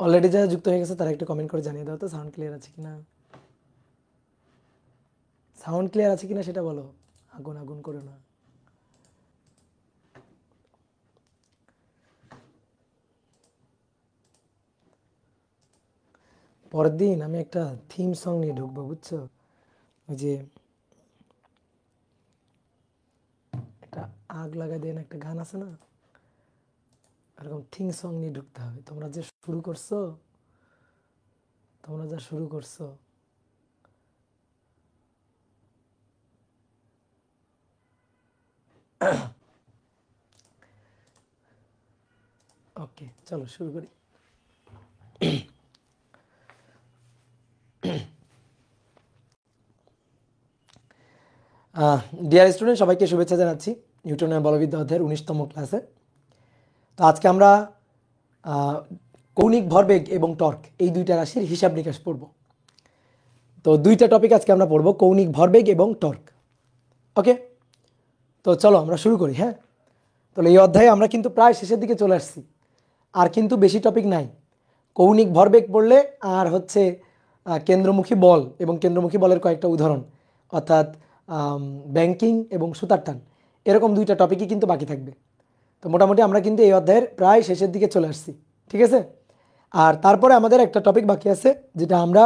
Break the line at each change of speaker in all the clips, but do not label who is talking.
Already যারা যুক্ত হয়ে গেছে তারা একটু কমেন্ট করে জানিয়ে দাও তো সাউন্ড ক্লিয়ার আছে কিনা। সাউন্ড ক্লিয়ার আছে কিনা সেটা বলো, আগুন আগুন করো না। পরের দিন আমি একটা থিম সং নিয়ে ঢুকবো, বুঝছো? ওই যে একটা আগ লাগা দেন একটা গান আছে না, এরকম থিম সং নিয়ে ঢুকতে হবে। তোমরা যে শুরু করছো, তোমরা যা শুরু করছো, ওকে চলো শুরু করি। ডিয়ার স্টুডেন্ট, সবাইকে শুভেচ্ছা জানাচ্ছি নিউটনের বলবিদ্যা অধ্যায়ের 19তম ক্লাসে। তো আজকে আমরা কৌণিক ভরবেগ এবং টর্ক এই দুইটা রাশির হিসাব নিকাশ পড়ব। তো দুইটা টপিক আজকে আমরা পড়ব, কৌণিক ভরবেগ এবং টর্ক। ওকে, তো চলো আমরা শুরু করি। হ্যাঁ, তাহলে এই অধ্যায়ে আমরা কিন্তু প্রায় শেষের দিকে চলে আসছি, আর কিন্তু বেশি টপিক নাই। কৌণিক ভরবেগ পড়লে আর হচ্ছে কেন্দ্রমুখী বল এবং কেন্দ্রমুখী বলের কয়েকটা উদাহরণ, অর্থাৎ ব্যাংকিং এবং সুতার টান, এরকম দুইটা টপিকই কিন্তু বাকি থাকবে। তো মোটামুটি আমরা কিন্তু এই অধ্যায়ের প্রায় শেষের দিকে চলে আসছি, ঠিক আছে? আর তারপরে আমাদের একটা টপিক বাকি আছে, যেটা আমরা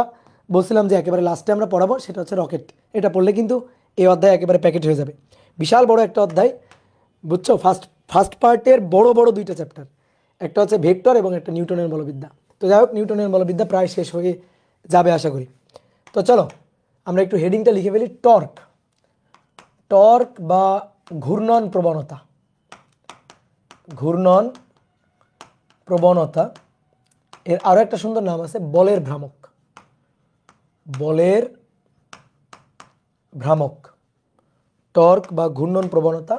বলছিলাম যে একেবারে লাস্টে আমরা পড়াবো, সেটা হচ্ছে রকেট। এটা পড়লে কিন্তু এই অধ্যায় একেবারে প্যাকেট হয়ে যাবে। বিশাল বড় একটা অধ্যায়, বুঝছো? ফার্স্ট পার্টের বড় বড় দুইটা চ্যাপ্টার, একটা হচ্ছে ভেক্টর এবং একটা নিউটনের বলবিদ্যা। তো যাই হোক, নিউটনের বলবিদ্যা প্রায় শেষ হয়ে যাবে আশা করি। তো চলো আমরা একটু হেডিংটা লিখে ফেলি, টর্ক। টর্ক বা ঘূর্ণন প্রবণতা, ঘূর্ণন প্রবণতা, এর আরো একটা সুন্দর নাম আছে, বলের ভ্রামক। বলের ভ্রামক, টর্ক বা ঘূর্ণন প্রবণতা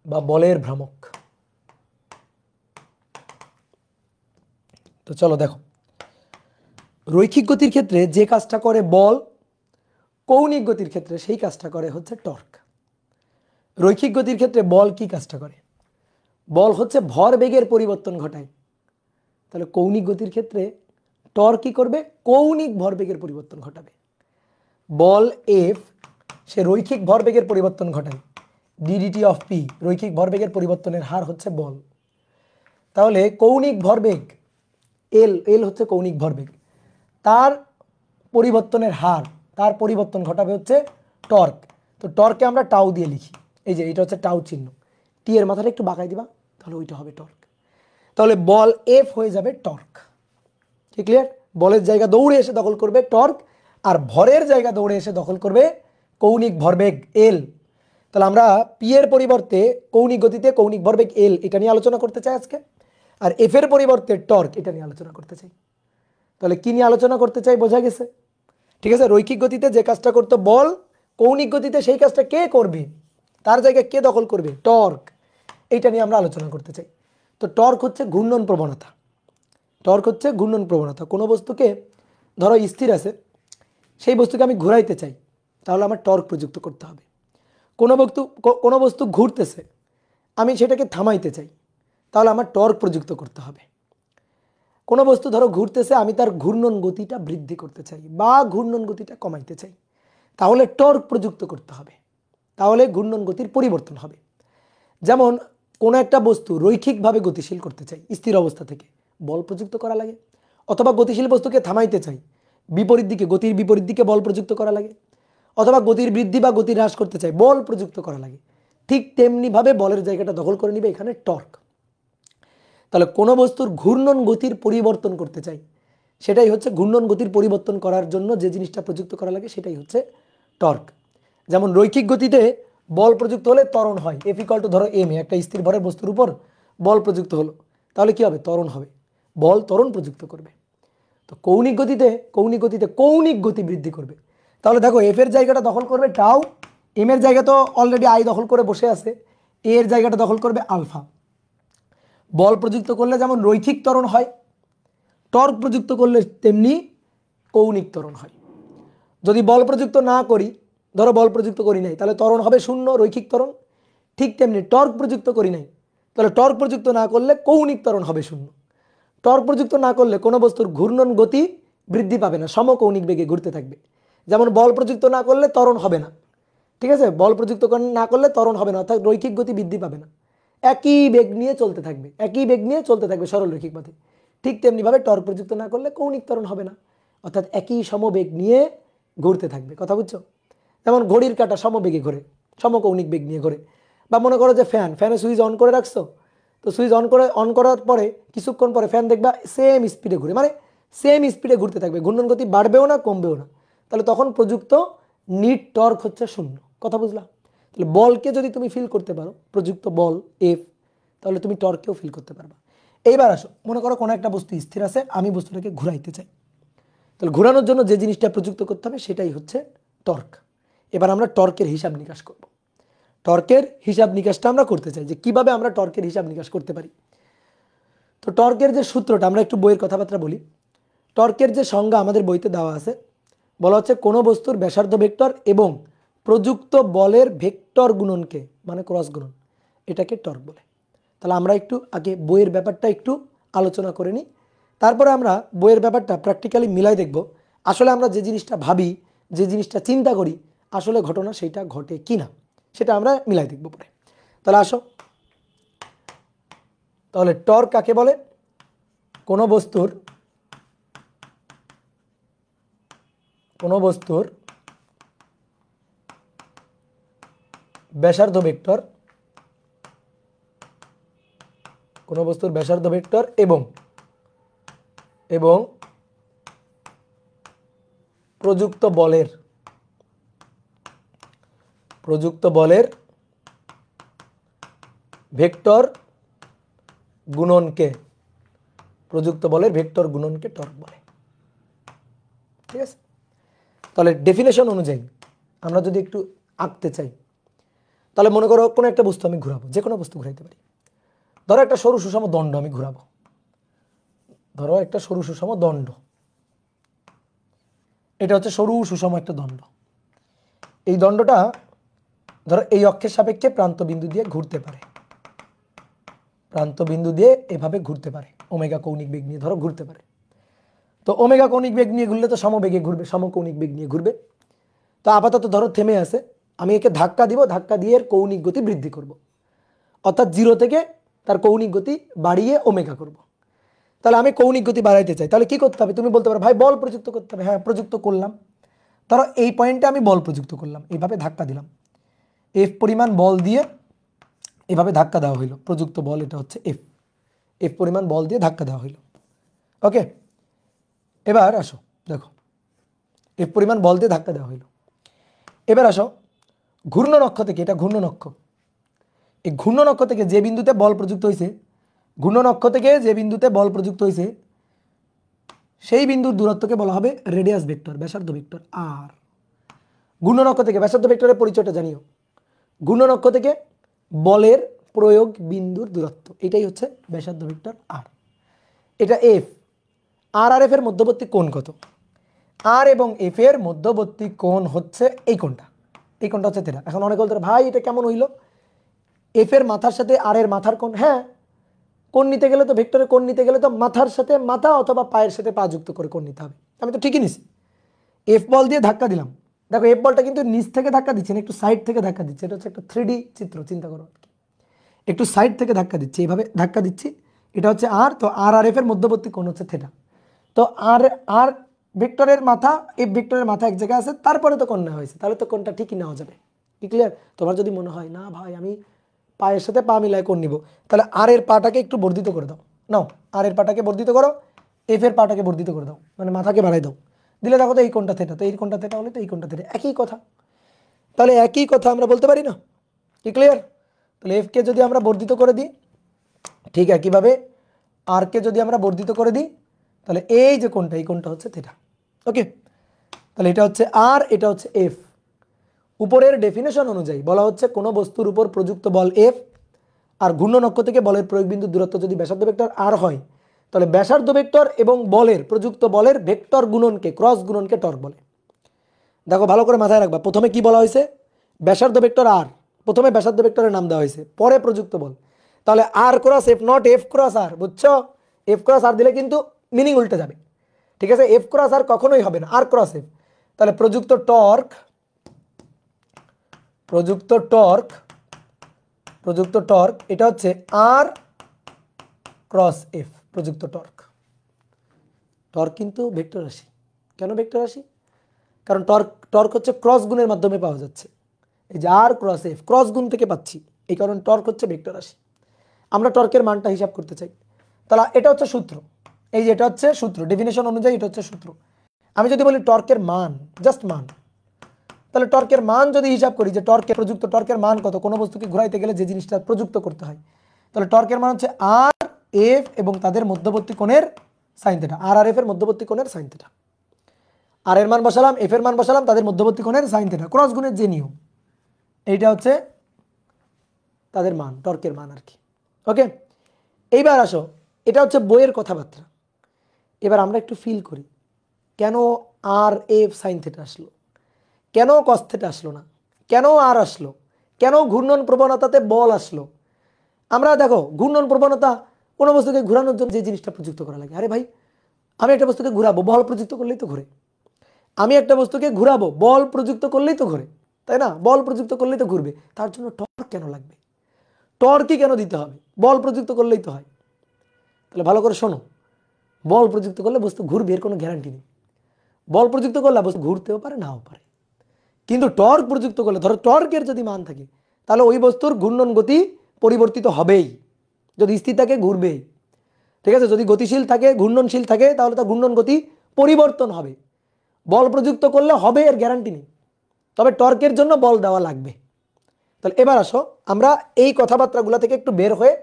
বা বলের ভ্রামক। তো চলো দেখো, রৈখিক গতির ক্ষেত্রে যে কাজটা করে বল, কৌণিক গতির ক্ষেত্রে সেই কাজটা করে হচ্ছে টর্ক। রৈখিক গতির ক্ষেত্রে বল কি কাজটা করে? বল হচ্ছে ভর বেগের পরিবর্তন ঘটায়। তাহলে কৌণিক গতির ক্ষেত্রে টর্ক কি করবে? কৌণিক ভরবেগের পরিবর্তন ঘটাবে। বল এফ, সে রৈখিক ভরবেগের পরিবর্তন ঘটায়, ডিডিটি অফ পি, রৈখিক ভরবেগের পরিবর্তনের হার হচ্ছে বল। তাহলে কৌণিক ভরবেগ এল, এল হচ্ছে কৌণিক ভরবেগ, তার পরিবর্তনের হার, তার পরিবর্তন ঘটাবে হচ্ছে টর্ক। তো টর্ককে আমরা টাউ দিয়ে লিখি, এই যে এটা হচ্ছে টাউ চিহ্ন, টি এর মাথাটা একটু বাঁকাই দিবা, তাহলে ওইটা হবে টর্ক। তাহলে বল এফ হয়ে যাবে টর্ক। কি ক্লিয়ার? বলের জায়গা দৌড়ে এসে দখল করবে টর্ক, আর ভরের জায়গা দৌড়ে এসে দখল করবে কৌণিক ভরবেগ এল। তাহলে আমরা পি এর পরিবর্তে কৌণিক গতিতে কৌণিক ভরবেগ এল, এটা নিয়ে আলোচনা করতে চাই আজকে। আর এফ এর পরিবর্তে টর্ক, এটা নিয়ে আলোচনা করতে চাই। তাহলে কি নিয়ে আলোচনা করতে চাই বোঝা গেছে? ঠিক আছে, রৈখিক গতিতে যে কাজটা করতো বল, কৌণিক গতিতে সেই কাজটা কে করবে, তার জায়গায় কে দখল করবে? টর্ক। এইটা নিয়ে আমরা আলোচনা করতে চাই। তো টর্ক হচ্ছে ঘূর্ণন প্রবণতা। টর্ক হচ্ছে ঘূর্ণন প্রবণতা। কোনো বস্তুকে ধরো স্থির আছে, সেই বস্তুকে আমি ঘুরাইতে চাই, তাহলে আমার টর্ক প্রযুক্ত করতে হবে। কোনো বস্তু ঘুরতেছে, আমি সেটাকে থামাইতে চাই, তাহলে আমার টর্ক প্রযুক্ত করতে হবে। কোনো বস্তু ধরো ঘুরতেছে, আমি তার ঘূর্ণন গতিটা বৃদ্ধি করতে চাই বা ঘূর্ণন গতিটা কমাইতে চাই, তাহলে টর্ক প্রযুক্ত করতে হবে, তাহলে ঘূর্ণন গতির পরিবর্তন হবে। যেমন কোনো একটা বস্তু রৈখিকভাবে গতিশীল করতে চাই, স্থির অবস্থা থেকে বল প্রযুক্ত করা লাগে, অথবা গতিশীল বস্তুকে থামাইতে চাই, বিপরীত দিকে, গতির বিপরীত দিকে বল প্রযুক্ত করা লাগে, অথবা গতির বৃদ্ধি বা গতি হ্রাস করতে চাই, বল প্রযুক্ত করা লাগে। ঠিক তেমনিভাবে বলের জায়গাটা দখল করে নিবে এখানে টর্ক। তাহলে কোনো বস্তুর ঘূর্ণন গতির পরিবর্তন করতে চাই, সেটাই হচ্ছে ঘূর্ণন গতির পরিবর্তন করার জন্য যে জিনিসটা প্রযুক্ত করা লাগে সেটাই হচ্ছে টর্ক। যেমন রৈখিক গতিতে বল প্রযুক্ত হলে ত্বরণ হয়, এফ ইকুয়াল টু ধরো এম, একটা স্থির ভরের বস্তুর উপর বল প্রযুক্ত হলো, তাহলে কি হবে? ত্বরণ হবে, বল ত্বরণ প্রযুক্ত করবে। তো কৌণিক গতিতে কৌণিক গতি বৃদ্ধি করবে। তাহলে দেখো, এফ এর জায়গাটা দখল করবে টাউ, এম এর জায়গা তো অলরেডি আই দখল করে বসে আছে, এ এর জায়গাটা দখল করবে আলফা। বল প্রযুক্ত করলে যেমন রৈখিক ত্বরণ হয়, টর্ক প্রযুক্ত করলে তেমনি কৌণিক ত্বরণ হয়। যদি বল প্রযুক্ত না করি, ধরো বল প্রযুক্ত করি নাই, তাহলে ত্বরণ হবে শূন্য, রৈখিক ত্বরণ। ঠিক তেমনি টর্ক প্রযুক্ত করি নাই, তাহলে টর্ক প্রযুক্ত না করলে কৌণিক ত্বরণ হবে শূন্য। টর্ক প্রযুক্ত না করলে কোনো বস্তুর ঘূর্ণন গতি বৃদ্ধি পাবে না, সমকৌণিক বেগে ঘুরতে থাকবে। যেমন বল প্রযুক্ত না করলে ত্বরণ হবে না, ঠিক আছে, বল প্রযুক্ত না করলে ত্বরণ হবে না, অর্থাৎ রৈখিক গতি বৃদ্ধি পাবে না, একই বেগ নিয়ে চলতে থাকবে, একই বেগ নিয়ে চলতে থাকবে সরল রৈখিক পথে। ঠিক তেমনিভাবে টর্ক প্রযুক্ত না করলে কৌণিক ত্বরণ হবে না, অর্থাৎ একই সমবেগ নিয়ে ঘুরতে থাকবে। কথা বুঝছো? যেমন ঘড়ির কাঁটা সমবেগে ঘোরে, সমকৌণিক বেগ নিয়ে ঘোরে। বা মনে করো যে ফ্যানে সুইচ অন করে রাখছো, তো সুইচ অন করার পরে কিছুক্ষণ পরে ফ্যান দেখবা সেম স্পিডে ঘুরে, মানে সেম স্পিডে ঘুরতে থাকবে, ঘূর্ণন গতি বাড়বেও না কমবেও না। তাহলে তখন প্রযুক্ত নিট টর্ক হচ্ছে শূন্য। কথা বুঝলা? তাহলে বলকে যদি তুমি ফিল করতে পারো, প্রযুক্ত বল এফ, তাহলে তুমি টর্ককেও ফিল করতে পারবা। এইবার আসো, মনে করো কোনো একটা বস্তু স্থির আছে, আমি বস্তুটাকে ঘুরাইতে চাই, তাহলে ঘোরানোর জন্য যে জিনিসটা প্রযুক্ত করতে হবে সেটাই হচ্ছে টর্ক। এবার আমরা টর্কের হিসাব নিকাশ করব। টর্কের হিসাব নিকাশটা আমরা করতে চাই যে কিভাবে আমরা টর্কের হিসাব নিকাশ করতে পারি। তো টর্কের যে সূত্রটা, আমরা একটু বইয়ের কথাবার্তা বলি। টর্কের যে সংজ্ঞা আমাদের বইতে দেওয়া আছে, বলা হচ্ছে কোনো বস্তুর ব্যাসার্ধ ভেক্টর এবং প্রযুক্ত বলের ভেক্টর গুণনকে, মানে ক্রস গুণন, এটাকে টর্ক বলে। তাহলে আমরা একটু আগে বইয়ের ব্যাপারটা একটু আলোচনা করে নিই, তারপরে আমরা বইয়ের ব্যাপারটা প্র্যাকটিক্যালি মিলাই দেখব আসলে আমরা যে জিনিসটা ভাবি, যে জিনিসটা চিন্তা করি, আসলে ঘটনা সেইটা ঘটে কি না, সেটা আমরা মিলাই দেখব পরে। তাহলে আসো, তাহলে টর্ক কাকে বলে? কোনো বস্তুর ব্যাসার্ধ ভেক্টর, কোনো বস্তুর ব্যাসার্ধ ভেক্টর এবং প্রযুক্ত বলের ভেক্টর গুণনকে টর্ক বলে। ঠিক আছে? তাহলে ডেফিনেশন অনুযায়ী আমরা যদি একটু আঁকতে চাই, তাহলে মনে করো কোনো একটা বস্তু আমি ঘুরাবো, যে কোনো বস্তু ঘুরাইতে পারি। ধরো একটা সরু সুষম দণ্ড আমি ঘুরাবো, এটা হচ্ছে সরু সুষম একটা দণ্ড। এই দণ্ডটা ধরো এই অক্ষের সাপেক্ষে প্রান্ত বিন্দু দিয়ে ঘুরতে পারে, এভাবে ঘুরতে পারে, ওমেগা কৌণিক বেগ নিয়ে ধরো ঘুরতে পারে। তো ওমেগা কৌণিক বেগ নিয়ে ঘুরলে তো সমবেগে ঘুরবে, সমকৌণিক বেগ নিয়ে ঘুরবে। তো আপাতত ধরো থেমে আছে, আমি একে ধাক্কা দিব, ধাক্কা দিয়ে এর কৌণিক গতি বৃদ্ধি করব, অর্থাৎ 0 থেকে তার কৌণিক গতি বাড়িয়ে ওমেগা করব। তাহলে আমি কৌণিক গতি বাড়াইতে চাই, তাহলে কি করতে হবে? তুমি বলতে পারো ভাই বল প্রযুক্ত করতে হবে। হ্যাঁ, প্রযুক্ত করলাম। ধরো এই পয়েন্টে আমি বল প্রযুক্ত করলাম, এইভাবে ধাক্কা দিলাম, এফ পরিমাণ বল দিয়ে এভাবে ধাক্কা দেওয়া হইলো, প্রযুক্ত বল এটা হচ্ছে এফ পরিমাণ বল দিয়ে ধাক্কা দেওয়া হইলো। ওকে, এবার আসো, দেখো এফ পরিমাণ বল দিয়ে ধাক্কা দেওয়া হইলো। এবার আসো ঘূর্ণন অক্ষ থেকে, এটা ঘূর্ণন অক্ষ, এই ঘূর্ণন অক্ষ থেকে যে বিন্দুতে বল প্রযুক্ত হয়েছে, সেই বিন্দুর দূরত্বকে বলা হবে রেডিয়াস ভেক্টর, ব্যাসার্ধ ভেক্টর আর। ঘূর্ণন অক্ষ থেকে ব্যাসার্ধ ভেক্টরের পরিচয়টা জানিও। ঘূর্ণন অক্ষ থেকে বলের প্রয়োগ বিন্দুর দূরত্ব, এটাই হচ্ছে ব্যাসার্ধ ভেক্টর আর। এটা এফ, আর এফ এর মধ্যবর্তী কোণ কত? আর এবং এফ এর মধ্যবর্তী কোণ হচ্ছে এই কোণটা হচ্ছে থিটা। এখন অনেকে বলতে ভাই এটা কেমন হইল? এফ এর মাথার সাথে আর এর মাথার কোণ, হ্যাঁ, কোণ নিতে গেলে তো ভেক্টরের কোণ নিতে গেলে তো মাথার সাথে মাথা অথবা পায়ের সাথে পা যুক্ত করে কোণ নিতে হবে। আমি তো ঠিকই নিছি, এফ বল দিয়ে ধাক্কা দিলাম, দেখো এফ বলটা কিন্তু নিচ থেকে ধাক্কা দিচ্ছে না, একটু সাইড থেকে ধাক্কা দিচ্ছে। এটা হচ্ছে একটা 3D চিত্র, চিন্তা করো, একটু সাইড থেকে ধাক্কা দিচ্ছি, এইভাবে ধাক্কা দিচ্ছি, এটা হচ্ছে আর। তো আর এফ এর মধ্যবর্তী কোণ হচ্ছে থিটা। তো আর ভেক্টরের মাথা, এফ ভেক্টরের মাথা এক জায়গায় আছে, তারপরে তো কোণ নেওয়া হয়েছে, তাহলে তো কোণটা ঠিকই নেওয়া যাবে। কি ক্লিয়ার? তোমার যদি মনে হয় না ভাই আমি পায়ের সাথে পা মিলায় কোণ নিব, তাহলে আর এর পাটাকে একটু বর্ধিত করে দাও, নাও আর এর পাটাকে বর্ধিত করো, এফ এর পাটাকে বর্ধিত করে দাও, মানে মাথাকে বাড়াই দাও, দিলে দেখো তো এই কোণটা থিটা, তো এই কোণটা থিটা হলে তো এই কোণটা থিটা, একই কথা। তাহলে একই কথা আমরা বলতে পারি না? কি ক্লিয়ার? তাহলে এফ কে যদি আমরা বর্ধিত করে দিই, ঠিক একইভাবে আর কে যদি আমরা বর্ধিত করে দিই, তাহলে এই যে কোণটা, এই কোণটা হচ্ছে থিটা। ওকে, তাহলে এটা হচ্ছে আর, এটা হচ্ছে এফ। উপরের ডেফিনেশন অনুযায়ী বলা হচ্ছে কোনো বস্তুর উপর প্রযুক্ত বল এফ আর ঘূর্ণন অক্ষ থেকে বলের প্রয়োগ বিন্দুর দূরত্ব যদি ব্যাসার্ধ ভেক্টর আর হয়, তাহলে ব্যাসার্ধ ভেক্টর এবং বলের প্রযুক্ত বলের ভেক্টর গুণনকে, ক্রস গুণনকে টর্ক বলে। দেখো ভালো করে মাথায় রাখবা, প্রথমে কি বলা হয়েছে? ব্যাসার্ধ ভেক্টর আর, প্রথমে ব্যাসার্ধ ভেক্টরের নাম দেওয়া হয়েছে, পরে প্রযুক্ত বল। তাহলে R cross F, not F cross R, বুঝছো? এফ ক্রস আর দিলে কিন্তু মিনিং উল্টে যাবে, ঠিক আছে? এফ ক্রস আর কখনোই হবে না, আর ক্রস এফ। তাহলে প্রযুক্ত টর্ক এটা হচ্ছে আর ক্রস এফ। প্রযুক্ত টর্ক কিন্তু ভেক্টর রাশি। কেন ভেক্টর রাশি? কারণ টর্ক হচ্ছে ক্রস গুণের মাধ্যমে পাওয়া যাচ্ছে। এই যে আর ক্রস এফ, ক্রস গুণ থেকে পাচ্ছি, এই কারণে টর্ক হচ্ছে ভেক্টর রাশি। আমরা টর্কের মানটা হিসাব করতে চাই, তাহলে এটা হচ্ছে সূত্র। এই যে এটা হচ্ছে সূত্র, ডেফিনেশন অনুযায়ী এটা হচ্ছে সূত্র। আমি যদি বলি টর্কের মান, জাস্ট মান, তাহলে টর্কের মান যদি হিসাব করি যে প্রযুক্ত টর্কের মান কত, কোনো বস্তুকে ঘুরাইতে গেলে যে জিনিসটা প্রযুক্ত করতে হয়, তাহলে টর্কের মান হচ্ছে আর এফ এবং তাদের মধ্যবর্তী কোণের সাইন থিটা। আর এফ এর মধ্যবর্তী কোণের সাইন থিটা। আর এর মান বসালাম, এফ এর মান বসালাম, তাদের মধ্যবর্তী কোণের সাইন থিটা। ক্রস গুণের যে নিয়ম, এইটা হচ্ছে তাদের মান, টর্কের মান আর কি। ওকে, এইবার আসো, এটা হচ্ছে বইয়ের কথাবার্তা। এবার আমরা একটু ফিল করি, কেন আর এফ সাইন থিটা আসলো, কেন কস থিটা আসলো না, কেন আর আসলো, কেন ঘূর্ণন প্রবণতাতে বল আসলো। আমরা দেখো, ঘূর্ণন প্রবণতা কোনো বস্তুকে ঘোরানোর জন্য যে জিনিসটা প্রযুক্ত করা লাগে। আরে ভাই, আমি একটা বস্তুকে ঘুরাবো, বল প্রযুক্ত করলেই তো ঘুরে। আমি একটা বস্তুকে ঘুরাবো, বল প্রযুক্ত করলেই তো ঘুরে, তাই না? বল প্রযুক্ত করলেই তো ঘুরবে। তার জন্য টর্ক কেন লাগবে? টর্কই কেন দিতে হবে? বল প্রযুক্ত করলেই তো হয়। তাহলে ভালো করে শোনো, বল প্রযুক্ত করলে বস্তু ঘুরবে এর কোনো গ্যারান্টি নেই। বল প্রযুক্ত করলে বস্তু ঘুরতেও পারে, নাও পারে। কিন্তু টর্ক প্রযুক্ত করলে, ধরো টর্কের যদি মান থাকে, তাহলে ওই বস্তুর ঘূর্ণন গতি পরিবর্তিত হবেই। যদি স্থির থাকে ঘুরবেই, ঠিক আছে? যদি গতিশীল থাকে, ঘূর্ণনশীল থাকে, তাহলে তার ঘূর্ণন গতি পরিবর্তন হবে। বল প্রযুক্ত করলে হবে এর গ্যারান্টি নেই, তবে টর্কের জন্য বল দেওয়া লাগবে। তাহলে এবার আসো, আমরা এই কথাবার্তাগুলো থেকে একটু বের হয়ে,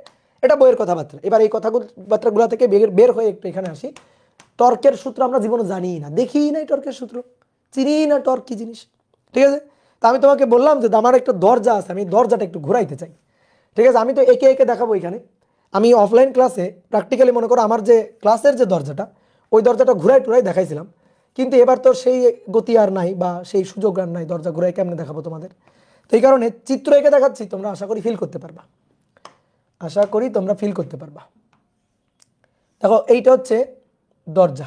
এটা বইয়ের কথাবার্তা, এবার এই কথাবার্তাগুলো থেকে বের হয়ে একটু এখানে আসি। টর্কের সূত্র আমরা জীবনে জানি না, দেখি নাই টর্কের সূত্র, চিনি না টর্ক কি জিনিস, ঠিক আছে? তা আমি তোমাকে বললাম যে আমার একটা দরজা আছে, আমি দরজাটা একটু ঘুরাইতে চাই, ঠিক আছে? আমি তো একে একে দেখাবো এখানে। আমি অফলাইন ক্লাসে প্র্যাকটিক্যালি মনে করো আমার যে ক্লাসের যে দরজাটা, ওই দরজাটা ঘুরাই টুরাই দেখাইছিলাম, কিন্তু এবার তো সেই গতি আর নাই বা সেই সুযোগ আর নাই, দরজা ঘুরাই কেমনে দেখাবো তোমাদের। তো এই কারণে চিত্র এঁকে দেখাচ্ছি, তোমরা আশা করি ফিল করতে পারবা, দেখো এইটা হচ্ছে দরজা,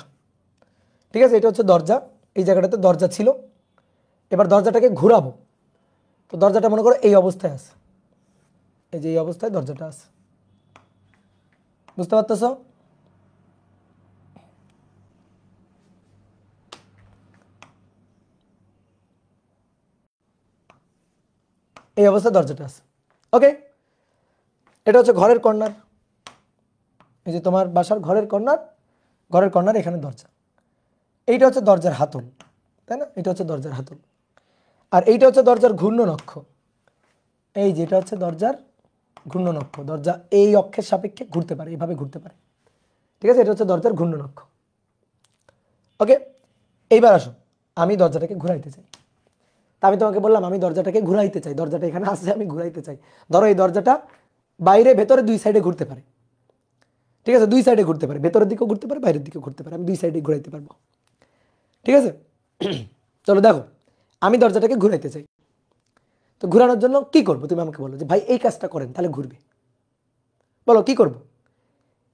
ঠিক আছে? এটা হচ্ছে দরজা, এই জায়গাটাতে দরজা ছিল। এবার দরজাটাকে ঘুরাবো, তো দরজাটা মনে করো এই অবস্থায় আছে, এই যে এই অবস্থায় দরজাটা আছে, বুঝতে পারতেছ? এই অবস্থায় দরজাটা আছে। ওকে, এটা হচ্ছে ঘরের কর্নার, এই যে তোমার বাসার ঘরের কর্নার, এখানে দরজা। এইটা হচ্ছে দরজার হাতল, তাই না? এটা হচ্ছে দরজার হাতল। আর এইটা হচ্ছে দরজার ঘূর্ণন অক্ষ, এই যেটা হচ্ছে দরজার ঘূর্ণন অক্ষ। দরজা এই অক্ষের সাপেক্ষে ঘুরতে পারে, এইভাবে ঘুরতে পারে, ঠিক আছে? এটা হচ্ছে দরজার ঘূর্ণন অক্ষ। ওকে, এইবার আসো, আমি দরজাটাকে ঘুরাইতে চাই। তা আমি তোমাকে বললাম আমি দরজাটাকে ঘুরাইতে চাই, দরজাটা এখানে আসছে, আমি ঘুরাইতে চাই। ধরো এই দরজাটা বাইরে ভেতরে দুই সাইডে ঘুরতে পারে, ঠিক আছে? দুই সাইডে ঘুরতে পারে, ভেতরের দিকেও ঘুরতে পারে, বাইরের দিকেও ঘুরতে পারে, আমি দুই সাইডে ঘুরাইতে পারবো, ঠিক আছে? চলো দেখো, আমি দরজাটাকে ঘুরাইতে চাই, তো ঘুরানোর জন্য কি করব? তুমি আমাকে বলো যে ভাই এই কাজটা করেন তাহলে ঘুরবে। বলো কি করব?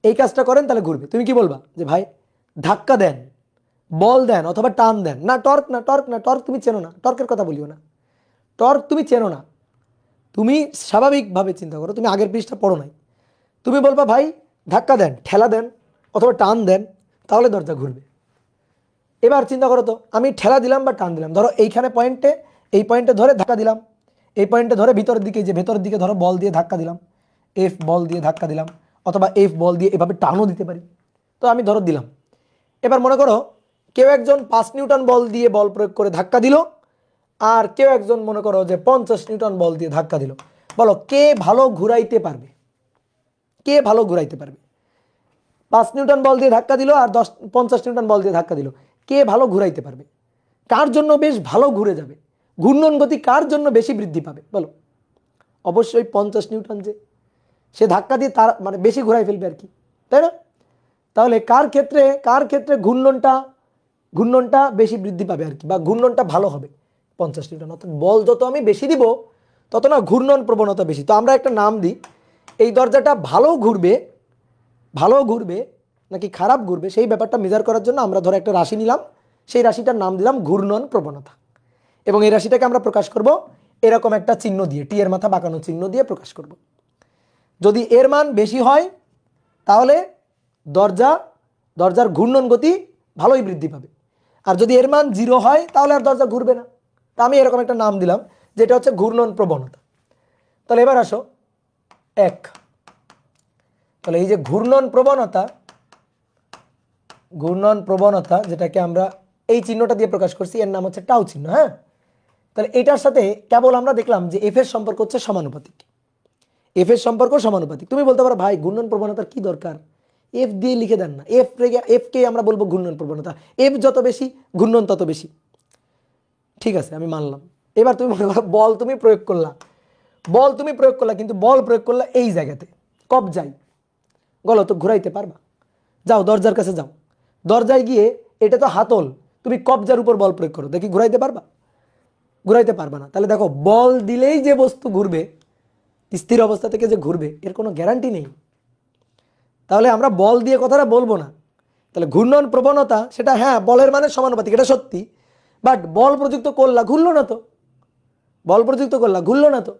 এই কাজটা করেন তাহলে ঘুরবে। তুমি কি বলবা? যে ভাই ধাক্কা দেন, বল দেন, অথবা টান দেন। না টর্ক না, টর্ক তুমি চেনো না, টর্কের কথা বলিও না, টর্ক তুমি চেনো না। তুমি স্বাভাবিকভাবে চিন্তা করো, তুমি আগের পৃষ্ঠা পড়ো নাই। তুমি বলবা ভাই ধাক্কা দেন, ঠেলা দেন, অথবা টান দেন, তাহলে দরজা ঘুরবে। এবার চিন্তা করো তো, আমি ঠেলা দিলাম বা টান দিলাম, ধরো এইখানে পয়েন্টে, এই পয়েন্টে ধরে ধাক্কা দিলাম, এই পয়েন্টে ধরে ভিতরের দিকে, যে ভেতরের দিকে ধরো বল দিয়ে ধাক্কা দিলাম, এফ বল দিয়ে ধাক্কা দিলাম, অথবা এফ বল দিয়ে এভাবে টানও দিতে পারি। তো আমি ধরো দিলাম। এবার মনে করো কেউ একজন 5 নিউটন বল দিয়ে বল প্রয়োগ করে ধাক্কা দিল, আর কেউ একজন মনে করো যে 50 নিউটন বল দিয়ে ধাক্কা দিল। বলো কে ভালো ঘুরাইতে পারবে? কে ভালো ঘুরাইতে পারবে? 5 নিউটন বল দিয়ে ধাক্কা দিল আর 50 নিউটন বল দিয়ে ধাক্কা দিল, কে ভালো ঘুরাইতে পারবে? কার জন্য বেশ ভালো ঘুরে যাবে? ঘূর্ণন গতি কার জন্য বেশি বৃদ্ধি পাবে? বলো। অবশ্যই 50 নিউটন, যে সে ধাক্কা দিয়ে তার মানে বেশি ঘুরাই ফেলবে আর কি, তাই না? তাহলে কার ক্ষেত্রে ঘূর্ণনটা বেশি বৃদ্ধি পাবে আর কি, বা ঘূর্ণনটা ভালো হবে? 50 নিউটন। অর্থাৎ বল যত আমি বেশি দিব তত না ঘূর্ণন প্রবণতা বেশি। তো আমরা একটা নাম দিই, এই দরজাটা ভালো ঘুরবে নাকি খারাপ ঘুরবে সেই ব্যাপারটা মেজার করার জন্য আমরা ধরো একটা রাশি নিলাম, সেই রাশিটার নাম দিলাম ঘূর্ণন প্রবণতা, এবং এই রাশিটাকে আমরা প্রকাশ করব এরকম একটা চিহ্ন দিয়ে, টি এর মাথা বাঁকানো চিহ্ন দিয়ে প্রকাশ করব। যদি এর মান বেশি হয় তাহলে দরজার ঘূর্ণন গতি ভালোই বৃদ্ধি পাবে, আর যদি এর মান 0 হয় তাহলে আর দরজা ঘুরবে না। তা আমি এরকম একটা নাম দিলাম যেটা হচ্ছে ঘূর্ণন প্রবণতা। তাহলে এবার আসো 1, তাহলে এই যে ঘূর্ণন প্রবণতা যেটাকে আমরা এই চিহ্নটা দিয়ে প্রকাশ করছি, এর নাম হচ্ছে টাউ চিহ্ন। হ্যাঁ, তাহলে এটার সাথে কেবল আমরা দেখলাম যে এফ এর সম্পর্ক হচ্ছে সমানুপাতিক, এফ এর সম্পর্ক সমানুপাতিক। তুমি বলতে পারো ভাই ঘূর্ণন প্রবণতার কি দরকার, এফ দিয়ে লিখে দেন না, এফ কে আমরা বলবো ঘূর্ণন প্রবণতা, এফ যত বেশি ঘূর্ণন তত বেশি। ঠিক আছে, আমি মানলাম। এবার তুমি মনে করো বল তুমি প্রয়োগ করলা, কিন্তু বল প্রয়োগ করলা এই জায়গাতে কবজায়, গলত ঘুরাইতে পারবা? যাও দরজার কাছে যাও, দরজায় গিয়ে এটা তো হাতল, তুমি কবজার উপর বল প্রয়োগ করো, দেখি ঘুরাইতে পারবা? ঘুরাইতে পারবা না। তাহলে দেখো বল দিলেই যে বস্তু ঘুরবে, স্থির অবস্থা থেকে যে ঘুরবে এর কোনো গ্যারান্টি নেই। তাহলে আমরা বল দিয়ে কথাটা বলবো না। তাহলে ঘূর্ণন প্রবণতা সেটা হ্যাঁ বলের মানে সমানুপাতিক, এটা সত্যি, বাট বল প্রযুক্ত করলা ঘুরলো না তো,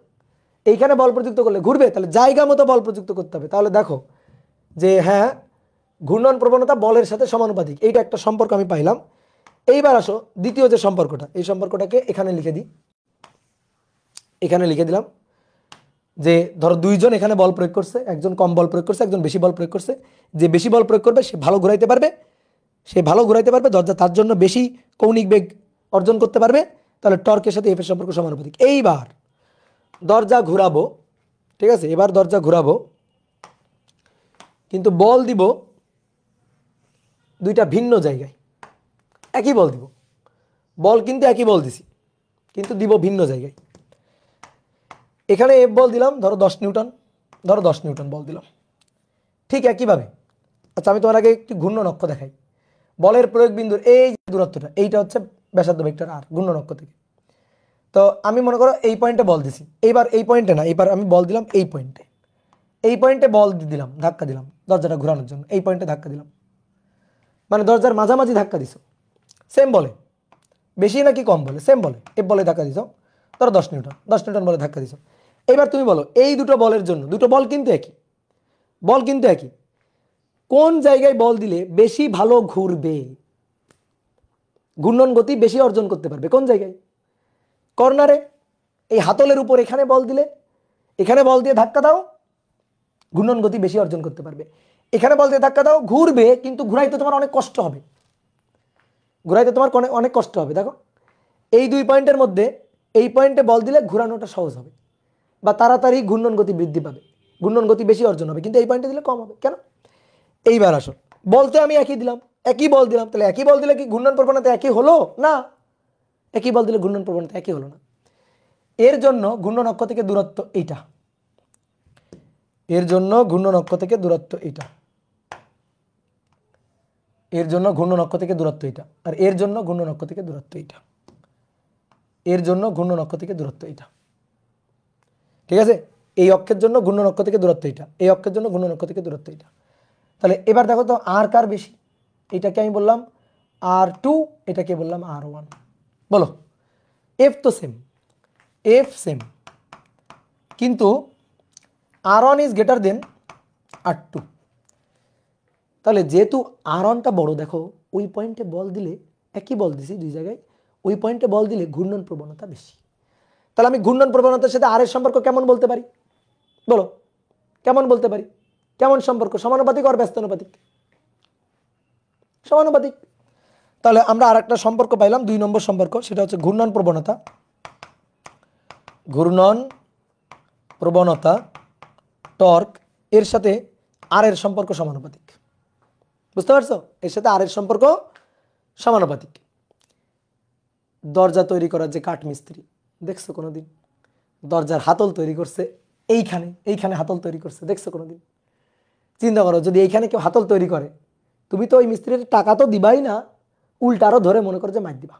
এইখানে বল প্রযুক্ত করলে ঘুরবে? তাহলে জায়গা মতো বল প্রযুক্ত করতে হবে। তাহলে দেখো যে হ্যাঁ ঘূর্ণন প্রবণতা বলের সাথে সমানুপাতিক, এইটা একটা সম্পর্ক আমি পাইলাম। এইবার আসো দ্বিতীয় যে সম্পর্কটা, এই সম্পর্কটাকে এখানে লিখে দিই। এখানে লিখে দিলাম যে ধরো দুইজন এখানে বল প্রয়োগ করছে, একজন কম বল প্রয়োগ করছে, একজন বেশি বল প্রয়োগ করছে। যে বেশি বল প্রয়োগ করবে সে ভালো ঘুরাইতে পারবে, দরজা তার জন্য বেশি কৌণিক বেগ অর্জন করতে পারবে। তাহলে টর্কের সাথে এফ এর সম্পর্ক সমানুপাতিক। এইবার দরজা ঘুরাবো, ঠিক আছে, এবার দরজা ঘুরাবো, কিন্তু বল দিব দুইটা ভিন্ন জায়গায়। একই বল দিব, বল কিন্তু একই বল দিছি, কিন্তু দিব ভিন্ন জায়গায়। এখানে এফ বল দিলাম ধরো 10 নিউটন, বল দিলাম ঠিক একইভাবে। আচ্ছা আমি তোমার আগে একটি ঘূর্ণন অক্ষ দেখাই। বলের প্রয়োগ বিন্দুর এই যে দূরত্বটা, এইটা হচ্ছে ব্যাসার্ধ ভেক্টর আর ঘূর্ণন অক্ষ থেকে। তো আমি মনে করো এই পয়েন্টে বল দিছি, এইবার এই পয়েন্টে না, এইবার আমি বল দিলাম এই পয়েন্টে বল দিলাম, ধাক্কা দিলাম দরজাটা ঘোরানোর জন্য, এই পয়েন্টে ধাক্কা দিলাম, মানে দরজার মাঝামাঝি ধাক্কা দিছো। সেম বলে, বেশি নাকি কম বলে, সেম বলে এফ বলে ধাক্কা দিছো, ধরো 10 নিউটন বলে ধাক্কা দিছো। এবার তুমি বলো এই দুটো বলের জন্য, দুটো বল কিন্তু একই, কোন জায়গায় বল দিলে বেশি ভালো ঘুরবে, ঘূর্ণন গতি বেশি অর্জন করতে পারবে? কোন জায়গায়? কর্নারে, এই হাতলের উপর এখানে বল দিলে, এখানে বল দিয়ে ধাক্কা দাও, ঘূর্ণন গতি বেশি অর্জন করতে পারবে। এখানে বল দিয়ে ধাক্কা দাও, ঘুরবে কিন্তু ঘুরাইতে তোমার অনেক কষ্ট হবে, দেখো এই দুই পয়েন্টের মধ্যে এই পয়েন্টে বল দিলে ঘুরানোটা সহজ হবে বা তাড়াতাড়ি ঘূর্ণন গতি বৃদ্ধি পাবে, ঘূর্ণন গতি বেশি অর্জন হবে, কিন্তু এই পয়েন্টে দিলে কম হবে। কেন? এইবার আসো, বলতে আমি একই বল দিলাম, তাহলে একই বল দিলে কি ঘূর্ণন প্রবণতা একই হলো না? একই বল দিলে ঘূর্ণন প্রবণতা একই হলো না। এর জন্য ঘূর্ণন অক্ষ থেকে দূরত্ব এইটা, এর জন্য ঘূর্ণন অক্ষ থেকে দূরত্ব এইটা, এর জন্য ঘূর্ণন অক্ষ থেকে দূরত্ব এইটা, আর এর জন্য ঘূর্ণন অক্ষ থেকে দূরত্ব এইটা, এর জন্য ঘূর্ণন অক্ষ থেকে দূরত্ব এইটা। ঠিক আছে, এই অক্ষের জন্য ঘূর্ণন অক্ষ থেকে দূরত্ব এইটা, এই অক্ষের জন্য ঘূর্ণন অক্ষ থেকে দূরত্ব এইটা। তাহলে এবার দেখো তো আর কার বেশি? এটাকে আমি বললাম R2, এটাকে বললাম R1। বলো এফ তো সেম, কিন্তু R1 is greater than R2। তাহলে যেহেতু R1টা বড়, দেখো ওই পয়েন্টে বল দিলে, একই বল দিছি দুই জায়গায়, ওই পয়েন্টে বল দিলে ঘূর্ণন প্রবণতা বেশি। তাহলে আমি ঘূর্ণন প্রবণতার সাথে আর এর সম্পর্ক কেমন বলতে পারি? বলো কেমন বলতে পারি? কেমন সম্পর্ক? সমানুপাতিক আর ব্যস্তানুপাতিক? সমানুপাতিক। তাহলে আমরা আর একটা সম্পর্ক পাইলাম, 2 নম্বর সম্পর্ক, সেটা হচ্ছে ঘূর্ণন প্রবণতা টর্ক এর সাথে আর এর সম্পর্ক সমানুপাতিক। বুঝতে পারছো? এর সাথে আর এর সম্পর্ক সমানুপাতিক। দরজা তৈরি করার যে কাঠ মিস্ত্রি দেখছো কোনোদিন? দরজার হাতল তৈরি করছে, এইখানে হাতল তৈরি করছে, দেখছো কোনোদিন? চিন্তা করো যদি এইখানে কেউ হাতল তৈরি করে, তুমি তো ওই মিস্ত্রির টাকা তো দিবাই না, উল্টা আরো ধরে মনে করো যে মার দিবা।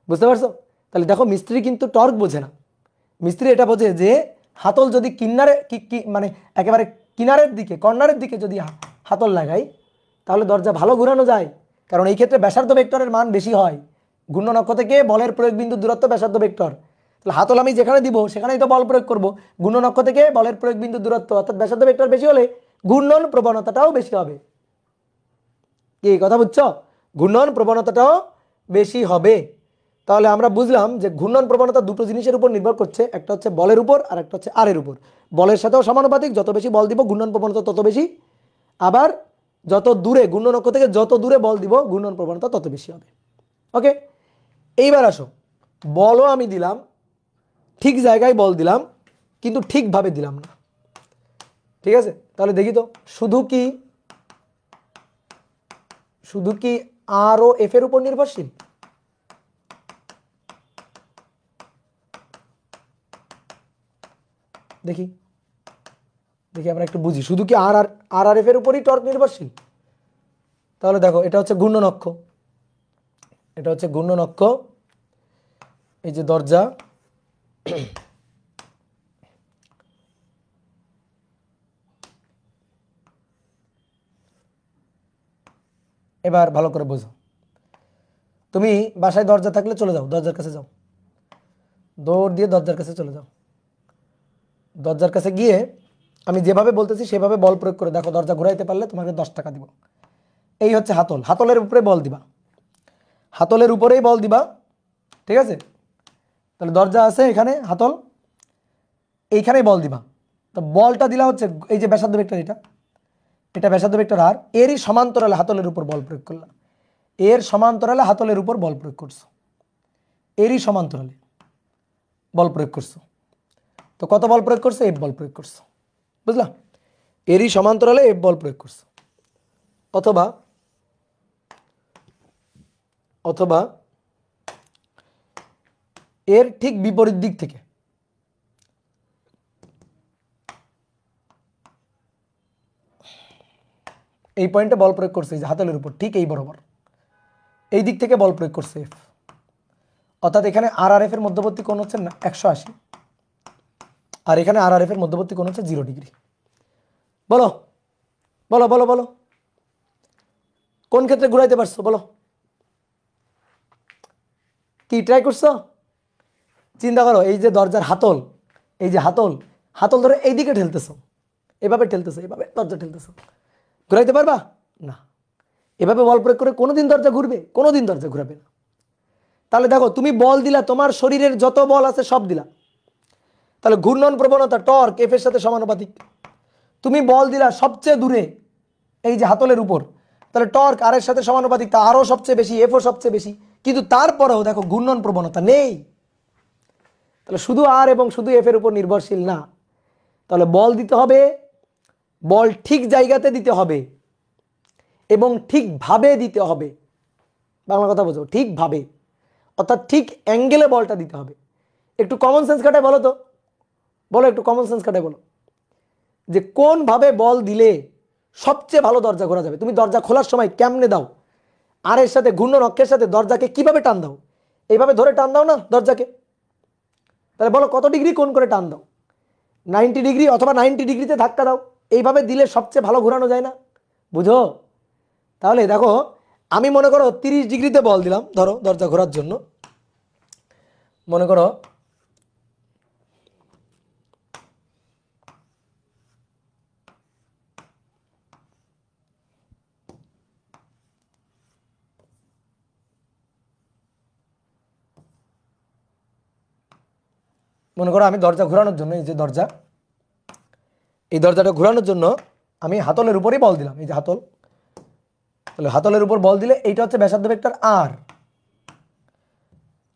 বুঝতে পারছো? তাহলে দেখো মিস্ত্রি কিন্তু টর্ক বোঝে না, মিস্ত্রি এটা বোঝে যে হাতল যদি কিনারে মানে একেবারে কিনারের দিকে, কর্নারের দিকে যদি হাতল লাগাই তাহলে দরজা ভালো ঘোরানো যায়, কারণ এই ক্ষেত্রে ব্যাসার্ধ ভেক্টরের মান বেশি হয়। ঘূর্ণন অক্ষ থেকে বলের প্রয়োগ বিন্দু দূরত্ব ব্যাসার্ধ ভেক্টর, তাহলে হাতল আমি যেখানে দিব সেখানেই তো বল প্রয়োগ করব। ঘূর্ণন অক্ষ থেকে বলের প্রয়োগ বিন্দু দূরত্ব অর্থাৎ ব্যাসার্ধ ভেক্টর বেশি হলে ঘূর্ণন প্রবণতাটাও বেশি হবে। কি কথা বুঝছো? ঘূর্ণন প্রবণতাটাও বেশি হবে। তাহলে আমরা বুঝলাম যে ঘূর্ণন প্রবণতা দুটো জিনিসের উপর নির্ভর করছে, একটা হচ্ছে বলের উপর আর একটা হচ্ছে আর এর উপর। বলের সাথেও সমানুপাতিক, যত বেশি বল দিব ঘূর্ণন প্রবণতা তত বেশি, আবার যত দূরে ঘূর্ণন অক্ষ থেকে যত দূরে বল দিব ঘূর্ণন প্রবণতা তত বেশি হবে। ওকে, এইবার আসো, বলও আমি দিলাম, ঠিক জায়গায় বল দিলাম, কিন্তু ঠিকভাবে দিলাম না। ঠিক আছে, তাহলে দেখি তো, শুধু কি আর ও এফ এর উপর নির্ভরশীল? দেখি আমরা একটু বুঝি, শুধু কি আর আর এফ এর উপরই টর্ক নির্ভরশীল? তাহলে দেখো, এটা হচ্ছে ঘূর্ণন অক্ষ, এটা হচ্ছে ঘূর্ণন অক্ষ, এই যে দরজা, এবার ভালো করে বোঝো। তুমি বাসায় দরজা থাকলে চলে যাও, দরজার কাছে যাও, দৌড় দিয়ে দরজার কাছে চলে যাও। দরজার কাছে গিয়ে আমি যেভাবে বলতেছি সেভাবে বল প্রয়োগ করে দেখো, দরজা ঘুরাইতে পারলে তোমাকে 10 টাকা দিব। এই হচ্ছে হাতল, হাতলের উপরে বল দিবা, হাতলের উপরেই বল দিবা। ঠিক আছে, তাহলে দরজা আছে এখানে, হাতল এইখানেই বল দিবা। তো বলটা দিলা হচ্ছে এই যে ব্যাসার্ধ ভেক্টর, এটা ব্যাসার্ধ ভেক্টর আর এরই সমান্তরালে হাতলের উপর বল প্রয়োগ করলাম। এর সমান্তরালে হাতলের উপর বল প্রয়োগ করছো, এরই সমান্তরালে বল প্রয়োগ করছো। তো কত বল প্রয়োগ করছো? এফ বল প্রয়োগ করছো, বুঝলা? এরই সমান্তরালে এফ বল প্রয়োগ করছো। অথবা অথবা এর ঠিক বিপরীত দিক থেকে, এই পয়েন্টে বল প্রয়োগ করছে, এই যে হাতলের উপর ঠিক এই বরাবর, এই দিক থেকে বল প্রয়োগ করছে এফ। অর্থাৎ এখানে আর আর এফ এর মধ্যবর্তী কোণ হচ্ছে 180, আর এখানে আর আর এফ এর মধ্যবর্তী কোণ হচ্ছে 0 ডিগ্রি। বলো বলো বলো বলো, কোন ক্ষেত্রে ঘুরাইতে পারছো? বলো, কি ট্রাই করছো? চিন্তা করো, এই যে দরজার হাতল, এই যে হাতল, হাতল ধরে এই দিকে ঠেলতেছো, এভাবে ঠেলতেছো, এভাবে দরজা ঠেলতেছো, ঘুরাইতে পারবা না। এভাবে বল প্রয়োগ করে কোনোদিন দরজা ঘুরবে? কোনোদিন দরজা ঘুরাবে না। তাহলে দেখো, তুমি বল দিলা, তোমার শরীরের যত বল আছে সব দিলা, তাহলে ঘূর্ণন প্রবণতা টর্ক এফ এর সাথে সমানুপাতিক। তুমি বল দিলা সবচেয়ে দূরে, এই যে হাতলের উপর, তাহলে টর্ক আর এর সাথে সমানুপাতিক, তা আরও সবচেয়ে বেশি, এফও সবচেয়ে বেশি, কিন্তু তারপরেও দেখো ঘূর্ণন প্রবণতা নেই। তাহলে শুধু আর এবং শুধু এফ এর উপর নির্ভরশীল না। তাহলে বল দিতে হবে, বল ঠিক জায়গাতে দিতে হবে এবং ঠিকভাবে দিতে হবে। বাংলা কথা বোঝো, ঠিকভাবে, অর্থাৎ ঠিক অ্যাঙ্গেলে বলটা দিতে হবে। একটু কমন সেন্স খাটায় বলো তো, বলো একটু কমন সেন্স খাটায় বলো, যে কোনভাবে বল দিলে সবচেয়ে ভালো দরজা ঘোরা যাবে। তুমি দরজা খোলার সময় কেমনে দাও? আর এর সাথে ঘূর্ণন অক্ষের সাথে দরজাকে কিভাবে টান দাও? এইভাবে ধরে টান দাও না দরজাকে? তাহলে বলো কত ডিগ্রি কোণ করে টান দাও? 90 ডিগ্রি অথবা 90 ডিগ্রিতে ধাক্কা দাও। এইভাবে দিলে সবচেয়ে ভালো ঘোরানো যায় না? বুঝো? তাহলে দেখো, আমি মনে করো 30 ডিগ্রিতে বল দিলাম, ধরো দরজা ঘোরার জন্য, মনে করো আমি দরজা ঘোরানোর জন্য, এই যে দরজা, এই দরজাটা ঘোরানোর জন্য আমি হাতলের উপরেই বল দিলাম, এই যে হাতল, তাহলে হাতলের উপর বল দিলে এইটা হচ্ছে ব্যাসার্ধ ভেক্টর আর,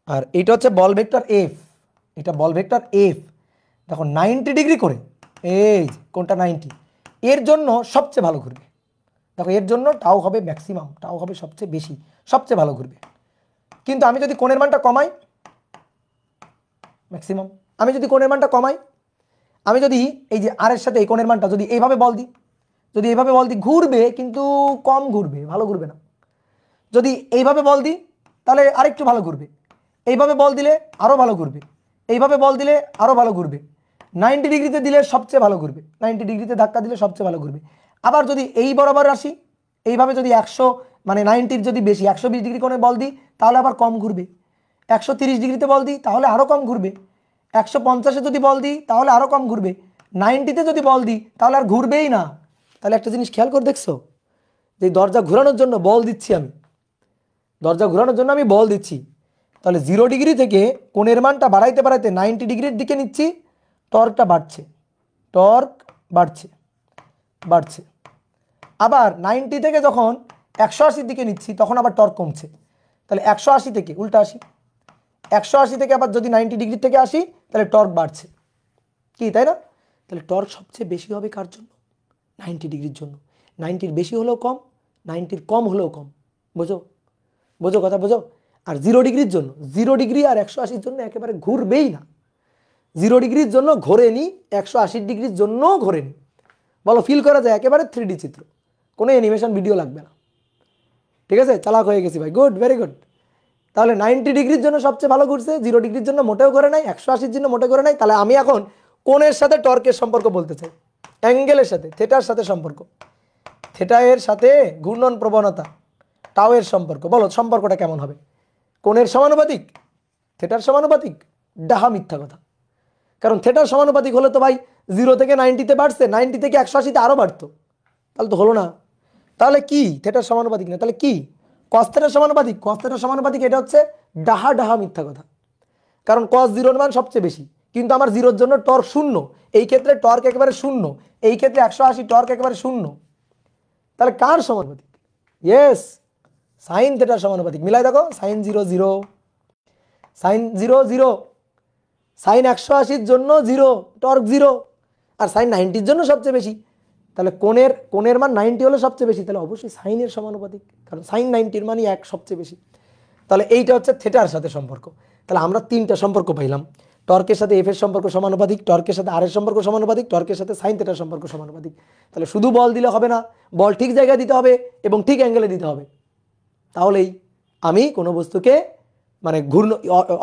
আর এইটা হচ্ছে বল ভেক্টর এফ, এটা বল ভেক্টর এফ। দেখো 90 ডিগ্রি করে, এই কোনটা 90, এর জন্য সবচেয়ে ভালো ঘুরবে। দেখো এর জন্য টাও হবে ম্যাক্সিমাম, টাও হবে সবচেয়ে বেশি, সবচেয়ে ভালো ঘুরবে। কিন্তু আমি যদি কোণের মানটা কমাই, ম্যাক্সিমাম, আমি যদি কোণের মানটা কমাই, আমি যদি এই যে আর এর সাথে এই কোণের মানটা যদি এইভাবে বল দিই, যদি এইভাবে বল দিই ঘুরবে, কিন্তু কম ঘুরবে, ভালো ঘুরবে না। যদি এইভাবে বল দিই তাহলে আরেকটু ভালো ঘুরবে, এইভাবে বল দিলে আরও ভালো ঘুরবে, এইভাবে বল দিলে আরও ভালো ঘুরবে। 90 ডিগ্রিতে দিলে সবচেয়ে ভালো ঘুরবে, 90 ডিগ্রিতে ধাক্কা দিলে সবচেয়ে ভালো ঘুরবে। আবার যদি এই বরাবর আসি, এইভাবে যদি 100 মানে 90 যদি বেশি 120 ডিগ্রি কোণে বল দিই তাহলে আবার কম ঘুরবে, 130 ডিগ্রিতে বল দিই তাহলে আরও কম ঘুরবে, 150-এ যদি বল দিই তাহলে আরও কম ঘুরবে, 90-তে যদি বল দিই তাহলে আর ঘুরবেই না। তাহলে একটা জিনিস খেয়াল করে দেখছো, যে দরজা ঘোরানোর জন্য বল দিচ্ছি আমি, দরজা ঘোরানোর জন্য আমি বল দিচ্ছি, তাহলে 0 ডিগ্রি থেকে কোণের মানটা বাড়াইতে বাড়াইতে 90 ডিগ্রির দিকে নিচ্ছি, টর্কটা বাড়ছে, টর্ক বাড়ছে বাড়ছে। আবার 90 থেকে যখন 180-র দিকে নিচ্ছি তখন আবার টর্ক কমছে। তাহলে 180 থেকে উল্টা আসি, 180 থেকে আবার যদি 90 ডিগ্রি থেকে আসি তাহলে টর্ক বাড়ছে, কি তাই না? তাহলে টর্ক সবচেয়ে বেশি হবে কার জন্য? 90 ডিগ্রির জন্য। 90-র বেশি হলেও কম, 90-র কম হলেও কম। বোঝো বোঝো কথা বোঝো। আর 0 ডিগ্রির জন্য, 0 ডিগ্রি আর 180-র জন্য একেবারে ঘুরবেই না। 0 ডিগ্রির জন্য ঘোরেনি, 180 ডিগ্রির জন্যও ঘোরেনি। বলো, ফিল করা যায় একেবারে 3D চিত্র, কোনো অ্যানিমেশন ভিডিও লাগবে না। ঠিক আছে, চালাক হয়ে গেছি ভাই, গুড, ভেরি গুড। তাহলে 90 ডিগ্রির জন্য সবচেয়ে ভালো ঘুরছে, 0 ডিগ্রির জন্য মোটেও করে নাই, 180-র জন্য মোটে করে নাই। তাহলে আমি এখন কোণের সাথে টর্কের সম্পর্ক বলতে চাই, অ্যাঙ্গেলের সাথে, থেটার সাথে সম্পর্ক, থেটা এর সাথে ঘূর্ণন প্রবণতা টাও এর সম্পর্ক। বলো সম্পর্কটা কেমন হবে? কোণের সমানুপাতিক, থেটার সমানুপাতিক? ডাহা মিথ্যা কথা। কারণ থেটার সমানুপাতিক হলে তো ভাই 0 থেকে 90-তে বাড়ছে, 90 থেকে 180-তে আরও বাড়তো, তাহলে তো হলো না। তাহলে কি থেটার সমানুপাতিক না? তাহলে কি কস থেটার সমানুপাতিক? কস থেটার সমানুপাতিক এটা হচ্ছে ডাহা ডাহা মিথ্যা কথা। কারণ কস 0-র মান সবচেয়ে বেশি, কিন্তু আমার 0-র জন্য টর্ক 0, এই ক্ষেত্রে টর্ক একেবারে 0, এই ক্ষেত্রে 180 টর্ক একেবারে 0। তাহলে কার সমানুপাতিক? ইয়েস, সাইন থেটার সমানুপাতিক। মিলাই দেখো, সাইন 0 0, সাইন 0 0, সাইন 180-র জন্য 0, টর্ক 0, আর সাইন 90-র জন্য সবচেয়ে বেশি। তাহলে কোণের মান 90 হলে সবচেয়ে বেশি, তাহলে অবশ্যই সাইনের সমানুপাতিক, কারণ সাইন 90-র মানই 1 সবচেয়ে বেশি। তাহলে এইটা হচ্ছে থেটার সাথে সম্পর্ক। তাহলে আমরা 3টা সম্পর্ক পাইলাম, টর্কের সাথে এফ এর সম্পর্ক সমানুপাতিক, টর্কের সাথে আর এর সম্পর্ক সমানুপাতিক, টর্কের সাথে সাইন থেটার সম্পর্ক সমানুপাতিক। তাহলে শুধু বল দিলে হবে না, বল ঠিক জায়গায় দিতে হবে এবং ঠিক অ্যাঙ্গেলে দিতে হবে। তাহলেই আমি কোনো বস্তুকে মানে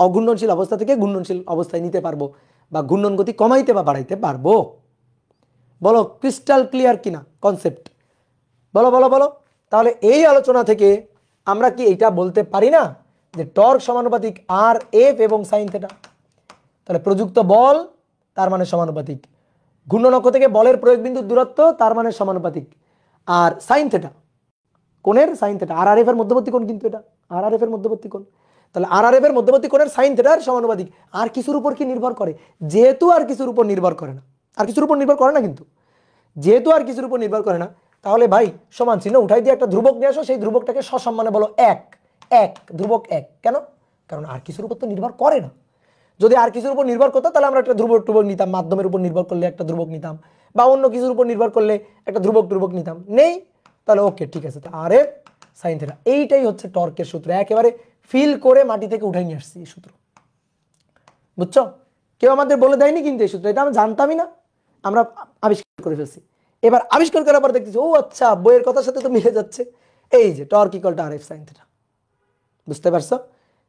অঘূর্ণনশীল অবস্থা থেকে ঘূর্ণনশীল অবস্থায় নিতে পারবো, বা ঘূর্ণন গতি কমাইতে বা বাড়াইতে পারবো। বলো ক্রিস্টাল ক্লিয়ার কিনা কনসেপ্ট? বলো বলো বলো। তাহলে এই আলোচনা থেকে আমরা কি এটা বলতে পারি না যে টর্ক সমানুপাতিক আর এফ এবং সাইন থেটা? তাহলে প্রযুক্ত বল তার মানে সমানুপাতিক, ঘূর্ণন অক্ষ থেকে বলের প্রয়োগ বিন্দুর দূরত্ব তার মানে সমানুপাতিক, আর সাইন থেটা কোণের সাইন থেটা আর আর এফ এর মধ্যবর্তী কোণ, কিন্তু এটা আর আর এফ এর মধ্যবর্তী কোণ। তাহলে আর আর এফ এর মধ্যবর্তী কোণের সাইন থেটার সমানুপাতিক। আর কিছুর উপর কি নির্ভর করে? যেহেতু আর কিছুর উপর নির্ভর করে না, আর কিছুর উপর নির্ভর করে না, কিন্তু যেহেতু আর কিছুর উপর নির্ভর করে না, তাহলে ভাই সমান চিহ্ন উঠাই দিয়ে একটা ধ্রুবক নিয়ে আসো, সেই ধ্রুবকটাকে সসম্মানে বলো 1 1, ধ্রুবক 1। কেন? কারণ আর কিছুর উপর তো নির্ভর করে না। যদি আর কিছুর উপর নির্ভর করতো তাহলে আমরা একটা ধ্রুবক টুবক নিতাম, মাধ্যমের উপর নির্ভর করলে একটা ধ্রুবক নিতাম, বা অন্য কিছুর উপর নির্ভর করলে একটা ধ্রুবক টুবক নিতাম। নেই, তাহলে ওকে ঠিক আছে। আর এফ সাইন থেটা, এইটাই হচ্ছে টর্কের সূত্র। একেবারে ফিল করে মাটি থেকে উঠাই নিয়ে আসছি এই সূত্র, বুঝছো? কেউ আমাদের বলে দেয়নি কিন্তু এই সূত্র, এটা আমি জানতামই না, আমরা আবিষ্কার করে ফেলছি। এবার আবিষ্কার করার পর দেখতেছি ও আচ্ছা, বইয়ের কথার সাথে তো মিলে যাচ্ছে। এই যে torque equal to R F sine theta, বুঝতে পারছো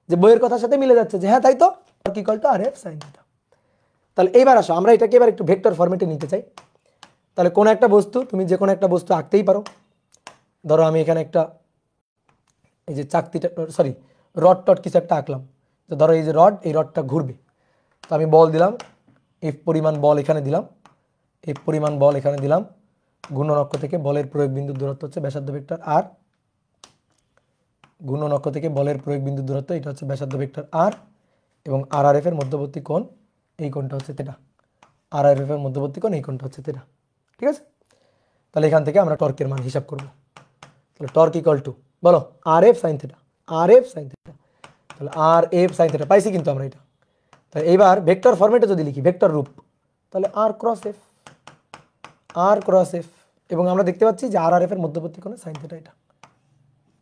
যে বইয়ের কথার সাথে মিলে যাচ্ছে, যে হ্যাঁ তাই তো, torque equal to R F sine theta. তাহলে এইবার আসো আমরা এটাকে এবার একটু ভেক্টর ফরম্যাটে নিতে চাই। তাহলে কোন একটা বস্তু, তুমি যে কোনো একটা বস্তু আঁকতেই পারো। ধরো আমি এখানে একটা এই যে চাকতিটা, সরি রড টড কিছু একটা আঁকলাম। তো ধরো এই যে রড, এই রডটা ঘুরবে, তো আমি বল দিলাম, এফ পরিমাণ বল এখানে দিলাম, এফ পরিমাণ বল এখানে দিলাম, ঘূর্ণন অক্ষ থেকে বলের প্রয়োগ বিন্দুর দূরত্ব হচ্ছে ব্যাসার্ধ ভেক্টর আর, ঘূর্ণন অক্ষ থেকে বলের প্রয়োগ বিন্দুর দূরত্ব এটা হচ্ছে ব্যাসার্ধ ভেক্টর আর, এবং আর আর এফ এর মধ্যবর্তী কোণ এই কোণটা হচ্ছে থেটা, আর আর এফ এর মধ্যবর্তী কোণ এই কোণটা হচ্ছে থেটা। ঠিক আছে, তাহলে এখান থেকে আমরা টর্কের মান হিসাব করব। তাহলে টর্ক ইকুয়াল টু বলো আর এফ সাইন থেটা, আর এফ সাইন থেটা। তাহলে আর এফ সাইন থেটা পাইছি কিন্তু আমরা এটা। তাহলে এইবার ভেক্টর ফরম্যাটে যদি লিখি, ভেক্টর রূপ, তাহলে আর ক্রস এফ, আর ক্রস এফ, এবং আমরা দেখতে পাচ্ছি যে আর আর এফ এর মধ্যবর্তী কোণে সাইন থেটা, এটা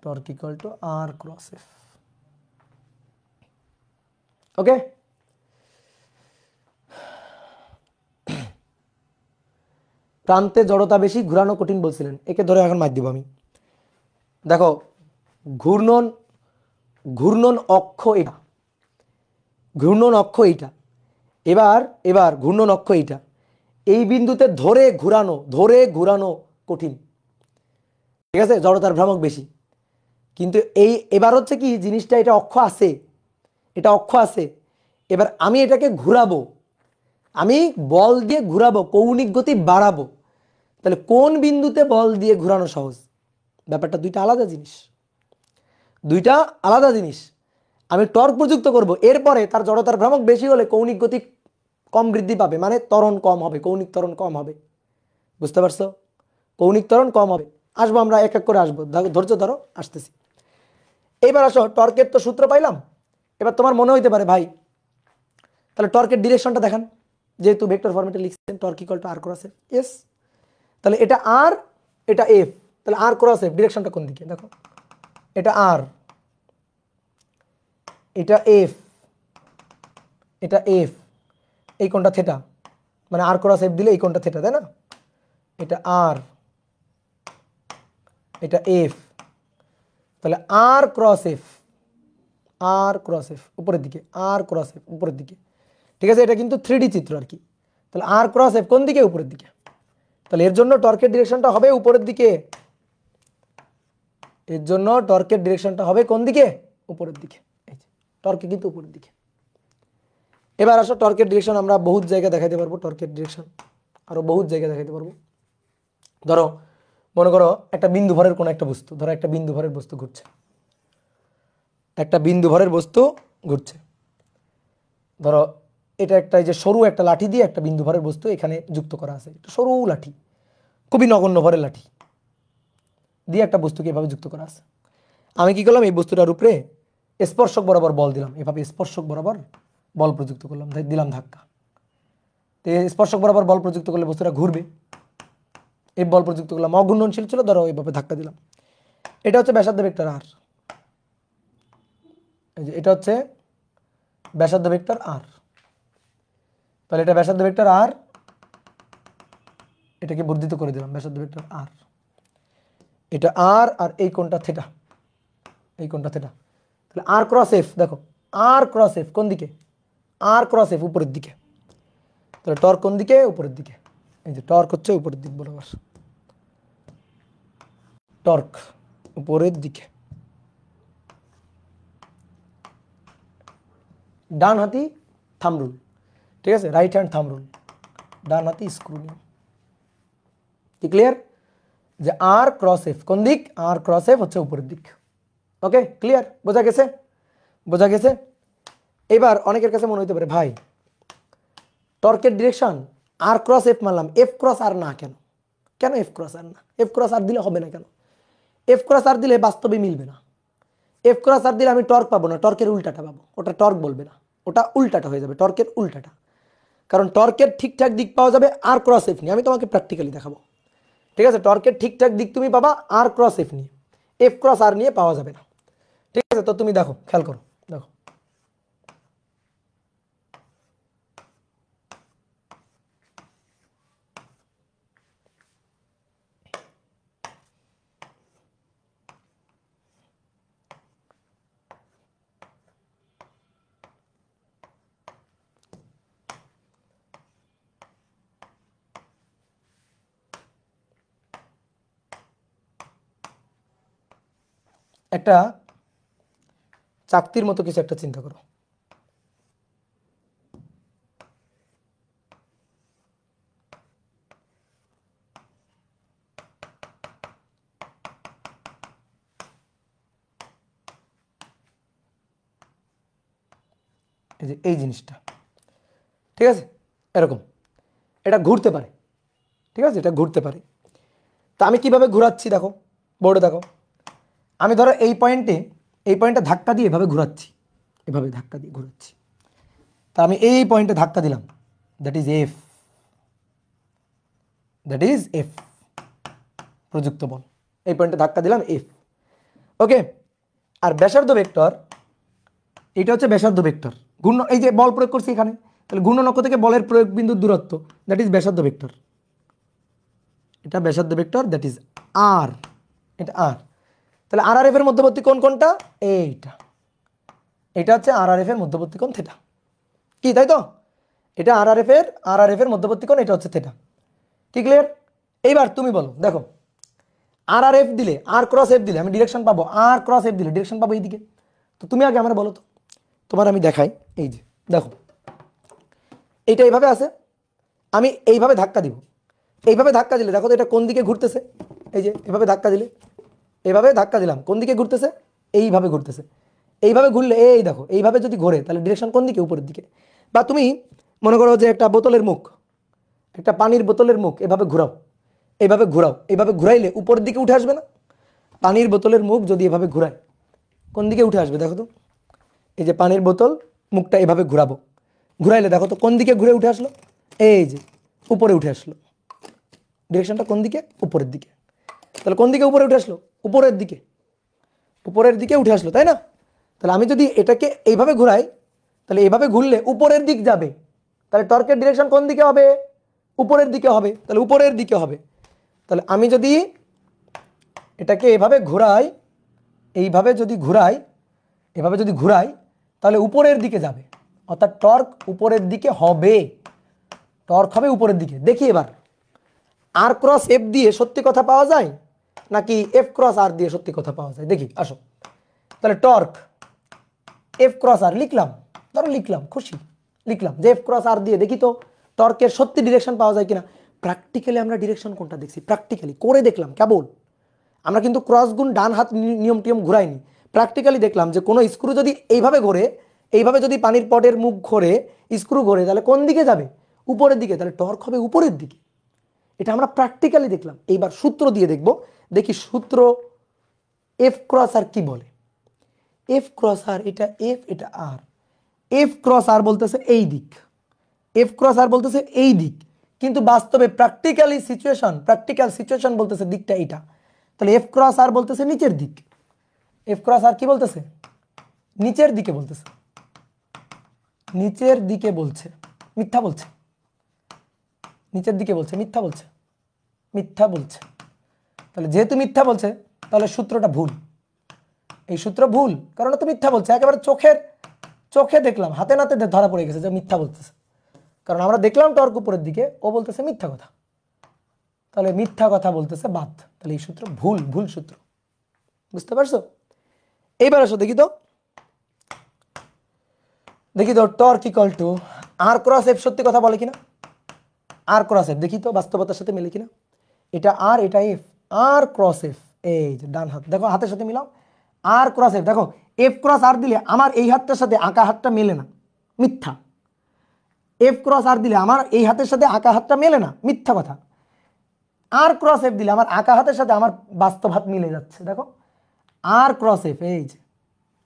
torque equal to R cross F. Okay, প্রান্তে জড়তা বেশি, ঘুরানো কঠিন বলছিলেন, একে ধরে এখন মার দিব আমি। দেখো ঘূর্ণন, ঘূর্ণন অক্ষ এটা, ঘূর্ণন অক্ষ এইটা, এবার এবার ঘূর্ণন অক্ষ এইটা, এই বিন্দুতে ধরে ঘুরানো কঠিন। ঠিক আছে, জড়তার ভ্রামক বেশি। কিন্তু এবার হচ্ছে কি জিনিসটা, এটা অক্ষ আছে, এটা অক্ষ আছে, এবার আমি এটাকে ঘুরাবো, আমি বল দিয়ে ঘুরাবো, কৌণিক গতি বাড়াবো। তাহলে কোন বিন্দুতে বল দিয়ে ঘুরানো সহজ? ব্যাপারটা দুইটা আলাদা জিনিস, দুইটা আলাদা জিনিস। আমি টর্ক প্রযুক্ত করব, এরপরে তার জড়তার ভ্রামক বেশি হলে কৌণিক গতি কম বৃদ্ধি পাবে, মানে ত্বরণ কম হবে, কৌণিক ত্বরণ কম হবে। বুঝতে পারছো? কৌণিক ত্বরণ কম হবে। আসবো আমরা এক এক করে আসবো, ধৈর্য ধরো, আসতেছি। এইবার আসো, টর্কের তো সূত্র পাইলাম। এবার তোমার মনে হইতে পারে ভাই তাহলে টর্কের ডিরেকশনটা দেখান, যেহেতু ভেক্টর ফরম্যাটে লিখছেন torque equal to R cross F. এস, তাহলে এটা আর, এটা এফ, তাহলে আর ক্রস এফ ডিরেকশনটা কোন দিকে? দেখো, এটা আর, এটা এফ, এটা এফ, এই কোণটা থেটা, মানে আর ক্রস এফ দিলে এই কোণটা থেটা, তাই না? এটা আর, এটা এফ, তাহলে আর ক্রস এফ, আর ক্রস এফ উপরের দিকে, আর ক্রস এফ উপরের দিকে। ঠিক আছে, এটা কিন্তু 3D চিত্র আর কি। তাহলে আর ক্রস এফ কোন দিকে? উপরের দিকে। তাহলে এর জন্য টর্কের ডিরেকশনটা হবে উপরের দিকে, এর জন্য টর্কের ডিরেকশনটা হবে কোন দিকে? উপরের দিকে। এই যে টর্কে কিন্তু উপরের দিকে। এবার আসো, টর্কের ডিরেকশন আমরা বহুত জায়গায় দেখাইতে পারবো, টর্কের ডিরেকশন আরো বহুত জায়গায় দেখাইতে পারবো। ধরো মনে করো একটা বিন্দু ভরের কোন একটা বস্তু, ধরো একটা বিন্দু ভরের বস্তু ঘুরছে, একটা বিন্দু ভরের বস্তু ঘুরছে। ধরো এটা একটা, এই যে সরু একটা লাঠি দিয়ে একটা বিন্দু ভরের বস্তু এখানে যুক্ত করা আছে, একটা সরু লাঠি, খুবই নগণ্য ভরের লাঠি দিয়ে একটা বস্তুকে এভাবে যুক্ত করা আছে। আমি কি করলাম, এই বস্তুটার উপরে স্পর্শক বরাবর বল দিলাম, এভাবে স্পর্শক বরাবর বল প্রযুক্ত করলাম, দিলাম ধাক্কা। তো স্পর্শক বরাবর বল প্রযুক্ত করলে বস্তুটা ঘুরবে, এই বল প্রযুক্ত করলাম, অঘূর্ণনশীল ছিল, ধরো এইভাবে ধাক্কা দিলাম। এটা হচ্ছে ব্যাসার্ধ ভেক্টর আর, এই যে এটা হচ্ছে ব্যাসার্ধ ভেক্টর আর। তাহলে এটা ব্যাসার্ধ ভেক্টর আর, এটাকে বর্ধিত করে দিলাম ব্যাসার্ধ ভেক্টর আর, এটা আর, আর এই কোণটা থেটা, এই কোণটা থেটা। তাহলে আর ক্রস এফ, দেখো আর ক্রস এফ কোন দিকে? আর ক্রস এফ উপরের দিকে। তাহলে টর্ক কোন দিকে? উপরের দিকে। এই যে টর্ক হচ্ছে উপরের দিক বরাবর, টর্ক উপরের দিকে। ডান হাতি থাম্ব রুল, ঠিক আছে, রাইট হ্যান্ড থাম্ব রুল, ডান হাতি স্ক্রু নিয়ম। কি ক্লিয়ার? যে আর ক্রস এফ কোন দিক? আর ক্রস এফ হচ্ছে উপরের দিক। ওকে, ক্লিয়ার? বোঝা গেছে? বোঝা গেছে? এবার অনেকের কাছে মনে হইতে পারে ভাই টর্কের ডিরেকশন আর ক্রস এফ মানলাম, এফ ক্রস আর না কেন? কেন এফ ক্রস আর না? এফ ক্রস আর দিলে হবে না কেন? এফ ক্রস আর দিলে বাস্তবে মিলবে না। এফ ক্রস আর দিলে আমি টর্ক পাবো না, টর্কের উল্টাটা পাবো। ওটা টর্ক বলবে না, ওটা উল্টাটা হয়ে যাবে, টর্কের উল্টাটা। কারণ টর্কের ঠিকঠাক দিক পাওয়া যাবে আর ক্রস এফ নিয়ে, আমি তোমাকে প্র্যাকটিক্যালি দেখাবো। ঠিক আছে, টর্কের ঠিকঠাক দিক তুমি পাবা আর ক্রস এফ নিয়ে, এফ ক্রস আর নিয়ে পাওয়া যাবে না। ঠিক আছে, তো তুমি দেখো, খেয়াল করো, দেখো একটা চাকতির মতো কিছু একটা চিন্তা করো। এই যে এই জিনিসটা, ঠিক আছে, এরকম এটা ঘুরতে পারে, ঠিক আছে, এটা ঘুরতে পারে। তা আমি কিভাবে ঘুরাচ্ছি দেখো, বোর্ডে দেখো। আমি ধরো এই পয়েন্টে ধাক্কা দিয়ে এভাবে ঘুরাচ্ছি, এভাবে ধাক্কা দিয়ে ঘুরাচ্ছি। তা আমি এই পয়েন্টে ধাক্কা দিলাম, that is F, that is F, প্রযুক্ত বল। এই পয়েন্টে ধাক্কা দিলাম এফ। ওকে, আর ব্যাসার্ধ ভেক্টর, এটা হচ্ছে ব্যাসার্ধ ভেক্টর। ঘূর্ণ, এই যে বল প্রয়োগ করছি এখানে, তাহলে ঘূর্ণন অক্ষ থেকে বলের প্রয়োগ বিন্দুর দূরত্ব, দ্যাট ইজ ব্যাসার্ধ ভেক্টর। এটা ব্যাসার্ধ ভেক্টর, দ্যাট ইজ আর, এটা আর। তাহলে আর আর এফ এর মধ্যবর্তী কোণ কোনটা? এইটা, এটা হচ্ছে আর আর এফ এর মধ্যবর্তী কোণ থেটা। কি তাই তো? এটা আর আর এফ এর মধ্যবর্তী কোণ, এটা হচ্ছে থেটা। কি ক্লিয়ার? এইবার তুমি বলো, দেখো আর আর এফ দিলে, আর ক্রস এফ দিলে আমি ডিরেকশন পাবো, আর ক্রস এফ দিলে ডিরেকশন পাবো এইদিকে। তো তুমি আগে আমার বলো তো, তোমার আমি দেখাই। এই যে দেখো এইটা এইভাবে আছে, আমি এইভাবে ধাক্কা দিব, এইভাবে ধাক্কা দিলে দেখো তো এটা কোন দিকে ঘুরতেছে। এই যে এভাবে ধাক্কা দিলে, এইভাবে ধাক্কা দিলাম, কোন দিকে ঘুরতেছে, এইভাবে ঘুরতেছে। এইভাবে ঘুরলে এই দেখো এইভাবে যদি ঘোরে তাহলে ডিরেকশন কোন দিকে, উপরের দিকে। বা তুমি মনে করো যে একটা বোতলের মুখ, একটা পানির বোতলের মুখ এভাবে ঘোরাও, এইভাবে ঘোরাও, এইভাবে ঘুরাইলে উপরের দিকে উঠে আসবে না? পানির বোতলের মুখ যদি এভাবে ঘুরায় কোন দিকে উঠে আসবে দেখো তো। এই যে পানির বোতল মুখটা এভাবে ঘুরাবো, ঘুরাইলে দেখো তো কোন দিকে ঘুরে উঠে আসলো, এই যে উপরে উঠে আসলো। ডিরেকশনটা কোন দিকে, উপরের দিকে। তাহলে কোন দিকে উপরে উঠে আসলো, উপরের দিকে, উপরের দিকে উঠে আসলো, তাই না? তাহলে আমি যদি এটাকে এইভাবে ঘুরাই তাহলে এইভাবে ঘুরলে উপরের দিক যাবে, তাহলে টর্কের ডিরেকশন কোন দিকে হবে, উপরের দিকে হবে। তাহলে উপরের দিকে হবে। তাহলে আমি যদি এটাকে এভাবে ঘোরাই, এইভাবে যদি ঘুরাই, এভাবে যদি ঘুরাই তাহলে উপরের দিকে যাবে, অর্থাৎ টর্ক উপরের দিকে হবে, টর্ক হবে উপরের দিকে। দেখি এবার আর ক্রস এফ দিয়ে সত্যি কথা পাওয়া যায় নাকি এফ ক্রস আর দিয়ে সত্যি কথা পাওয়া যায়, দেখি আসো। তাহলে টর্ক এফ ক্রস আর লিখলাম, ধরো লিখলাম, খুশি লিখলাম যে এফ ক্রস আর দিয়ে দেখি তো টর্কের সত্যি ডিরেকশন পাওয়া যায় কিনা। প্র্যাকটিক্যালি আমরা ডিরেকশন কোনটা দেখছি, প্র্যাকটিক্যালি করে দেখলাম কেবল, আমরা কিন্তু ক্রস গুণ ডান হাত নিয়ম টিয়ম ঘুরাইনি। প্র্যাকটিক্যালি দেখলাম যে কোনো স্ক্রু যদি এইভাবে ঘোরে, এইভাবে যদি পানির পটের মুখ ঘোরে, স্ক্রু ঘোরে, তাহলে কোন দিকে যাবে, উপরের দিকে, তাহলে টর্ক হবে উপরের দিকে। এটা আমরা প্র্যাকটিক্যালি দেখলাম। এইবার সূত্র দিয়ে দেখব, দেখি সূত্র এফ ক্রস আর কি বলে। এফ ক্রস আর, এটা এফ এটা আর, এফ ক্রস আর বলতেছে এই দিক, এফ ক্রস আর বলতেছে এই দিক, কিন্তু বাস্তবে প্র্যাকটিক্যালি সিচুয়েশন, প্র্যাকটিক্যাল সিচুয়েশন বলতেছে দিকটা এইটা। তাহলে এফ ক্রস আর বলতেছে নিচের দিক, এফ ক্রস আর কি বলতেছে, নিচের দিকে বলতেছে, নিচের দিকে বলছে, মিথ্যা বলছে, নিচের দিকে বলছে, মিথ্যা বলছে, মিথ্যা বলছে। তাহলে যেহেতু মিথ্যা বলছে তাহলে সূত্রটা ভুল, এই সূত্র ভুল, কারণ তো মিথ্যা বলছে, একেবারে চোখে দেখলাম, হাতে নাতে ধরা পড়ে গেছে যে মিথ্যা বলতেছে। কারণ আমরা দেখলাম টর্ক উপরের দিকে, ও বলতেছে মিথ্যা কথা, তাহলে মিথ্যা কথা বলতেছে বাদ, তাহলে এই সূত্র ভুল, ভুল সূত্র। বুঝতে পারছো? এইবার আসো দেখি তো, দেখি তো torque equal to R cross F সত্যি কথা বলে কিনা। আর ক্রস এফ দেখি তো বাস্তবতার সাথে মিলে কিনা। এটা আর, এটা এফ, আর ক্রস এফ, এই যে ডান হাত দেখো হাতের সাথে মিলাও, আর ক্রস এফ দেখো, এফ ক্রস আর দিলে আমার এই হাতটার সাথে আঁকা হাতটা মেলে না, মিথ্যা। এফ ক্রস আর দিলে আমার এই হাতের সাথে আঁকা হাতটা মেলে না, মিথ্যা কথা। আর ক্রস এফ দিলে আমার আঁকা হাতের সাথে আমার বাস্তব হাত মিলে যাচ্ছে, দেখো আর ক্রস এফ,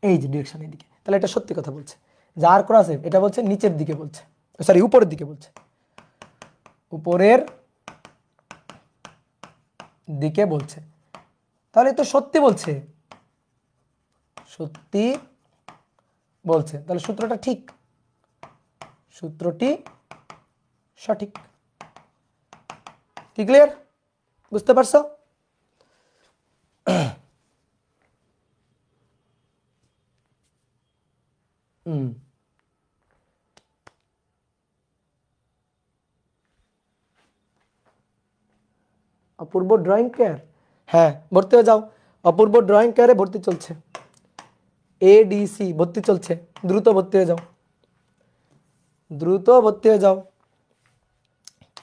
এই যে ডিরেকশন এদিকে, তাহলে এটা সত্যি কথা বলছে। যে আর ক্রস এফ এটা বলছে নিচের দিকে বলছে, সরি উপরের দিকে বলছে, উপরের দিকে বলছে, তাহলে তো সত্যি বলছে, সত্যি বলছে, তাহলে সূত্রটা ঠিক, সূত্রটি সঠিক। কি ক্লিয়ার? বুঝতে পারছো? অপূর্ব ড্রয়িং কেয়ার, হ্যাঁ ভর্তি হয়ে যাও, অপূর্ব ড্রয়িং কেয়ারে ভর্তি চলছে, এডিসি ভর্তি চলছে, দ্রুত ভর্তি হয়ে যাও, দ্রুত ভর্তি হয়ে যাও।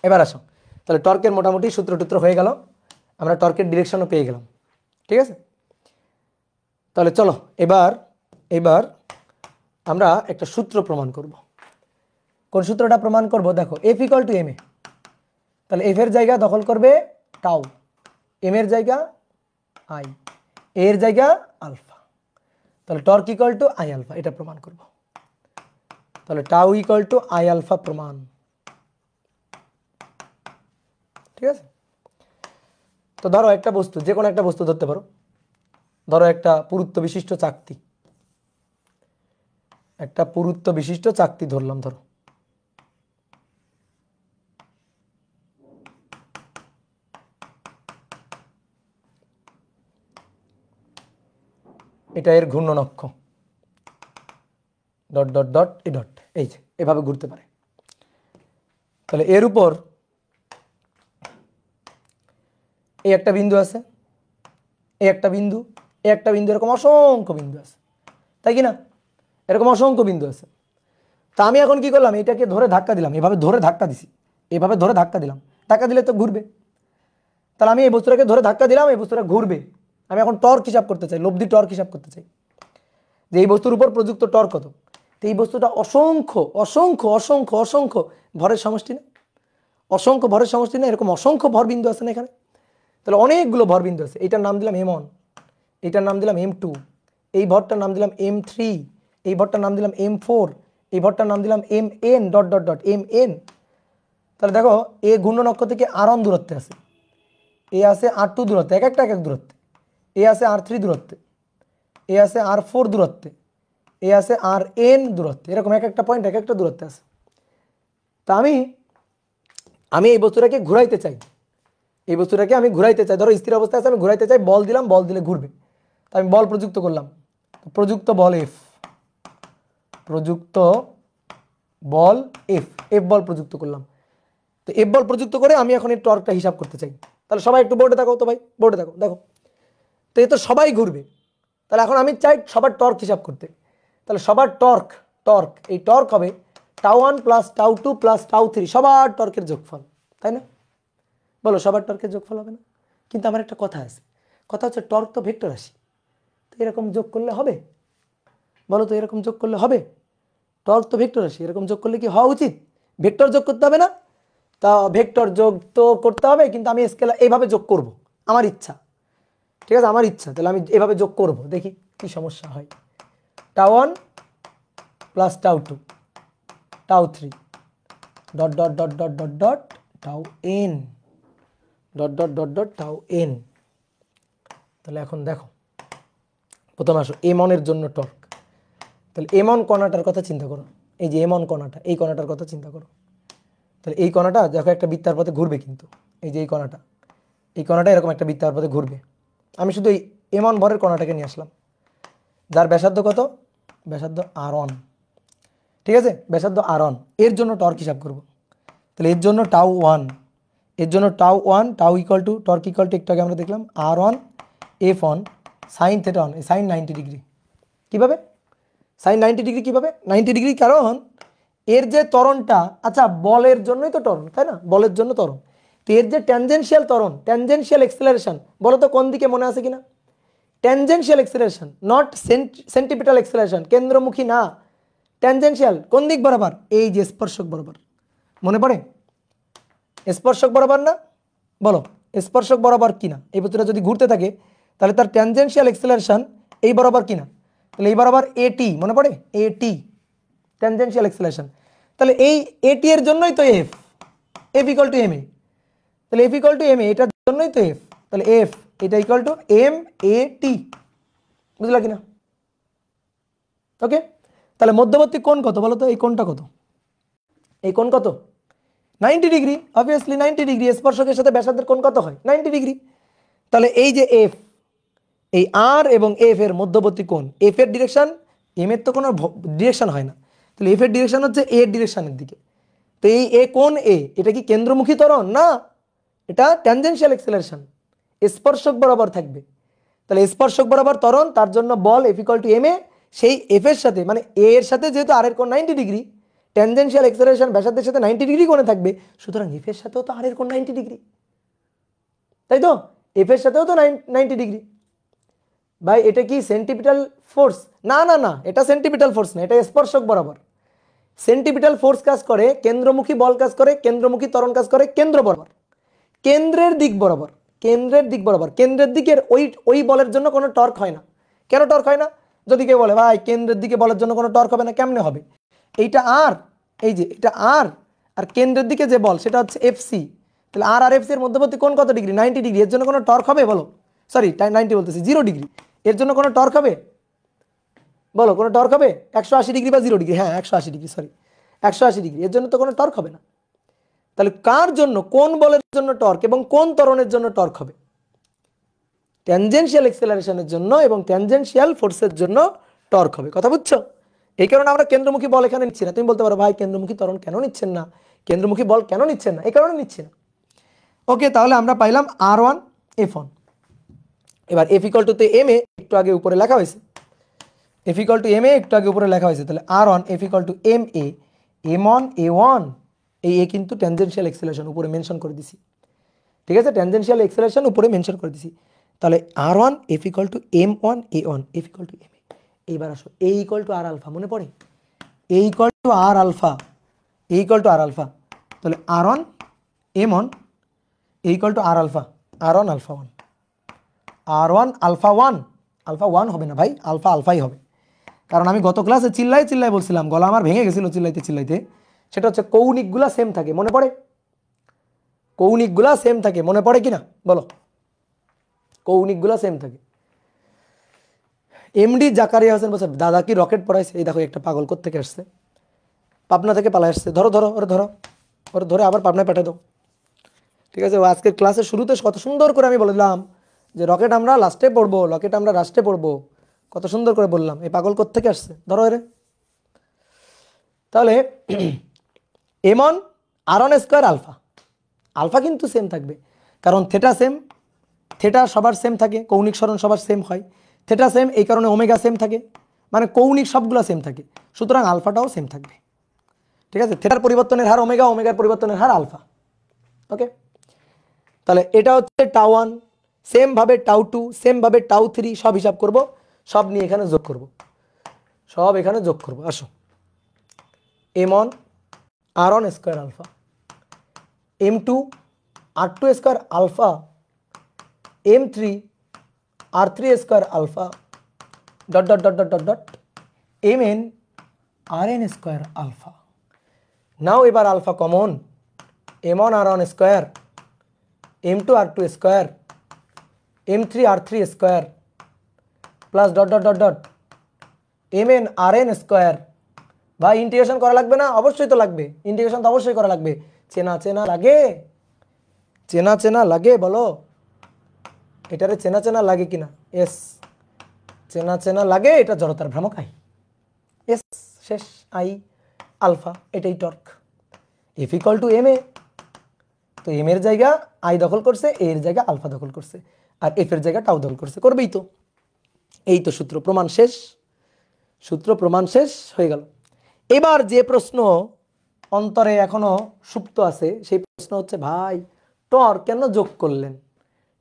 এবার আসো, তাহলে টর্কের মোটামুটি সূত্র টুত্র হয়ে গেল, আমরা টর্কের ডিরেকশনও পেয়ে গেলাম, ঠিক আছে? তাহলে চলো এবার এবার আমরা একটা সূত্র প্রমাণ করব। কোন সূত্রটা প্রমাণ করব? দেখো এফ ইকুয়াল টু এম এ, তাহলে এফ এর জায়গা দখল করবে টাউ, এম এর জায়গা আই, এর জায়গা আলফা, তাহলে torque equal to I alpha, এটা প্রমাণ করব। তাহলে tau equal to I alpha প্রমাণ, ঠিক আছে? তো ধরো একটা বস্তু, যে কোনো একটা বস্তু ধরতে পারো, ধরো একটা পুরুত্ব বিশিষ্ট চাকতি, একটা পুরুত্ব বিশিষ্ট চাকতি ধরলাম, ধরো এটা এর ঘূর্ণন অক্ষ, dot dot dot A dot, এই যে এভাবে ঘুরতে পারে। তাহলে এর উপর এই একটা বিন্দু আছে, এই একটা বিন্দু, এই একটা বিন্দু, এরকম অসংখ্য বিন্দু আছে, তাই কি না? এরকম অসংখ্য বিন্দু আছে। তা আমি এখন কি করলাম, এটাকে ধরে ধাক্কা দিলাম, এভাবে ধরে ধাক্কা দিছি, এভাবে ধরে ধাক্কা দিলাম, ধাক্কা দিলে তো ঘুরবে। তাহলে আমি এই বস্তুটাকে ধরে ধাক্কা দিলাম, এই বস্তুটা ঘুরবে। আমি এখন টর্ক হিসাব করতে চাই, লব্ধি টর্ক হিসাব করতে চাই যে এই বস্তুর উপর প্রযুক্ত টর্ক কত। তো এই বস্তুটা অসংখ্য অসংখ্য অসংখ্য অসংখ্য ভরের সমষ্টি না, অসংখ্য ভরের সমষ্টি না, এরকম অসংখ্য ভর বিন্দু আছে না এখানে। তাহলে অনেকগুলো ভর বিন্দু আছে। এইটার নাম দিলাম M1, এইটার নাম দিলাম M2, এই ভরটার নাম দিলাম M3, এই ভরটার নাম দিলাম M4, এই ভরটার নাম দিলাম Mn dot dot dot Mn। তাহলে দেখো এ ঘূর্ণন অক্ষ থেকে R1 দূরত্বে আছে, এ আছে R2 দূরত্বে, এক একটা এক এক দূরত্বে, এ আছে R3 দূরত্বে, এ আছে R4 দূরত্বে, এ আছে Rn দূরত্বে, এরকম এক একটা পয়েন্ট এক একটা দূরত্বে আছে। তা আমি এই বস্তুটাকে ঘুরাইতে চাই, এই বস্তুটাকে আমি ঘুরাইতে চাই, ধরো স্থির অবস্থায় আছে, আমি ঘুরাইতে চাই, বল দিলাম, বল দিলে ঘুরবে। তা আমি বল প্রযুক্ত করলাম, প্রযুক্ত বল F, প্রযুক্ত বল F, F বল প্রযুক্ত করলাম। তো F বল প্রযুক্ত করে আমি এখন এই টর্কটা হিসাব করতে চাই। তাহলে সবাই একটু বোর্ডে থাকো তো ভাই, বোর্ডে থাকো, দেখো তো এ তো সবাই ঘুরবে। তাহলে এখন আমি চাই সবার টর্ক হিসাব করতে। তাহলে সবার টর্ক, এই টর্ক হবে τ1 প্লাস τ2 প্লাস τ3, সবার টর্কের যোগফল, তাই না? বলো সবার টর্কের যোগফল হবে না? কিন্তু আমার একটা কথা আছে, কথা হচ্ছে টর্ক তো ভেক্টর রাশি, তো এরকম যোগ করলে হবে? বলো তো এরকম যোগ করলে হবে? টর্ক তো ভেক্টর রাশি, এরকম যোগ করলে কি হওয়া উচিত? ভেক্টর যোগ করতে হবে না? তা ভেক্টর যোগ তো করতে হবে, কিন্তু আমি স্কেলার এইভাবে যোগ করব, আমার ইচ্ছা, ঠিক আছে, আমার ইচ্ছা। তাহলে আমি এভাবে যোগ করব, দেখি কি সমস্যা হয়। τ1 plus τ2 τ3 dot dot dot dot dot dot τn dot dot dot dot τn। তাহলে এখন দেখো, প্রথমে আসো M1 এর জন্য টর্ক। তাহলে M1 কণাটার কথা চিন্তা করো, এই যে M1 কণাটা, এই কণাটার কথা চিন্তা করো। তাহলে এই কণাটা দেখো একটা বৃত্তার পথে ঘুরবে, কিন্তু এই যে এই কণাটা এরকম একটা বৃত্তার পথে ঘুরবে। আমি শুধু এই M1 ভরের কণাটাকে নিয়ে আসলাম, যার ব্যাসার্ধ কত? ব্যাসার্ধ R1, ঠিক আছে, ব্যাসার্ধ R1, এর জন্য টর্ক হিসাব করব। তাহলে এর জন্য τ1, এর জন্য τ1, τ equal to torque equal to একটু আগে আমরা দেখলাম R1 F1 sine theta 1, sine 90 degree. কীভাবে সাইন 90 ডিগ্রি? কীভাবে 90 ডিগ্রি? কারণ এর যে ত্বরণটা, আচ্ছা বলের জন্যই তো ত্বরণ, তাই না? বলের জন্য ত্বরণ। তো এর যে ট্যানজেনশিয়াল ত্বরণ, ট্যানজেনশিয়াল এক্সেলারেশন, বলো তো কোন দিকে, মনে আছে কিনা? ট্যানজেনশিয়াল এক্সেলারেশন, নট সেন্টিপিটাল এক্সেলারেশন, কেন্দ্রমুখী না, ট্যানজেনশিয়াল। কোন দিক বরাবর? এই যে স্পর্শক বরাবর, মনে পড়ে? স্পর্শক বরাবর না? বলো স্পর্শক বরাবর কিনা? এই বস্তুটা যদি ঘুরতে থাকে তাহলে তার ট্যানজেনশিয়াল এক্সেলারেশন এই বরাবর কিনা? তাহলে এই বরাবর AT, মনে পড়ে? AT tangential acceleration. তাহলে এই AT এর জন্যই তো F ইকুয়াল টু MA। তাহলে F ইকুয়াল টু MA, এটার জন্যই তো F। তাহলে F এটা ইকুয়াল টু MAT, বুঝলা কিনা? ওকে, তাহলে মধ্যবর্তী কোণ কত বলো তো? এই কোণটা কত? এই কোণ কত? 90 ডিগ্রি, অবভিয়াসলি 90 ডিগ্রি। স্পর্শকের সাথে ব্যাসার্ধের কোণ কত হয়? 90 ডিগ্রি। তাহলে এই যে F, এই R এবং F এর মধ্যবর্তী কোণ, F এর ডিরেকশন, M এর তো কোনো ডিরেকশন হয় না, তাহলে F এর ডিরেকশন হচ্ছে A এর ডিরেকশনের দিকে। তো এই A কোণ A, এটা কি কেন্দ্রমুখী ত্বরণ? না, এটা ট্যানজেনশিয়াল এক্সেলারেশন, স্পর্শক বরাবর থাকবে। তাহলে স্পর্শক বরাবর ত্বরণ, তার জন্য বল F ইকুয়াল টু MA। সেই F এর সাথে মানে A এর সাথে যেহেতু R এর কোণ 90 ডিগ্রি, ট্যানজেনশিয়াল এক্সেলারেশন ব্যাসার্ধের সাথে 90 ডিগ্রি কোণে থাকবে, সুতরাং F এর সাথেও তো R এর কোণ 90 ডিগ্রি, তাই তো? F এর সাথেও তো 90 ডিগ্রি। ভাই এটা কি সেন্টিপিটাল ফোর্স? না না না, এটা সেন্টিপিটাল ফোর্স না, এটা স্পর্শক বরাবর। সেন্টিপিটাল ফোর্স কাজ করে, কেন্দ্রমুখী বল কাজ করে, কেন্দ্রমুখী ত্বরণ কাজ করে কেন্দ্র বরাবর, কেন্দ্রের দিক বরাবর, কেন্দ্রের দিক বরাবর। কেন্দ্রের দিকের ওই বলের জন্য কোনো টর্ক হয় না। কেন টর্ক হয় না? যদি কেউ বলে ভাই কেন্দ্রের দিকে বলের জন্য কোনো টর্ক হবে না, কেমনে হবে? এইটা আর, এই যে এটা আর, আর কেন্দ্রের দিকে যে বল সেটা হচ্ছে FC। তাহলে আর FC এর মধ্যবর্তী কোণ কত ডিগ্রি? 90 ডিগ্রি। এর জন্য কোনো টর্ক হবে? বলো, সরি 90 বলতেছি, 0 ডিগ্রি। এর জন্য কোনো টর্ক হবে? বলো কোনো টর্ক হবে? 180 ডিগ্রি বা 0 ডিগ্রি? হ্যাঁ 180 ডিগ্রি, সরি 180 ডিগ্রি। এর জন্য তো কোনো টর্ক হবে না। তাহলে কার জন্য, কোন বলের জন্য টর্ক এবং কোন ত্বরণের জন্য টর্ক হবে? ট্যানজেনশিয়াল এক্সেলারেশনের জন্য এবং ট্যানজেনশিয়াল ফোর্সের জন্য টর্ক হবে। কথা বুঝছো? এই কারণে আমরা কেন্দ্রমুখী বল এখানে নিচ্ছি না। তুমি বলতে পারো ভাই কেন্দ্রমুখী ত্বরণ কেন নিচ্ছেন না, কেন্দ্রমুখী বল কেন নিচ্ছেন না? এই কারণে নিচ্ছি না। ওকে, তাহলে আমরা পাইলাম R1 F1। এবার এফ ইকুয়াল টু তে এম এ একটু আগে উপরে লেখা হয়েছে, F equal to M A একটু আগে উপরে লেখা হয়েছে, তাহলে R one F equal to M A M one A one, এই এ কিন্তু ট্যানজেনশিয়াল এক্সেলারেশন উপরে মেনশন করে দিছি, ঠিক আছে, ট্যানজেনশিয়াল এক্সেলারেশন উপরে মেনশন করে দিছি। তাহলে R one F equal to M one A one F equal to M A. এইবার আসো A equal to R alpha, মনে পড়ে A equal to R alpha, A equal to R alpha, তাহলে R one M one A equal to R alpha, R one alpha one, R one alpha one, alpha one হবে না ভাই, alpha আলফাই হবে। কারণ আমি গত ক্লাসে চিল্লাই চিল্লাই বলছিলাম, গলা আমার ভেঙে গেছিল চিল্লাইতে চিল্লাইতে, সেটা হচ্ছে কৌণিকগুলা সেম থাকে, মনে পড়ে কৌণিকগুলা সেম থাকে, মনে পড়ে কি না বলো, কৌণিকগুলা সেম থাকে। এমডি জাকারিয়া হোসেন বলছে দাদা কি রকেট পড়াইছে, এই দেখো একটা পাগল কোত্থেকে আসছে, পাবনা থেকে পালা আসছে, ধরো ধরো ওরে ধরো, ওরে ধরে আবার পাবনায় পাঠিয়ে দাও, ঠিক আছে। আজকের ক্লাসের শুরুতে কত সুন্দর করে আমি বললাম যে রকেট আমরা লাস্টে পড়বো, রকেট আমরা লাস্টে পড়বো, কত সুন্দর করে বললাম, এই পাগল কোত্থেকে আসছে, ধরো এরে। তাহলে M on R on square alpha, alpha কিন্তু সেম থাকবে, কারণ থেটা সেম, থেটা সবার সেম থাকে, কৌণিক সরণ সবার সেম হয়, থেটা সেম, এই কারণে ওমেগা সেম থাকে, মানে কৌণিক সবগুলো সেম থাকে, সুতরাং আলফাটাও সেম থাকবে, ঠিক আছে। থেটার পরিবর্তনের হার ওমেগা, ওমেগার পরিবর্তনের হার আলফা, ওকে। তাহলে এটা হচ্ছে টাউ ওয়ান, সেম ভাবে টাউ টু, সেম ভাবে টাউ থ্রি, সব হিসাব করব, সব নিয়ে এখানে যোগ করব, সব এখানে যোগ করব। আসো M on R on square alpha, M two R two square alpha, M three R three square alpha, dot dot dot dot dot dot M N R N square alpha. Now এবার alpha common, M on R on square, M two R two square, M three R three square, plus dot dot dot dot M N R N square. ভাই integration করা লাগবে না? অবশ্যই তো লাগবে, integration তো অবশ্যই করা লাগবে। চেনা চেনা লাগে, চেনা চেনা লাগে, বলো এটারে চেনা চেনা লাগে কিনা? এস, চেনা চেনা লাগে, এটা জড়তার ভ্রামক আই, এস শেষ, আই আলফা, এটাই torque. F equal to M A, তো এম এর জায়গা আই দখল করছে, এ এর জায়গা আলফা দখল করছে, আর এফ এর জায়গা টাউ দখল করছে, করবেই তো। এই তো সূত্র প্রমাণ শেষ, সূত্র প্রমাণ শেষ হয়ে গেল। এবার যে প্রশ্ন অন্তরে এখনো সুপ্ত আছে, সেই প্রশ্ন হচ্ছে ভাই টর্ক কেন যোগ করলেন?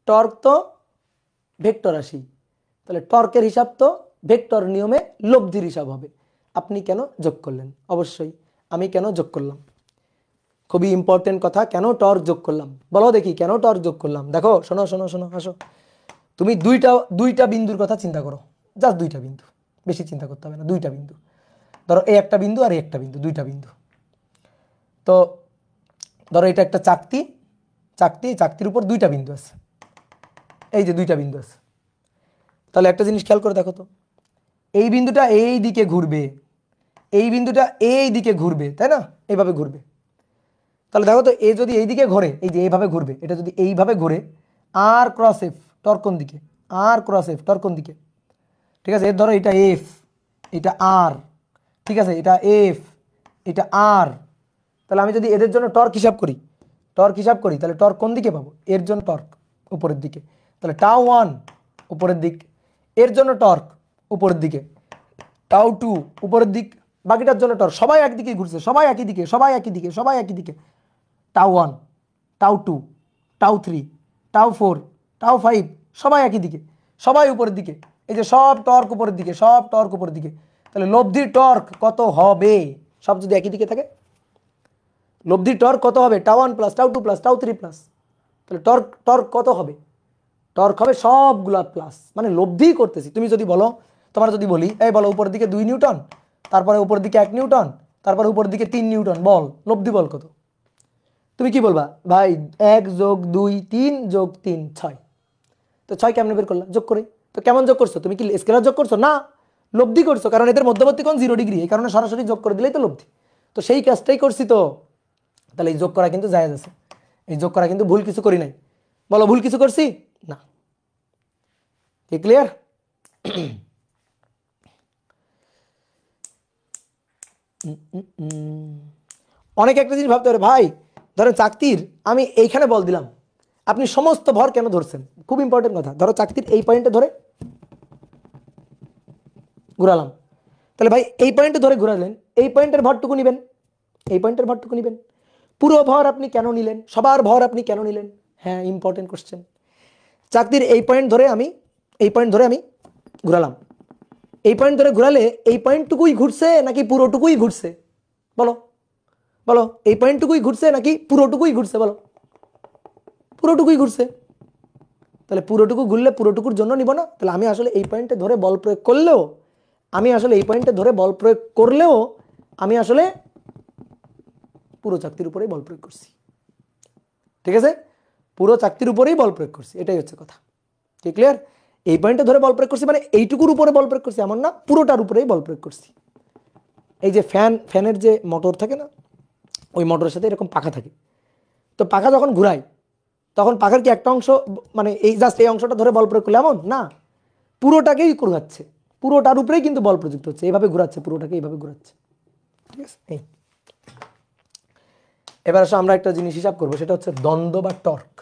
টর্ক তো ভেক্টর রাশি, তাহলে টর্কের হিসাব তো ভেক্টর নিয়মে লব্ধির হিসাব হবে, আপনি কেন যোগ করলেন? অবশ্যই আমি কেন যোগ করলাম, খুবই ইম্পর্টেন্ট কথা, কেন টর্ক যোগ করলাম বলো দেখি, কেন টর্ক যোগ করলাম? দেখো শোনো শোনো শোনো, আসো তুমি দুইটা বিন্দুর কথা চিন্তা করো, জাস্ট দুইটা বিন্দু, বেশি চিন্তা করতে হবে না, দুইটা বিন্দু ধরো, এই একটা বিন্দু আর এই একটা বিন্দু, দুইটা বিন্দু। তো ধরো এটা একটা চাকতি, চাকতির উপর দুইটা বিন্দু আছে, এই যে দুইটা বিন্দু আছে। তাহলে একটা জিনিস খেয়াল করে দেখো তো, এই বিন্দুটা এই দিকে ঘুরবে, এই বিন্দুটা এই দিকে ঘুরবে, তাই না? এইভাবে ঘুরবে। তাহলে দেখো তো এ যদি এই দিকে ঘোরে, এই যে এইভাবে ঘুরবে, এটা যদি এইভাবে ঘুরে, আর ক্রস এফ টর্ক কোন দিকে, আর ক্রস এফ টর্ক কোন দিকে, ঠিক আছে। এর ধরো এটা এফ, এটা আর, ঠিক আছে, এটা এফ, এটা আর। তাহলে আমি যদি এদের জন্য টর্ক হিসাব করি, তাহলে টর্ক কোন দিকে পাবো? এর জন্য টর্ক উপরের দিকে, তাহলে টাউ ওয়ান উপরের দিক, এর জন্য টর্ক উপরের দিকে, টাউ টু উপরের দিক, বাকিটার জন্য টর্ক সবাই একদিকে ঘুরছে, সবাই একই দিকে, সবাই একই দিকে, সবাই একই দিকে। Tau one, tau two, tau three, tau four, tau five, সবাই একই দিকে, সবাই উপরের দিকে, এই যে সব টর্ক উপরের দিকে, সব টর্ক উপরের দিকে। তাহলে লব্ধির টর্ক কত হবে? সব যদি একই দিকে থাকে, লব্ধির টর্ক কত হবে? Tau one plus tau two plus tau three plus, তাহলে টর্ক কত হবে? টর্ক হবে সবগুলা প্লাস, মানে লব্ধি করতেছি। তুমি যদি বলো, তোমার যদি বলি এই বলো উপরের দিকে 2 নিউটন, তারপরে উপরের দিকে 1 নিউটন, তারপরে উপরের দিকে 3 নিউটন, বল লব্ধি বল কত? তুমি কি বলবা? ভাই 1 যোগ 2 3 যোগ 3 6। তো 6 কেমনে বের করলা? যোগ করে। তো কেমন যোগ করছো? তুমি কি স্কেলার যোগ করছো? না, লব্ধি করছো, কারণ এদের মধ্যবর্তী কোণ 0 ডিগ্রি, এই কারণে সরাসরি যোগ করে দিলেই তো লব্ধি। তো সেই কাজটাই করছি তো। তাহলে এই যোগ করা কিন্তু জায়েজ আছে, এই যোগ করা কিন্তু ভুল কিছু করি নাই। বলো ভুল কিছু করছি না? কি ক্লিয়ার? অনেকে একটা জিনিস ভাবতে পারে, ভাই ধরেন চাকতির আমি এইখানে বল দিলাম, আপনি সমস্ত ভর কেন ধরছেন, খুব ইম্পর্টেন্ট কথা। ধরো চাকতির এই পয়েন্টে ধরে ঘুরালাম, তাহলে ভাই এই পয়েন্টে ধরে ঘুরালেন, এই পয়েন্টের ভরটুকু নেবেন, এই পয়েন্টের ভরটুকু নেবেন। পুরো ভর আপনি কেন নিলেন, সবার ভর আপনি কেন নিলেন? হ্যাঁ, ইম্পর্টেন্ট কোশ্চেন। চাকতির এই পয়েন্ট ধরে আমি ঘুরালাম, এই পয়েন্ট ধরে ঘুরালে এই পয়েন্টটুকুই ঘুরছে নাকি পুরোটুকুই ঘুরছে? বলো বলো, এই পয়েন্টটুকুই ঘুরছে নাকি পুরোটুকুই ঘুরছে? বলো, পুরোটুকুই ঘুরছে। তাহলে পুরোটুকু ঘুরলে পুরোটুকুর জন্য নিব না? তাহলে আমি আসলে এই পয়েন্টে ধরে বল প্রয়োগ করলেও, আমি আসলে এই পয়েন্টে ধরে বল প্রয়োগ করলেও আমি আসলে পুরো চাকতির উপরেই বল প্রয়োগ করছি। ঠিক আছে, পুরো চাকতির উপরেই বল প্রয়োগ করছি, এটাই হচ্ছে কথা। কি ক্লিয়ার? এই পয়েন্টে ধরে বল প্রয়োগ করছি মানে এইটুকুর উপরে বল প্রয়োগ করছি এমন না, পুরোটার উপরেই বল প্রয়োগ করছি। এই যে ফ্যানের যে মোটর থাকে না, ওই মোটরের সাথে এরকম পাখা থাকে, তো পাখা যখন ঘুরায় তখন পাখার কি একটা অংশ, মানে এই জাস্ট এই অংশটা ধরে বল প্রয়োগ করলে এমন না, পুরোটাকেই ঘুরাচ্ছে, পুরোটার উপরেই কিন্তু বল প্রযুক্ত হচ্ছে, এইভাবে ঘুরাচ্ছে, পুরোটাকে এইভাবে ঘুরাচ্ছে। ঠিক আছে, এই এবার আসলে আমরা একটা জিনিস হিসাব করবো, সেটা হচ্ছে দ্বন্দ্ব বা টর্ক।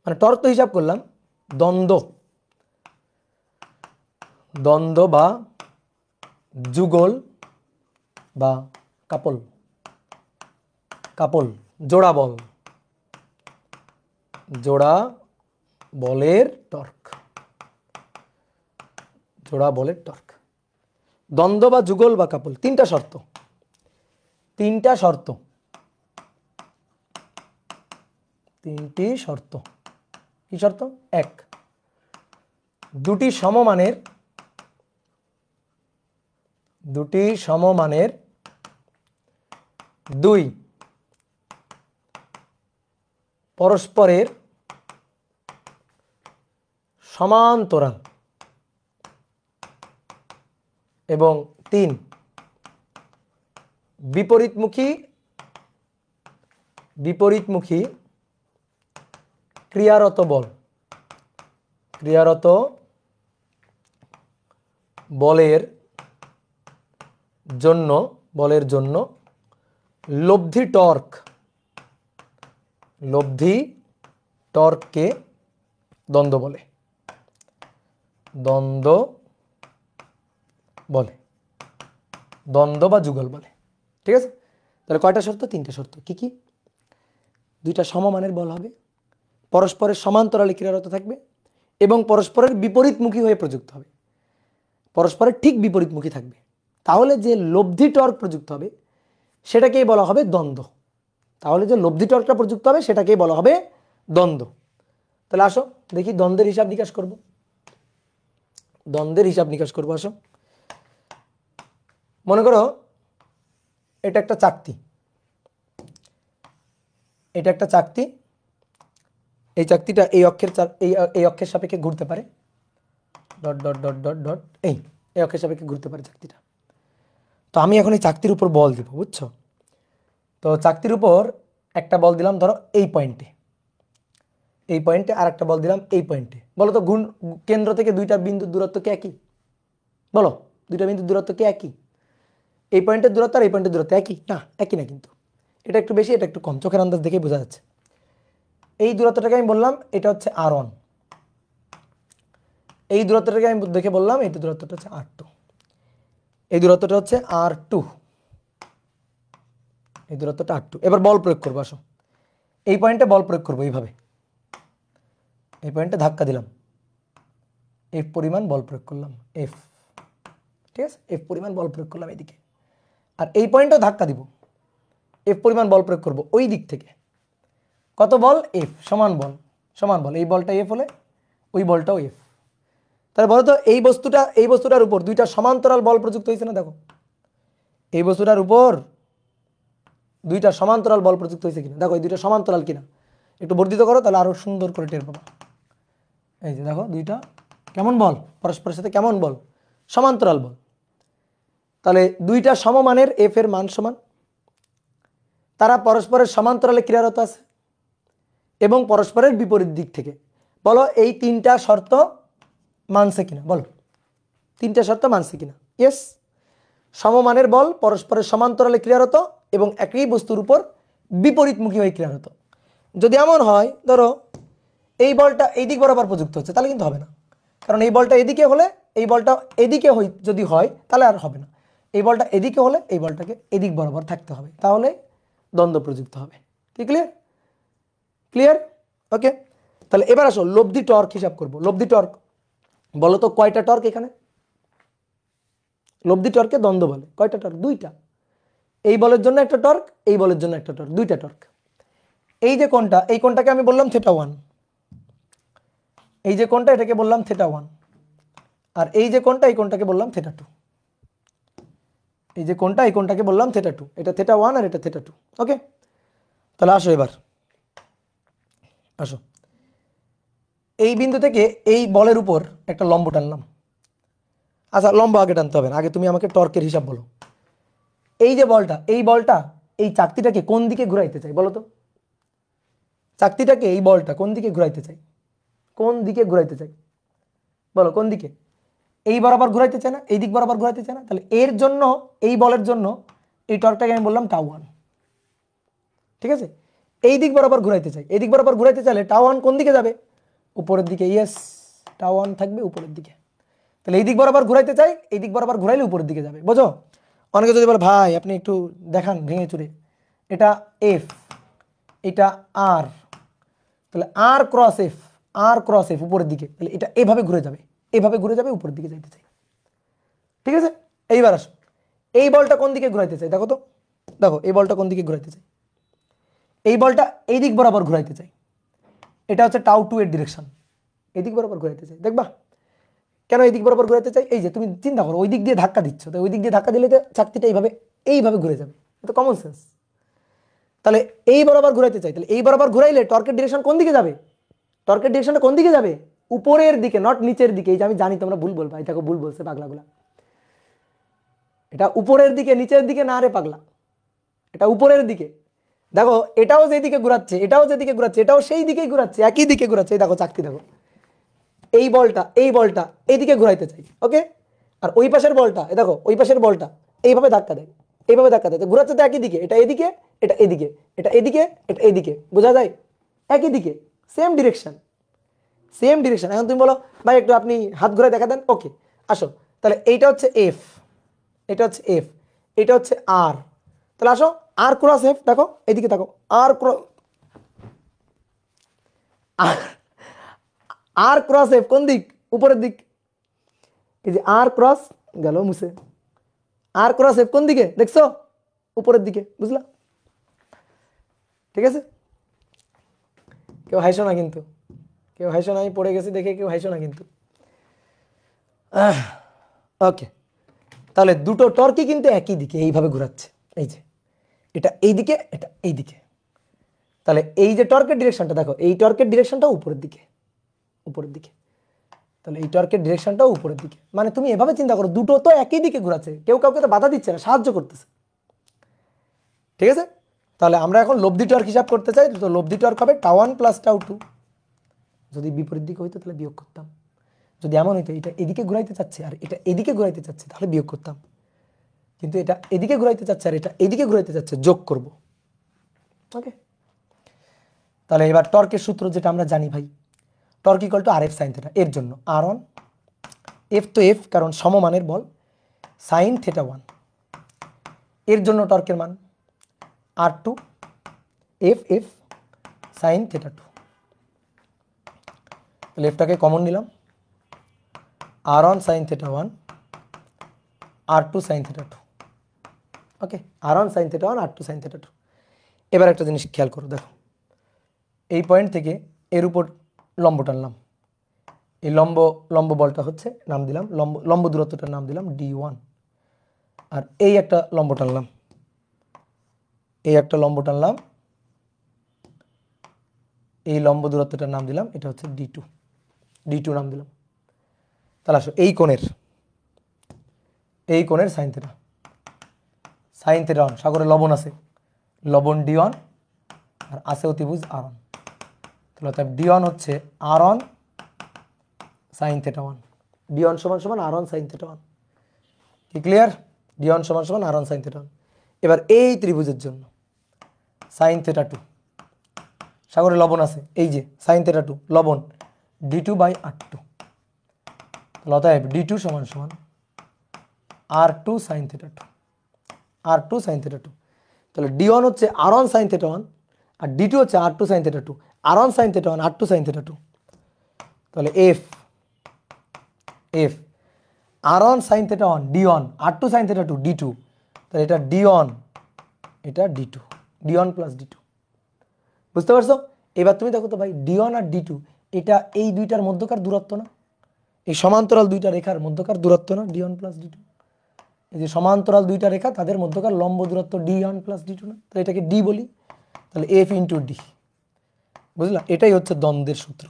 মানে টর্ক তো হিসাব করলাম, দ্বন্দ্ব বা যুগল বা কাপল, জোড়া বলের টর্ক, দ্বন্দ্ব বা যুগল বা কাপল, তিনটা শর্ত। তিনটি শর্ত। কি শর্ত? এক, দুটি সমমানের দুই পরস্পরের সমান্তরাল, এবং তিন, বিপরীতমুখী ক্রিয়ারত বলের জন্য লব্ধি টর্ককে দ্বন্দ্ব বলে। দ্বন্দ্ব বা যুগল বলে। ঠিক আছে, তাহলে কয়টা শর্ত? তিনটা শর্ত। কি কি? দুইটা সমমানের বল হবে, পরস্পরের সমান্তরালে ক্রিয়ারত থাকবে, এবং পরস্পরের বিপরীতমুখী হয়ে প্রযুক্ত হবে, পরস্পরের ঠিক বিপরীতমুখী থাকবে। তাহলে যে লব্ধি টর্ক প্রযুক্ত হবে সেটাকেই বলা হবে দ্বন্দ্ব। তাহলে যে লব্ধি টর্কটা প্রযুক্ত হবে সেটাকেই বলা হবে দ্বন্দ্ব। তাহলে আসো দেখি দ্বন্দ্বের হিসাব নিকাশ করব। আসো, মনে করো এটা একটা চাকতি, এই চাকতিটা এই অক্ষের সাপেক্ষে ঘুরতে পারে, এই অক্ষের সাপেক্ষে ঘুরতে পারে চাকতিটা। তো আমি এখন এই চাকতির উপর বল দিব, বুঝছো? তো চাকতির উপর একটা বল দিলাম ধরো এই পয়েন্টে, আর একটা বল দিলাম এই পয়েন্টে। বলো তো কেন্দ্র থেকে দুইটা বিন্দুর দূরত্ব কি একই? বলো, দুইটা বিন্দুর দূরত্ব কি একই? এই পয়েন্টের দূরত্ব আর এই পয়েন্টের দূরত্ব একই না? একই না, কিন্তু এটা একটু বেশি, এটা একটু কম, চোখের আন্দাজ দেখেই বোঝা যাচ্ছে। এই দূরত্বটাকে আমি বললাম এটা হচ্ছে R1, এই দূরত্বটাকে আমি দেখে বললাম এই দূরত্বটা হচ্ছে R2, এই দূরত্বটা হচ্ছে R2, এই দূরত্বটা R2। এবার বল প্রয়োগ করবো। আসো, এই পয়েন্টে বল প্রয়োগ করবো, এইভাবে এই পয়েন্টে ধাক্কা দিলাম, F পরিমাণ বল প্রয়োগ করলাম, F। ঠিক আছে, F পরিমাণ বল প্রয়োগ করলাম এদিকে, আর এই পয়েন্টেও ধাক্কা দিব, F পরিমাণ বল প্রয়োগ করব ওই দিক থেকে। কত বল? F, সমান বল। এই বলটা F হলে ওই বলটাও F। তাহলে বলো তো এই বস্তুটার উপর দুইটা সমান্তরাল বল প্রযুক্ত হয়েছে না? দেখো, এই বস্তুটার উপর দুইটা সমান্তরাল বল প্রযুক্ত হয়েছে কিনা দেখো, এই দুইটা সমান্তরাল কিনা একটু বর্ধিত করো, তাহলে আরো সুন্দর করে টের পাবা। এই যে দেখো, দুইটা কেমন বল, পরস্পরের সাথে কেমন বল? সমান্তরাল বল। তাহলে দুইটা সমমানের F এর মান সমান, তারা পরস্পরের সমান্তরালে ক্রিয়ারত আছে এবং পরস্পরের বিপরীত দিক থেকে। বলো এই তিনটা শর্ত মানছে কিনা? বলো, তিনটা শর্ত মানছে কিনা? ইয়েস, সমমানের বল, পরস্পরের সমান্তরালে ক্রিয়ারত এবং একই বস্তুর উপর বিপরীতমুখী হয়ে ক্রিয়ারত। যদি এমন হয় ধরো এই বলটা এই দিক বরাবর প্রযুক্ত হচ্ছে, তাহলে কিন্তু হবে না, কারণ এই বলটা এদিকে হলে এই বলটা এদিকে যদি হয় তাহলে আর হবে না। এই বলটা এদিকে হলে এই বলটাকে এদিক বরাবর থাকতে হবে, তাহলে দ্বন্দ্ব প্রযুক্ত হবে। কি ক্লিয়ার? ক্লিয়ার? ওকে, তাহলে এবার আসো লব্ধি টর্ক হিসাব করব। লব্ধি টর্ক বলো তো কয়টা টর্ক এখানে? লব্ধি টর্কে দ্বন্দ্ব বলে। কয়টা টর্ক? দুইটা। এই বলের জন্য একটা টর্ক, এই বলের জন্য একটা টর্ক, দুইটা টর্ক। এই যে কোণটা, এই কোণটাকে আমি বললাম θ1, এই যে কোণটা এটাকে বললাম θ1, আর এই যে কোণটা এই কোণটাকে বললাম θ2। এই যে কোণটা এই কোণটাকে বললাম θ2, এটা θ1 আর এটা θ2। ওকে, তাহলে আসো এবার আসো, এই বিন্দু থেকে এই বলের উপর একটা লম্ব টানলাম। আচ্ছা লম্ব আগে টানতে হবে না, আগে তুমি আমাকে টর্কের হিসাব বলো। এই যে বলটা, এই বলটা এই চাকতিটাকে কোন দিকে ঘুরাইতে চাই বলো তো? চাকতিটাকে এই বলটা কোন দিকে ঘুরাইতে চাই? কোন দিকে ঘুরাইতে চাই বলো? কোন দিকে? এই বরাবর ঘুরাইতে চায় না, এই দিক বরাবর ঘুরাইতে চায় না, তাহলে এর জন্য এই বলের জন্য এই টর্কটাকে আমি বললাম τ1। ঠিক আছে, এই দিক বরাবর ঘুরাইতে চাই, এই দিক বরাবর ঘুরাইতে চাইলে τ1 কোন দিকে যাবে? উপরের দিকে। ইয়েস, τ1 থাকবে উপরের দিকে। তাহলে এই দিক বরাবর ঘুরাইতে চাই, এই দিক বরাবর ঘুরাইলে উপরের দিকে যাবে। বুঝো? অনেকে যদি বলে ভাই আপনি একটু দেখান ভেঙে চুরে, এটা এফ, এটা আর, তাহলে আর ক্রস এফ, আর ক্রস এফ উপরের দিকে, তাহলে এটা এভাবে ঘুরে যাবে, এভাবে ঘুরে যাবে, উপরের দিকে যাইতে চাই। ঠিক আছে, এইবার আসো এই বলটা কোন দিকে ঘুরাইতে চাই দেখো তো। দেখো এই বলটা কোন দিকে ঘুরাইতে চাই? এই বলটা এই দিক বরাবর ঘুরাইতে চাই, এটা হচ্ছে τ2 এর ডিরেকশন, এই দিক বরাবর ঘুরাইতে চাই। দেখবা কেন এই দিক বরাবর ঘুরাইতে চাই? এই যে তুমি চিন্তা করো ওই দিক দিয়ে ধাক্কা দিচ্ছ, তো ওই দিক দিয়ে ধাক্কা দিলে তো চাকতিটা এইভাবে এইভাবে ঘুরে যাবে, এটা কমন সেন্স। তাহলে এই বরাবর ঘুরাইতে চাই, তাহলে এই বরাবর ঘুরাইলে টর্কের ডিরেকশন কোন দিকে যাবে? টর্কের ডিরেকশনটা কোন দিকে যাবে? উপরের দিকে, নট নিচের দিকে। এই যে আমি জানি তোমরা ভুল বলবা, এটাকে ভুল বলছে পাগলাগুলা, এটা উপরের দিকে, নিচের দিকে না রে পাগলা, এটা উপরের দিকে। দেখো এটাও যেদিকে ঘুরাচ্ছে, এটাও যেদিকে ঘুরাচ্ছে, এটাও সেই দিকেই ঘুরাচ্ছে, একই দিকে ঘুরাচ্ছে। এই দেখো চাকতি দেখো, এই বলটা এইদিকে ঘুরাইতে চাই। ওকে, আর ওই পাশের বলটা এ দেখো, ওই পাশের বলটা এইভাবে ধাক্কা দেয়, এইভাবে ধাক্কা দেয়, ঘুরাচ্ছে তো একই দিকে। এটা এদিকে, এটা এদিকে, এটা এদিকে, এটা এদিকে, বোঝা যায়? একই দিকে, সেম ডিরেকশন, সেম ডিরেকশন। এখন তুমি বলো ভাই একটু আপনি হাত ঘুরে দেখা দেন। ওকে, আসো তাহলে এইটা হচ্ছে এফ, এটা হচ্ছে এফ, এটা হচ্ছে আর, তাহলে আসো আর ক্রস এফ, দেখো এদিকে দেখো, আর ক্রস, আর ক্রস এফ কোন দিক? উপরের দিক। এই যে আর ক্রস গেল মুছে, আর ক্রস এফ কোন দিকে দেখছো? উপরের দিকে। বুঝলা? ঠিক আছে, কেউ হাইসো না কিন্তু, কেউ হাইসো না, আমি পড়ে গেছি দেখে কেউ হাইসো না কিন্তু। ওকে, তাহলে দুটো টর্কই কিন্তু একই দিকে এইভাবে ঘোরাচ্ছে। এই যে এটা এই দিকে, এটা এই দিকে, তাহলে এই যে টর্কের ডিরেকশনটা দেখো, এই টর্কের ডিরেকশনটা উপরের দিকে, উপরের দিকে। তাহলে এই টর্কের ডিরেকশনটাও উপরের দিকে। মানে তুমি এভাবে চিন্তা করো, দুটো তো একই দিকে ঘোরাচ্ছে, কেউ কাউকে তো বাধা দিচ্ছে না, সাহায্য করতেছে। ঠিক আছে, তাহলে আমরা এখন লব্ধি টর্ক হিসাব করতে চাই, তো লব্ধি টর্ক হবে τ1 + τ2। যদি বিপরীত দিকে হইতো তাহলে বিয়োগ করতাম, যদি এমন হইতো এটা এদিকে ঘুরাইতে চাচ্ছে আর এটা এদিকে ঘুরাইতে চাচ্ছে তাহলে বিয়োগ করতাম, কিন্তু এটা এদিকে ঘুরাইতে চাচ্ছে আর এটা এদিকে ঘুরাইতে চাচ্ছে, যোগ করব। ওকে, তাহলে এবার টর্কের সূত্র যেটা আমরা জানি ভাই, torque equal two RF sin θ। এর জন্য R1 F তো F কারণ সমমানের বল, sin θ1। এর জন্য টর্কের মান R2 F F sin θ2। তাহলে এফটাকে কমন নিলাম, R1 sin θ1 R2 sin θ2। ওকে, R1 sin θ1 R2 sin θ2। এবার একটা জিনিস খেয়াল করো, দেখো এই পয়েন্ট থেকে এর উপর লম্ব টানলাম, এই লম্ব বলটা হচ্ছে নাম দিলাম লম্ব দূরত্বটার নাম দিলাম D1, আর এই একটা লম্ব টানলাম, এই একটা লম্ব টানলাম, এই লম্ব দূরত্বটার নাম দিলাম এটা হচ্ছে D2 নাম দিলাম। তাহলে আসো এই কোণের sin θ, sin θ1, সাগরে লবণ আছে, লবণ D1 আর আছে অতিভুজ R1, তাহলে অর্থাৎ D1 হচ্ছে R1 sin θ1, D1 সমান R1 sin θ1। কি ক্লিয়ার? D1 সমান R1 sin θ1। এবার এই ত্রিভুজের জন্য sin θ2 সাগরে লবণ আছে, এই যে সাইন থেটা 2 লবণ d2 বাই r2, তাহলে অতএব d2 সমান সমান r2 sine theta 2, r2 sine theta 2। তাহলে d1 হচ্ছে r1 সাইন থেটা 1 আর d2 হচ্ছে r2 sine theta 2, r1 sine theta 1 r2 sine theta 2। তাহলে f r1 sine theta 1 d1 r2 sine theta 2 d2, তাহলে এটা d1 এটা d2, d1 plus d2। বুঝতে পারছো? এবার তুমি দেখো তো ভাই d1 আর d2 এটা এই দুইটার মধ্যকার দূরত্ব না, এই সমান্তরাল দুইটা রেখার মধ্যকার দূরত্ব না d1 প্লাস d2, এই যে সমান্তরাল দুইটা রেখা তাদের মধ্যকার লম্ব দূরত্ব d1 প্লাস d2 না, তাহলে এটাকে d বলি, তাহলে f ইন্টু d। বুঝলা? এটাই হচ্ছে দ্বন্দ্বের সূত্র।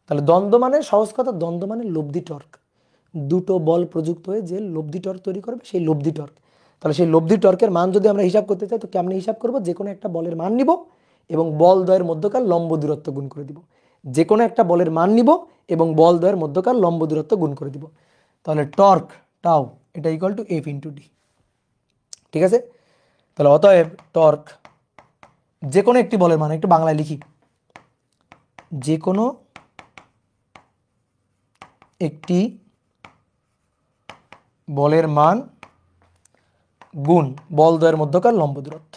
তাহলে দ্বন্দ্ব মানে সহজ কথা, দ্বন্দ্ব মানে লব্ধি টর্ক, দুটো বল প্রযুক্ত হয়ে যে লব্ধি টর্ক তৈরি করবে সেই লব্ধি টর্ক। তাহলে সেই লব্ধি টর্কের মান যদি আমরা হিসাব করতে চাই তো কেমনে হিসাব করব? যে কোনো একটা বলের মান নিব এবং বল দ্বয়ের মধ্যকার লম্ব দূরত্ব গুণ করে দিব। যে কোনো একটা বলের মান নিব এবং বল দ্বয়ের মধ্যকার লম্ব দূরত্ব গুণ করে দিব। তাহলে টর্ক টাউ এটা equal to F into D. ঠিক আছে? তাহলে অতএব টর্ক যে কোনো একটি বলের মান, একটু বাংলায় লিখি, যে কোনো একটি বলের মান গুণ বলদ্বয়ের মধ্যকার লম্ব দূরত্ব,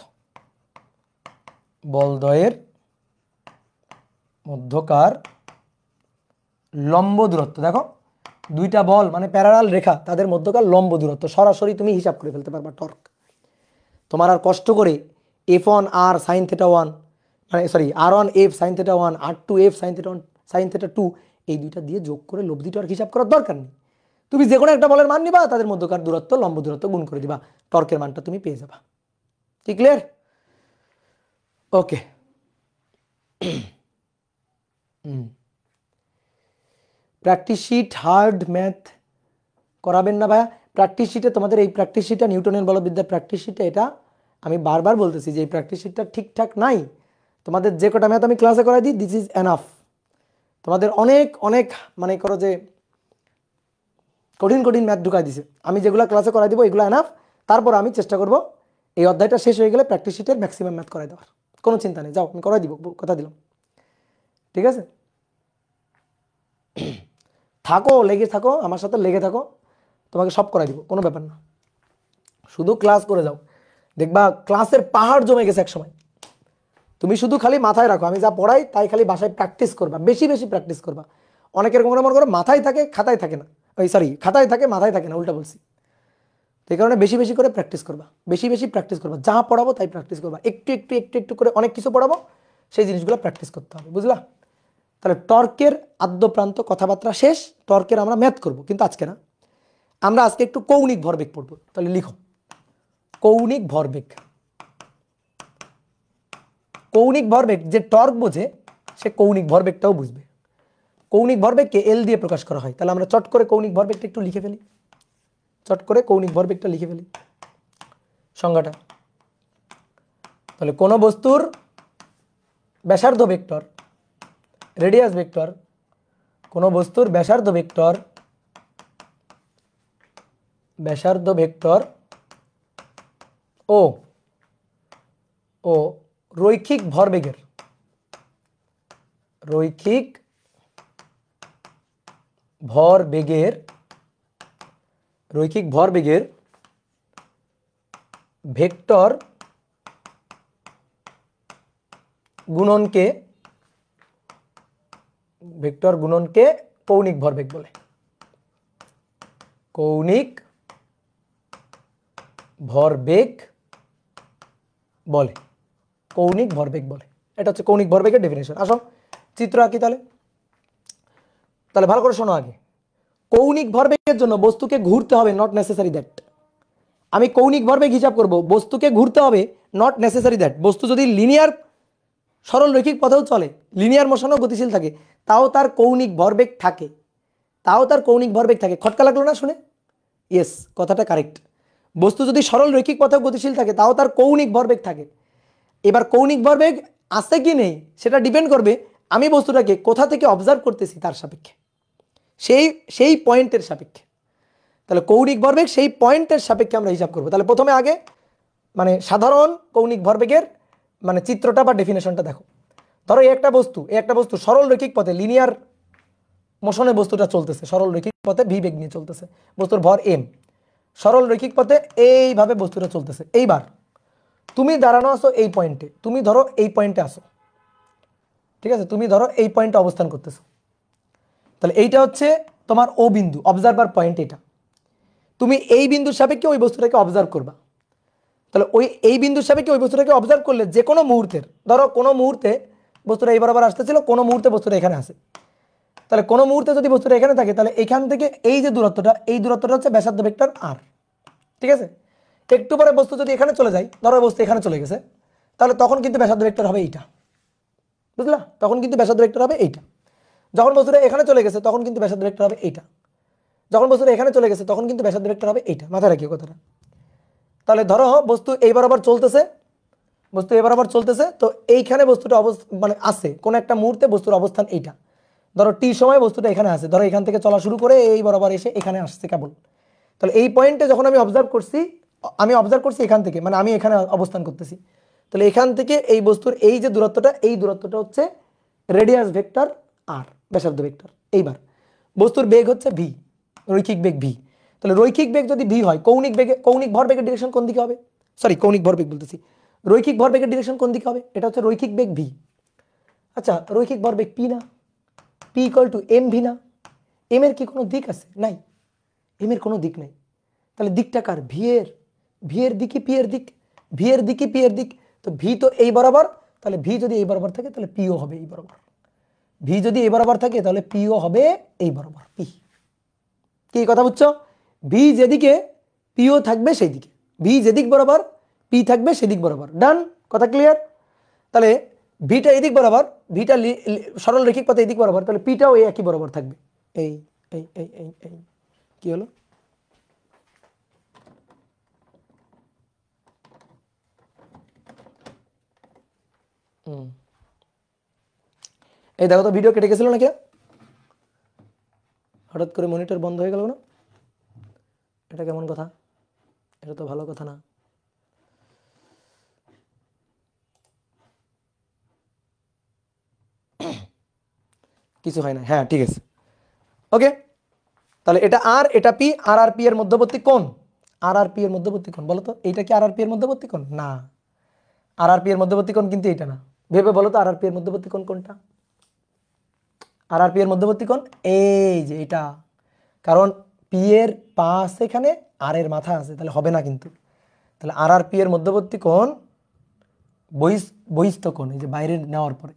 বলদ্বয়ের মধ্যকার লম্ব দূরত্ব। দেখো দুইটা বল মানে প্যারালাল রেখা তাদের মধ্যকার লম্ব দূরত্ব সরাসরি তুমি হিসাব করে ফেলতে পারবা টর্ক। তোমার আর কষ্ট করে f1 r সাইন থেটা 1 মানে sorry r1 f sine theta 1 r2 f sine theta 2 এই দুইটা দিয়ে যোগ করে লব্ধি টর্ক হিসাব করার দরকার নেই। তুমি যে কোনো একটা বলের মান নিবা, তাদের মধ্যকার দূরত্ব লম্ব দূরত্ব গুণ করে দিবা, টর্কের মানটা তুমি পেয়ে যাবা। কি ক্লিয়ার? ওকে। প্র্যাকটিস শিট হার্ড ম্যাথ করাবেন না ভাইয়া? প্র্যাকটিস শিটে তোমাদের এই প্র্যাকটিস শিটটা নিউটনের বলবিদ্যার প্র্যাকটিস শিটে, এটা আমি বারবার বলতেছি যে এই প্র্যাকটিস শিটটা ঠিকঠাক নাই। তোমাদের যে কটা ম্যাথ আমি ক্লাসে করাই দিই দিস ইজ এনাফ। তোমাদের অনেক অনেক মানে করো যে কঠিন কঠিন ম্যাথ ঢুকাই দিছে, আমি যেগুলো ক্লাসে করাই দিব এগুলো এনাফ। তারপর আমি চেষ্টা করব এই অধ্যায়টা শেষ হয়ে গেলে প্র্যাকটিস শিটের ম্যাক্সিমাম ম্যাথ করাই দেওয়ার, কোনো চিন্তা নেই। যাও আমি করাই দিব, কথা দিলাম। ঠিক আছে? থাকো, লেগে থাকো, আমার সাথে লেগে থাকো, তোমাকে সব করাই দিব, কোনো ব্যাপার না। শুধু ক্লাস করে যাও, দেখবা ক্লাসের পাহাড় জমে গেছে এক সময়। তুমি শুধু খালি মাথায় রাখো আমি যা পড়াই তাই খালি বাসায় প্র্যাকটিস করবা, বেশি বেশি প্র্যাকটিস করবা। অনেকের মনে করো মাথায় থাকে খাতায় থাকে না, ওই সরি খাতায় থাকে মাথায় থাকে না, উল্টা বলছি। তো এই কারণে বেশি বেশি করে প্র্যাকটিস করবা, বেশি বেশি প্র্যাকটিস করবা, যা পড়াবো তাই প্র্যাকটিস করবা। একটু একটু একটু একটু করে অনেক কিছু পড়াবো, সেই জিনিসগুলো প্র্যাকটিস করতে হবে, বুঝলা? তাহলে টর্কের আদ্যপ্রান্ত কথাবার্তা শেষ। টর্কের আমরা ম্যাথ করব, কিন্তু আজকে না, আমরা আজকে একটু কৌণিক ভরবেগ পড়বো। তাহলে লিখো কৌণিক ভরবেগ। কৌণিক ভরবেগ যে টর্ক বোঝে সে কৌণিক ভরবেগটাও বুঝবে। কৌণিক ভরবেগকে এল দিয়ে প্রকাশ করা হয়। তাহলে আমরা চট করে কৌণিক ভরবেগটা একটু লিখে ফেলি, চট করে কৌণিক ভরবেগটা লিখে ফেলি সংজ্ঞাটা। তাহলে কোনো বস্তুর ব্যাসার্ধ ভেক্টর, রেডিয়াস ভেক্টর, কোনো বস্তুর ব্যাসার্ধ ভেক্টর, ব্যাসার্ধ ভেক্টর ও ও রৈখিক ভরবেগের, রৈখিক ভরবেগের, রৈখিক ভরবেগের ভেক্টর গুণনকে, ভেক্টর গুণনকে কৌণিক ভরবেগ বলে। কৌণিক ভরবেগ বলে, কৌণিক ভরবেগ বলে। এটা হচ্ছে কৌণিক ভরবেগের ডেফিনেশন। আসো চিত্র আঁকি তাহলে। তাহলে ভালো করে শোনো আগে, কৌণিক ভরবেগের জন্য বস্তুকে ঘুরতে হবে, নট নেসেসারি দ্যাট। আমি কৌণিক ভরবেগ হিসাব করব, বস্তুকে ঘুরতে হবে, নট নেসেসারি দ্যাট। বস্তু যদি লিনিয়ার সরল রৈখিক পথেও চলে, লিনিয়ার মোশনও গতিশীল থাকে, তাও তার কৌণিক ভরবেগ থাকে, তাও তার কৌণিক ভরবেগ থাকে। খটকা লাগলো না শুনে? ইয়েস, কথাটা কারেক্ট। বস্তু যদি সরল রৈখিক পথেও গতিশীল থাকে তাও তার কৌণিক ভরবেগ থাকে। এবার কৌণিক ভরবেগ আছে কি নেই সেটা ডিপেন্ড করবে আমি বস্তুটাকে কোথা থেকে অবজার্ভ করতেছি তার সাপেক্ষে, সেই পয়েন্টের সাপেক্ষে। তাহলে কৌণিক ভরবেগ সেই পয়েন্টের সাপেক্ষে আমরা হিসাব করব। তাহলে প্রথমে আগে মানে সাধারণ কৌণিক ভরবেগের মানে চিত্রটা বা ডেফিনেশনটা দেখো। ধরো এই একটা বস্তু সরল রৈখিক পথে লিনিয়ার মোশনে বস্তুটা চলতেছে, সরল রৈখিক পথে ভি বেগ নিয়ে চলতেছে, বস্তুর ভর এম, সরল রৈখিক পথে এইভাবে বস্তুটা চলতেছে। এইবার তুমি দাঁড়ানো আসো এই পয়েন্টে, তুমি ধরো এই পয়েন্টে আসো, ঠিক আছে, তুমি ধরো এই পয়েন্টে অবস্থান করতেছো, তাহলে এইটা হচ্ছে তোমার ও বিন্দু, অবজারভার পয়েন্ট এটা। তুমি এই বিন্দুর সাপেক্ষে ওই বস্তুটাকে অবজার্ভ করবা, তাহলে ওই এই বিন্দুর সাপেক্ষে ওই বস্তুটাকে অবজার্ভ করলে যে কোনো মুহূর্তের, ধরো কোনো মুহূর্তে বস্তুটা এই বরাবর আসতেছিল, কোনো মুহূর্তে বস্তুটা এখানে আসে, তাহলে কোনো মুহূর্তে যদি বস্তুটা এখানে থাকে তাহলে এখান থেকে এই যে দূরত্বটা, এই দূরত্বটা হচ্ছে ব্যাসার্ধ ভেক্টর আর, ঠিক আছে। একটু পরে বস্তু যদি এখানে চলে যায়, ধরো বস্তু এখানে চলে গেছে, তাহলে তখন কিন্তু ব্যাসার্ধ ভেক্টর হবে এইটা, বুঝলা, তখন কিন্তু ব্যাসার্ধ ভেক্টর হবে এইটা। যখন বস্তুটা এখানে চলে গেছে তখন কিন্তু ব্যাসার্ধ ভেক্টর হবে এইটা, যখন বস্তুটা এখানে চলে গেছে তখন কিন্তু ব্যাসার্ধ ভেক্টর হবে এইটা, মাথায় রাখিও কথাটা। তাহলে ধরো বস্তু এই বরাবর চলতেছে, বস্তু এই বরাবর চলতেছে, তো এইখানে বস্তুটা মানে আছে কোন একটা মুহূর্তে বস্তুর অবস্থান এইটা, ধরো টি সময় বস্তুটা এখানে আছে, ধরো এখান থেকে চলা শুরু করে এই বরাবর এসে এখানে আসছে কেবল। তাহলে এই পয়েন্টে যখন আমি অবজার্ভ করছি এখান থেকে, মানে আমি এখানে অবস্থান করতেছি, তাহলে এখান থেকে এই বস্তুর এই যে দূরত্বটা, এই দূরত্বটা হচ্ছে রেডিয়াস ভেক্টর আর, ব্যাসার্ধ ভেক্টর। এইবার বস্তুর বেগ হচ্ছে ভি, রৈখিক বেগ ভি। তাহলে রৈখিক বেগ যদি ভি হয়, কৌণিক ভর বেগের ডিরেকশন কোন দিকে হবে? সরি, কৌণিক ভর বেগ বলতেছি, রৈখিক ভর বেগের ডিরেকশন কোন দিকে হবে? এটা হচ্ছে রৈখিক বেগ ভি। আচ্ছা, রৈখিক ভর বেগ পি না, P equal to M V না? এম এর কি কোনো দিক আছে? নাই, এম এর কোনো দিক নাই। তাহলে দিকটা কার? ভি এর। ভি এর দিকই পি এর দিক, ভি এর দিকই পি এর দিক। তো ভি তো এই বরাবর, তাহলে ভি যদি এই বরাবর থাকে তাহলে পিও হবে এই বরাবর। ভি যদি এই বরাবর থাকে তাহলে পিও হবে এই বরাবর, পি। কি কথা বুঝছো? ভি যেদিকে পিও থাকবে সেই দিকে, ভি যেদিক বরাবর পি থাকবে সেদিক বরাবর। ডান, কথা ক্লিয়ার? তাহলে ভিটা এদিক বরাবর, ভিটা সরল রৈখিক পথে এদিক বরাবর, তাহলে পিটাও এই একই বরাবর থাকবে। এই এই এই এই এই কি হলো? এই দেখো তো, ভিডিও কেটে গেছিল নাকি? হঠাৎ করে মনিটর বন্ধ হয়ে গেল না, এটা কেমন কথা? এটা তো ভালো কথা না। কিছু হয় না, হ্যাঁ ঠিক আছে, ওকে। তাহলে এটা আর, এটা পি, আর আর পি এর মধ্যবর্তী কোণ, আর আর পি এর মধ্যবর্তী কোণ, বলো তো এইটা কি আর আর পি এর মধ্যবর্তী কোণ? না, আর আর পি এর মধ্যবর্তী কোণ কিন্তু এইটা না। ভেবে বলো তো আর আর পি এর মধ্যবর্তী কোণ কোনটা? আর আর পি এর মধ্যবর্তী কোণ এই যে এটা, কারণ পি এর পা আছে এখানে, আর এর মাথা আছে, তাহলে হবে না কিন্তু। তাহলে আর আর পি এর মধ্যবর্তী কোণ বহিস্থ কোণ, এই যে বাইরে নেওয়ার পরে,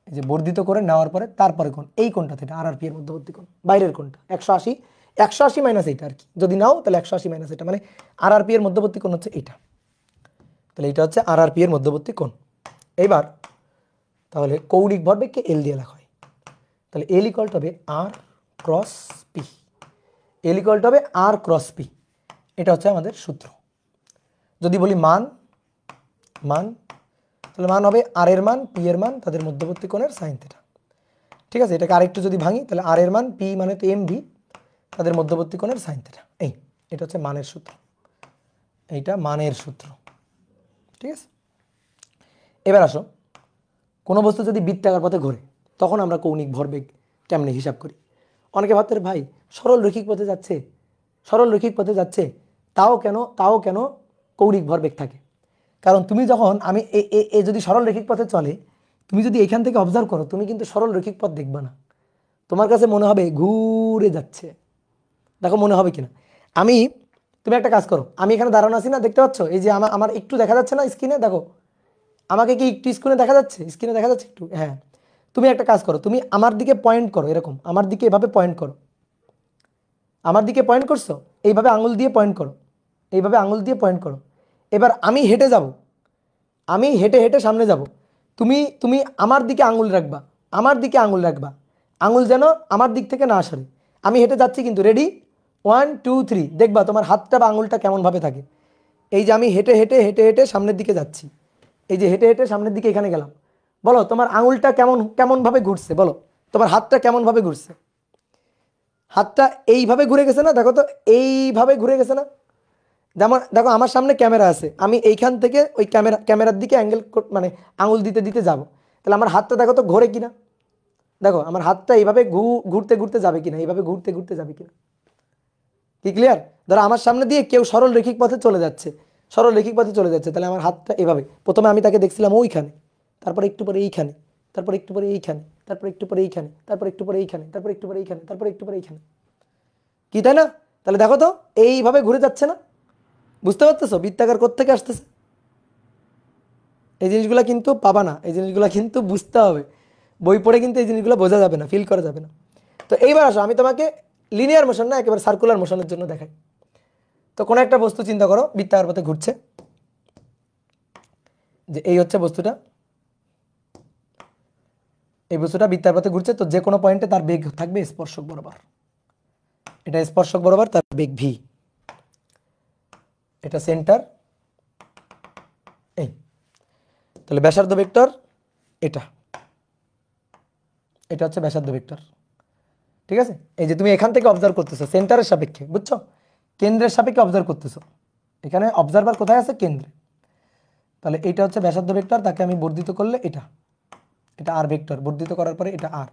এই যে বর্ধিত করে নেওয়ার পরে তারপরে কোণ, এই কোণটা থেকে আর আর পি এর মধ্যবর্তী কোণ, বাইরের কোণটা 180, 180 মাইনাস এইটা আর কি, যদি নাও তাহলে 180 মাইনাস এটা, মানে আর আর পি এর মধ্যবর্তী কোণ হচ্ছে এইটা। তাহলে এটা হচ্ছে আর আর পি এর মধ্যবর্তী কোণ। এইবার তাহলে কৌণিক ভরবেগকে এল দিয়ে লেখা হয়, তাহলে এল ইকুয়াল হবে আর ক্রস পি, এল ইকুয়াল হবে আর ক্রস পি, এটা হচ্ছে আমাদের সূত্র। যদি বলি মান, তাহলে মান হবে আর এর মান, পি এর মান, তাদের মধ্যবর্তী কোণের সাইন থিটা। ঠিক আছে, এটাকে আরেকটু যদি ভাঙি, তাহলে আর এর মান, পি মানে তো এম ভি, তাদের মধ্যবর্তী কোণের সাইন থিটা। এটা হচ্ছে মানের সূত্র, এইটা মানের সূত্র। ঠিক আছে, এবার আসো, কোনো বস্তু যদি বৃত্তাকার পথে ঘোরে তখন আমরা কৌণিক ভরবেগ কেমনে হিসাব করি? অনেকে ভাবতে ভাই সরল রৈখিক পথে যাচ্ছে, সরল রৈখিক পথে যাচ্ছে, তাও কেন কৌণিক ভরবেগ থাকে? কারণ তুমি যখন এ যদি সরল রৈখিক পথে চলে, তুমি যদি এখান থেকে অবজার্ভ করো, তুমি কিন্তু সরল রৈখিক পথ দেখবে না, তোমার কাছে মনে হবে ঘুরে যাচ্ছে। দেখো মনে হবে কিনা, তুমি একটা কাজ করো, আমি এখানে দাঁড়ানো আছি না, দেখতে পাচ্ছ এই যে আমার একটু দেখা যাচ্ছে না স্ক্রিনে? দেখো আমাকে কি একটু স্ক্রিনে দেখা যাচ্ছে? স্ক্রিনে দেখা যাচ্ছে একটু, হ্যাঁ। তুমি একটা কাজ করো, তুমি আমার দিকে পয়েন্ট করো, এরকম আমার দিকে এভাবে পয়েন্ট করো, আমার দিকে পয়েন্ট করছো, এইভাবে আঙুল দিয়ে পয়েন্ট করো, এইভাবে আঙুল দিয়ে পয়েন্ট করো। এবার আমি হেঁটে যাব, আমি হেঁটে হেঁটে সামনে যাব, তুমি আমার দিকে আঙুল রাখবা, আমার দিকে আঙুল রাখবা, আঙুল যেন আমার দিক থেকে না সরে। আমি হেঁটে যাচ্ছি কিন্তু, রেডি, 1 2 3, দেখবা তোমার হাতটা বা আঙুলটা কেমনভাবে থাকে। এই যে আমি হেঁটে হেঁটে হেঁটে হেঁটে সামনের দিকে যাচ্ছি, এই যে হেঁটে হেঁটে সামনের দিকে এখানে গেলাম, বলো তোমার আঙুলটা কেমনভাবে ঘুরছে? বলো তোমার হাতটা কেমনভাবে ঘুরছে? হাতটা এইভাবে ঘুরে গেছে না? দেখো তো এইভাবে ঘুরে গেছে না? যেমন দেখো আমার সামনে ক্যামেরা আছে, আমি এইখান থেকে ওই ক্যামেরার দিকে অ্যাঙ্গেল মানে আঙুল দিতে দিতে যাব, তাহলে আমার হাতটা দেখো তো ঘোরে কিনা, দেখো আমার হাতটা এইভাবে ঘুরতে ঘুরতে যাবে কিনা, এইভাবে ঘুরতে ঘুরতে যাবে কিনা, কি ক্লিয়ার? ধরো আমার সামনে দিয়ে কেউ সরল রৈখিক পথে চলে যাচ্ছে, সরল রৈখিক পথে চলে যাচ্ছে, তাহলে আমার হাতটা এভাবে, প্রথমে আমি তাকে দেখছিলাম ওইখানে, তারপর একটু পরে এইখানে, তারপর একটু পরে এইখানে, তারপর একটু পরে এইখানে, তারপর একটু পরে এইখানে, তারপর একটু পরে এইখানে, তারপর একটু পরে এইখানে, কি তাই না? তাহলে দেখো তো এইভাবে ঘুরে যাচ্ছে না? বুঝতে পারতেছো বৃত্তাকার কোত্থেকে আসতেছে? এই জিনিসগুলো কিন্তু পাবা না, এই জিনিসগুলো কিন্তু বুঝতে হবে, বই পড়ে কিন্তু এই জিনিসগুলো বোঝা যাবে না, ফিল করা যাবে না। তো এইবার আসো আমি তোমাকে লিনিয়ার মোশন না একেবারে সার্কুলার মোশনের জন্য দেখাই। তো কোনো একটা বস্তু চিন্তা করো বৃত্তাকার পথে ঘুরছে, যে এই হচ্ছে বস্তুটা, এই বস্তুটা বৃত্তাকার পথে ঘুরছে, তো যে কোনো পয়েন্টে তার বেগ থাকবে স্পর্শক বরাবর, এটা স্পর্শক বরাবর তার বেগ ভি, এটা সেন্টার এই, তাহলে ব্যাসার্ধ ভেক্টর এটা, এটা হচ্ছে ব্যাসার্ধ ভেক্টর, ঠিক আছে? এই যে তুমি এখান থেকে অবজার্ভ করতেছো সেন্টারের সাপেক্ষে, বুঝছো, কেন্দ্রের সাপেক্ষে অবজার্ভ করতেছো, এখানে অবজারভার কোথায় আছে? কেন্দ্রে। তাহলে এটা হচ্ছে ব্যাসার্ধ ভেক্টর, তাকে আমি বর্ধিত করলে এটা, এটা আর ভেক্টর, বর্ধিত করার পরে এটা আর,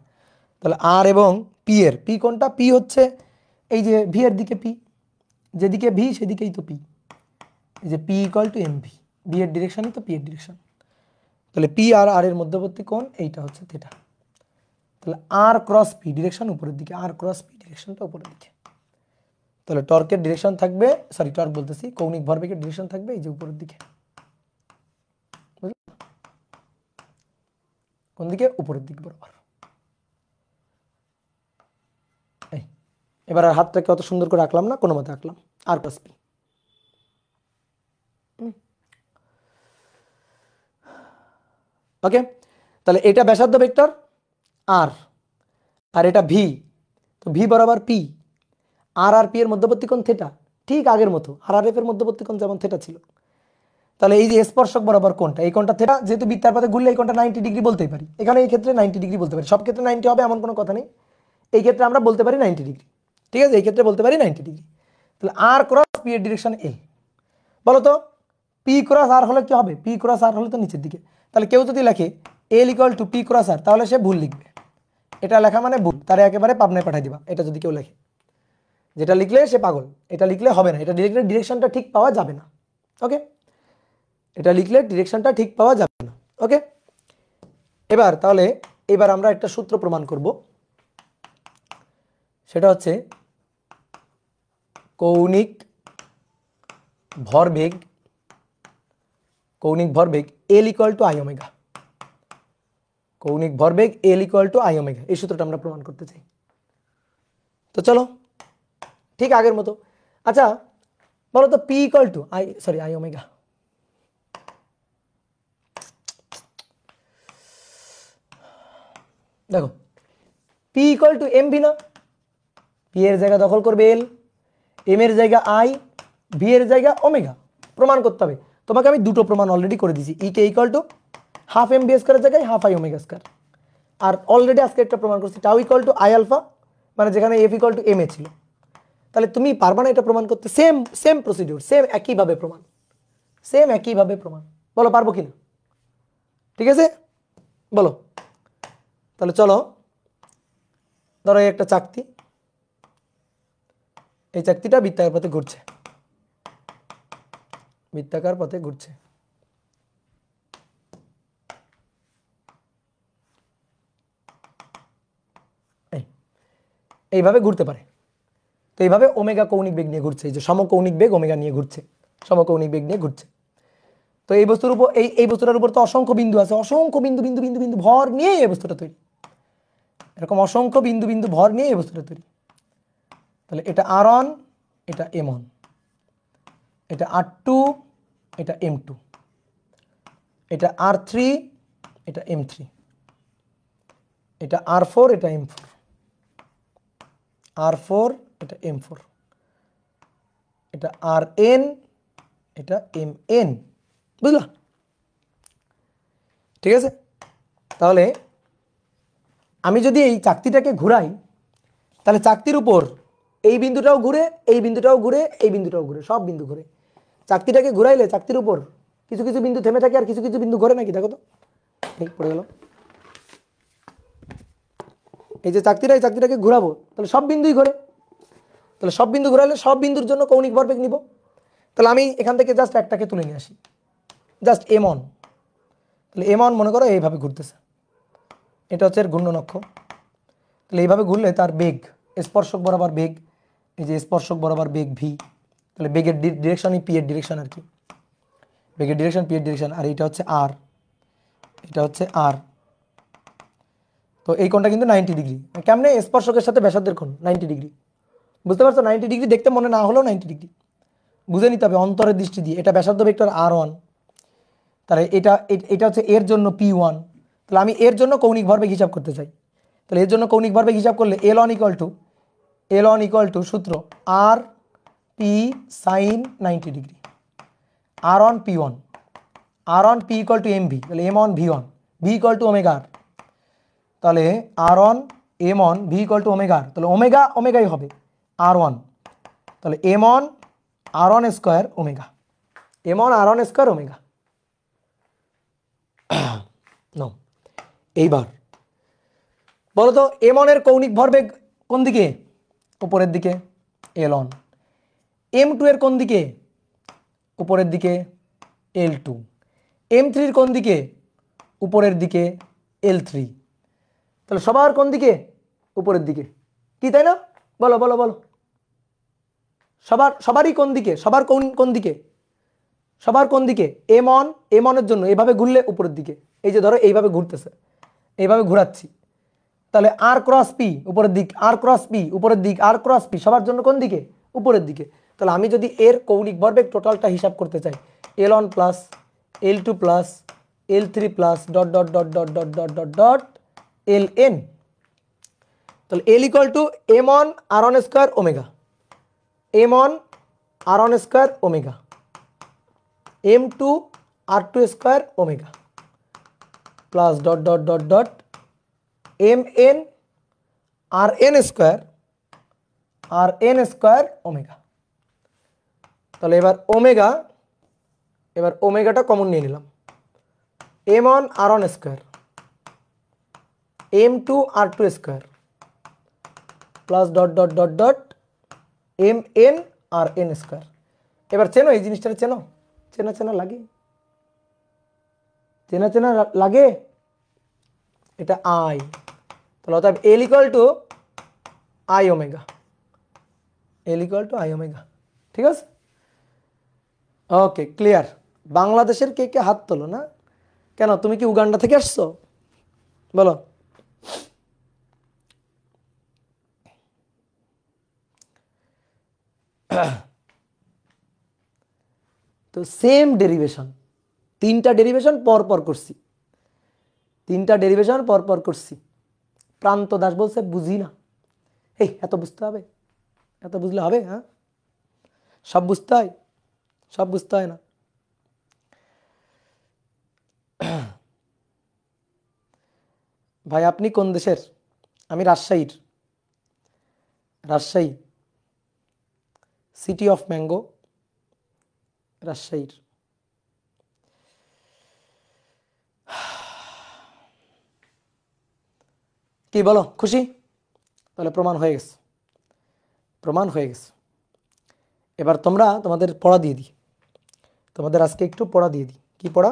তাহলে আর এবং পি এর, পি কোনটা? পি হচ্ছে এই যে ভি এর দিকে পি, যেদিকে ভি সেদিকেই তো পি, এই যে P equal to M V, V এর ডিরেকশনই তো পি এর ডিরেকশন, তাহলে পি আর আর এর মধ্যবর্তী কোণ এইটা হচ্ছে থিটা, তাহলে আর ক্রস পি ডিরেকশন উপরের দিকে, আর ক্রস পি ডিরেকশনটা উপরের দিকে, তাহলে টর্কের ডিরেকশন থাকবে, সরি টর্ক বলতেছি, কৌণিক ভরবেগের ডিরেকশন থাকবে এই যে উপরের দিকে, কোন দিকে? উপরের দিক বরাবর। এই এবার আর হাতটাকে অত সুন্দর করে আঁকলাম না, কোনো মতে আঁকলাম, আর ক্রস পি। ওকে, তাহলে এটা ব্যাসার্ধ ভেক্টর আর, আর এটা ভি, তো ভি বরাবর পি, আর আর পি এর মধ্যবর্তী কোণ থিটা, ঠিক আগের মতো আর আর এফ এর মধ্যবর্তী কোণ যেমন থিটা ছিল। তাহলে এই যে স্পর্শক বরাবর কোণটা, এই কোণটা থিটা, যেহেতু বৃত্তার পথে ঘুরলে এই কোণটা 90 ডিগ্রি বলতেই পারি, এখানে এই ক্ষেত্রে 90 ডিগ্রি বলতে পারি, সব ক্ষেত্রে 90 হবে এমন কোনো কথা নেই, এই ক্ষেত্রে আমরা বলতে পারি 90 ডিগ্রি, ঠিক আছে? এই ক্ষেত্রে বলতে পারি 90 ডিগ্রি। তাহলে আর ক্রস পি এর ডিরেকশন এ, বলো তো পি ক্রস আর হলে কি হবে? পি ক্রস আর হলে তো নিচের দিকে, তাহলে কেউ যদি লেখে L equal to P cross আর, তাহলে সে ভুল লিখবে, এটা লেখা মানে ভুল, তারা একেবারে পাবনায় পাঠাই দিবা, এটা যদি কেউ লেখে, যেটা লিখলে সে পাগল, এটা লিখলে হবে না, এটা লিখলে ডিরেকশনটা ঠিক পাওয়া যাবে না। ওকে, এটা লিখলে ডিরেকশনটা ঠিক পাওয়া যাবে না। ওকে, এবার তাহলে এবার আমরা একটা সূত্র প্রমাণ করব, সেটা হচ্ছে কৌণিক ভরবেগ, কৌণিক ভরবেগ L equal to I omega, কৌণিক ভরবেগ L equal to I omega, এই সূত্রটা আমরা প্রমাণ করতে চাই। তো চলো ঠিক আগের মতো, আচ্ছা বলো তো P equal to I omega, দেখো P equal to M V না, পি এর জায়গা দখল করবে এল, এম এর জায়গা আই, ভি এর জায়গা ওমেগা, প্রমাণ করতে হবে। তোমাকে আমি দুটো প্রমাণ অলরেডি করে দিয়েছি, E K equal to half M V স্কোয়ারের জায়গায় হাফ আই ওমেগা স্কোয়ার, আর অলরেডি আজকে একটা প্রমাণ করছি tau equal to I alpha, মানে যেখানে F equal to M A ছিল। তাহলে তুমি পারবা না এটা প্রমাণ করতে? সেম সেম প্রসিডিউর, সেম একইভাবে প্রমাণ, সেম একইভাবে প্রমাণ, বলো পারবো কিনা? ঠিক আছে বলো, তাহলে চলো ধরো এই একটা চাকতি, এই চাকতিটা বৃত্তাকার পথে ঘুরছে, বৃত্তাকার পথে ঘুরছে, এইভাবে ঘুরতে পারে, তো এইভাবে ওমেগা কৌণিক বেগ নিয়ে ঘুরছে, এই যে সমকৌণিক বেগ ওমেগা নিয়ে ঘুরছে, সমকৌণিক বেগ নিয়ে ঘুরছে। তো এই বস্তুর উপর এই বস্তুটার উপর তো অসংখ্য বিন্দু আছে, অসংখ্য বিন্দু বিন্দু বিন্দু বিন্দু ভর নিয়ে এই বস্তুটা তৈরি, এরকম অসংখ্য বিন্দু বিন্দু ভর নিয়ে এই বস্তুটা তৈরি। তাহলে এটা আর ওয়ান, এটা এম ওয়ান, এটা আর টু, এটা এম টু, এটা আর থ্রি, এটা এম থ্রি, এটা আর ফোর, এটা এম ফোর, আর ফোর, এটা এম ফোর, এটা আর এন, এটা এম এন, বুঝলা? ঠিক আছে, তাহলে আমি যদি এই চাকতিটাকে ঘুরাই, তাহলে চাকতির উপর এই বিন্দুটাও ঘুরে, এই বিন্দুটাও ঘুরে, এই বিন্দুটাও ঘুরে, সব বিন্দু ঘুরে। চাকতিটাকে ঘুরাইলে চাকতির উপর কিছু কিছু বিন্দু থেমে থাকে আর কিছু কিছু বিন্দু ঘুরে নাকি, দেখো তো, ঠিক পড়ে গেল, এই যে চাকতিটা, এই চাকতিটাকে ঘোরাবো, তাহলে সব বিন্দুই ঘোরে। তাহলে সব বিন্দু ঘোরালে সব বিন্দুর জন্য কৌণিক ভরবেগ নিব। তাহলে আমি এখান থেকে জাস্ট একটাকে তুলে নিয়ে আসি, জাস্ট m1। তাহলে m1 মনে করো এইভাবে ঘুরতেছে, এটা হচ্ছে এর ঘূর্ণন অক্ষ। তাহলে এইভাবে ঘুরলে তার বেগ, স্পর্শক বরাবর বেগ, এই যে স্পর্শক বরাবর বেগ v, তাহলে বেগের ডিরেকশনই p এর ডিরেকশন আর কি, বেগের ডিরেকশন p এর ডিরেকশন। আর এটা হচ্ছে r, এটা হচ্ছে r। তো এই কোণটা কিন্তু 90 ডিগ্রি। কেমনে? স্পর্শকের সাথে ব্যাসার্ধের কোণ 90 ডিগ্রি। বুঝতে পারছো? 90 ডিগ্রি দেখতে মনে না হলেও 90 ডিগ্রি বুঝে নিতে হবে অন্তরের দৃষ্টি দিয়ে। এটা ব্যাসার্ধ ভেক্টর r1, তাহলে এটা হচ্ছে এর জন্য p1। তাহলে আমি এর জন্য কৌণিক ভরবেগ হিসাব করতে চাই। তাহলে এর জন্য কৌণিক ভরবেগ হিসাব করলে L1 ইকুয়াল টু সূত্র r p sin 90 degree, r1 p1, r1 p equal to mv, তাহলে m1 v1, v equal to omega r। তাহলে r1 m1 v equal to omega r, তাহলে ওমেগা ওমেগাই হবে r1, তাহলে m1 r1 square omega, m1 r1 square omega. No, এইবার বলো তো m1 এর কৌণিক ভরবেগ কোন দিকে? উপরের দিকে L1। m2 এর কোন দিকে? উপরের দিকে L2। m3 এর কোন দিকে? উপরের দিকে L3। তাহলে সবার কোন দিকে? উপরের দিকে, কি তাই না? বলো বলো বলো, সবারই কোন দিকে? সবার কোন দিকে? সবার কোন দিকে? m1 এর জন্য এভাবে ঘুরলে উপরের দিকে, এই যে ধরো এইভাবে ঘুরতেছে, এইভাবে ঘোরাচ্ছি, তাহলে r ক্রস p উপরের দিক, r ক্রস p উপরের দিক, r ক্রস p সবার জন্য কোন দিকে? উপরের দিকে। তাহলে আমি যদি এর কৌণিক ভরবেগ টোটালটা হিসাব করতে চাই, L1 plus L2 plus L3 plus dot dot dot dot dot dot dot dot Ln, তাহলে L equal to m1 r1 square omega, m1 r1 square omega, m2 r2 square omega plus dot dot dot dot mn rn square omega. তাহলে এবার ওমেগাটা common নিয়ে নিলাম, m1 r1 square, m2 r2 square plus dot dot dot dot mn rn square. এবার চেনো এই জিনিসটা, চেনো? চেনা চেনা লাগে, চেনা চেনা লাগে, এটা i। তাহলে অর্থাৎ L equal to i omega, L equal to i omega. ঠিক আছে, ওকে, ক্লিয়ার। বাংলাদেশের কে কে হাত তোলো না? কেন, তুমি কি উগান্ডা থেকে আসছো? বলো। তো সেম ডেরিভেশন, তিনটা ডেরিভেশন পর করছি, তিনটা ডেরিভেশন পর করছি। প্রান্ত দাস বলছে বুঝি না। এই এত বুঝতে হবে? এত বুঝলে হবে? হ্যাঁ, সব বুঝতে হয়? সব বুঝতে হয় না। ভাই আপনি কোন দেশের? আমি রাজশাহীর, রাজশাহী, সিটি অফ ম্যাঙ্গো, রাজশাহীর। কি বলো, খুশি? তাহলে প্রমাণ হয়ে গেছে, প্রমাণ হয়ে গেছে। এবার তোমাদের পড়া দিয়ে দিই, তোমাদের আজকে একটু পড়া দিয়ে দিই। কি পড়া?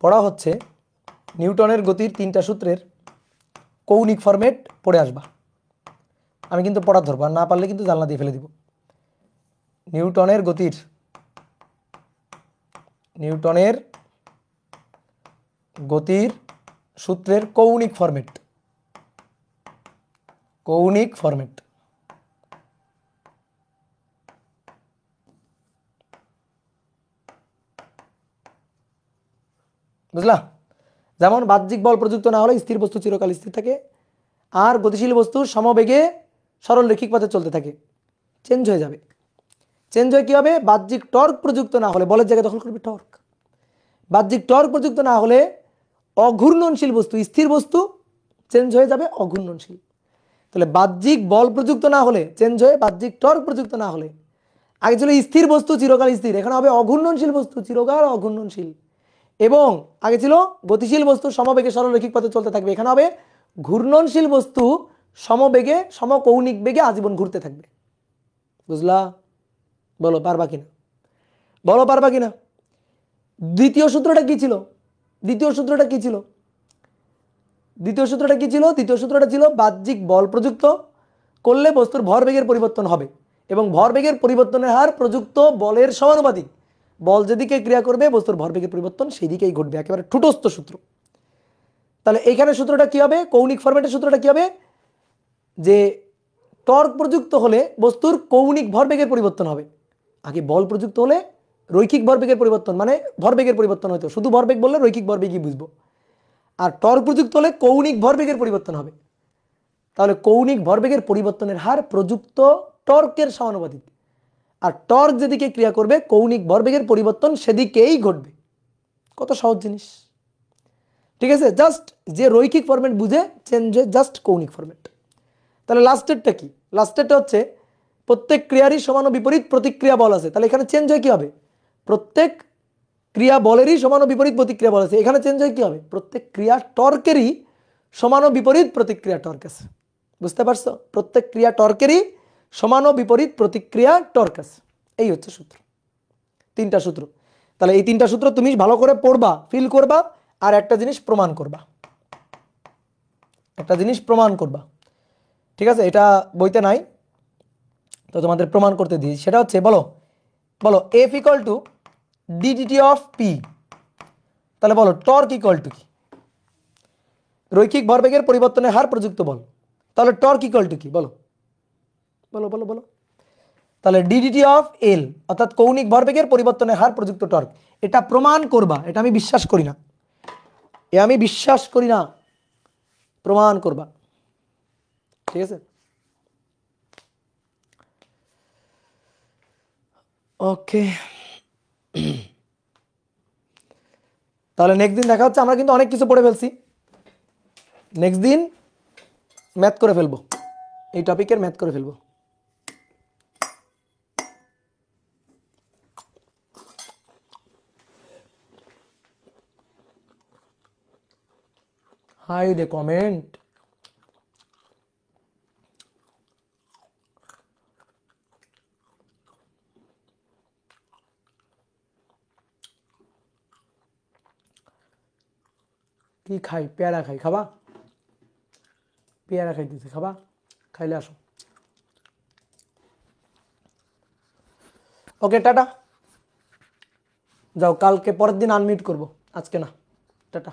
পড়া হচ্ছে নিউটনের গতির তিনটা সূত্রের কৌণিক ফরম্যাট পড়ে আসবা। আমি কিন্তু পড়া ধরবো, আর না পারলে কিন্তু জানলা দিয়ে ফেলে দিব। নিউটনের গতির সূত্রের কৌণিক ফরম্যাট, কৌণিক ফরম্যাট। বুঝলা? যেমন বাহ্যিক বল প্রযুক্ত না হলে স্থির বস্তু চিরকাল স্থির থাকে, আর গতিশীল বস্তু সমবেগে সরল রৈখিক পথে চলতে থাকে। চেঞ্জ হয়ে যাবে, চেঞ্জ হয়ে কি হবে? বাহ্যিক টর্ক প্রযুক্ত না হলে বলের জায়গায় দখল করবে টর্ক। বাহ্যিক টর্ক প্রযুক্ত না হলে অঘূর্ণনশীল বস্তু, স্থির বস্তু চেঞ্জ হয়ে যাবে অঘূর্ণনশীল। তাহলে বাহ্যিক বল প্রযুক্ত না হলে চেঞ্জ হয়ে বাহ্যিক টর্ক প্রযুক্ত না হলে, আগে ছিল স্থির বস্তু চিরকাল স্থির, এখানে হবে অঘূর্ণনশীল বস্তু চিরকাল অঘূর্ণনশীল। এবং আগে ছিল গতিশীল বস্তু সমবেগে সরলরৈখিক পথে চলতে থাকবে, এখানে হবে ঘূর্ণনশীল বস্তু সমবেগে সমকৌণিক বেগে আজীবন ঘুরতে থাকবে। বুঝলা? বলো পারবা কিনা, বলো পারবা কিনা। দ্বিতীয় সূত্রটা কি ছিল? দ্বিতীয় সূত্রটা কি ছিল? দ্বিতীয় সূত্রটা কি ছিল? দ্বিতীয় সূত্রটা ছিল বাহ্যিক বল প্রযুক্ত করলে বস্তুর ভরবেগের পরিবর্তন হবে এবং ভরবেগের পরিবর্তনের হার প্রযুক্ত বলের সমানুপাতিক। বল যেদিকে ক্রিয়া করবে বস্তুর ভরবেগের পরিবর্তন সেই দিকেই ঘটবে। একেবারে ঠুটস্থ সূত্র। তাহলে এখানে সূত্রটা কি হবে? কৌণিক ফরম্যাটের সূত্রটা কি হবে? যে টর্ক প্রযুক্ত হলে বস্তুর কৌণিক ভরবেগের পরিবর্তন হবে। আগে বল প্রযুক্ত হলে রৈখিক ভরবেগের পরিবর্তন, মানে ভরবেগের পরিবর্তন হতো। শুধু ভরবেগ বললে রৈখিক ভরবেগই বুঝবো। আর টর্ক প্রযুক্ত হলে কৌণিক ভরবেগের পরিবর্তন হবে। তাহলে কৌণিক ভরবেগের পরিবর্তনের হার প্রযুক্ত টর্কের সমানুপাতিক। আর টর্ক যেদিকে ক্রিয়া করবে কৌণিক ভরবেগের পরিবর্তন সেদিকেই ঘটবে। কত সহজ জিনিস, ঠিক আছে? জাস্ট যে রৈখিক ফরম্যাট বুঝে চেঞ্জ হয় জাস্ট কৌণিক ফরম্যাট। তাহলে লাস্টেরটা কি? লাস্টেরটা হচ্ছে প্রত্যেক ক্রিয়ারই সমান ও বিপরীত প্রতিক্রিয়া বল আছে। তাহলে এখানে চেঞ্জ হয় কি হবে? প্রত্যেক ক্রিয়া বলেরই সমান ও বিপরীত প্রতিক্রিয়া বল আছে। এখানে চেঞ্জ হয় কি হবে? প্রত্যেক ক্রিয়া টর্কেরই সমান ও বিপরীত প্রতিক্রিয়া টর্ক আছে। বুঝতে পারছো? প্রত্যেক ক্রিয়া টর্কেরই সমান ও বিপরীত প্রতিক্রিয়া টর্ক আছে। এই হচ্ছে সূত্র, তিনটা সূত্র। তাহলে এই তিনটা সূত্র তুমি ভালো করে পড়বা, ফিল করবা, আর একটা জিনিস প্রমাণ করবা। একটা জিনিস প্রমাণ করবা, ঠিক আছে? এটা বইতে নাই, তো তোমাদের প্রমাণ করতে দিই। সেটা হচ্ছে বলো বলো F equal to DDT of P. তাহলে বলো টর্ক ইকুয়াল টু কি? রৈখিক ভরবেগের পরিবর্তনের হার প্রযুক্ত বল। তাহলে টর্ক ইকুয়াল টু কি? বলো বলো বলো বলো। তাহলে ডিডিটি অফ এল অর্থাৎ কৌণিক ভরবেগের পরিবর্তনের হার প্রযুক্ত টর্ক। এটা প্রমাণ করবা। এটা আমি বিশ্বাস করি না, আমি বিশ্বাস করি না, প্রমাণ করবা, ঠিক আছে? ওকে, তাহলে নেক্সট দিন দেখা হচ্ছে। আমরা কিন্তু অনেক কিছু পড়ে ফেলছি। নেক্সট দিন ম্যাথ করে ফেলবো, এই টপিকের ম্যাথ করে ফেলবো। হাই দে কমেন্ট। কি খাই? পেয়ারা খাই, খাবা? পেয়ারা খাইতেছি, খাবা? খাইলে আসো। ওকে, টাটা। যাও, কালকে পরের দিন আনমিউট করবো, আজকে না। টাটা।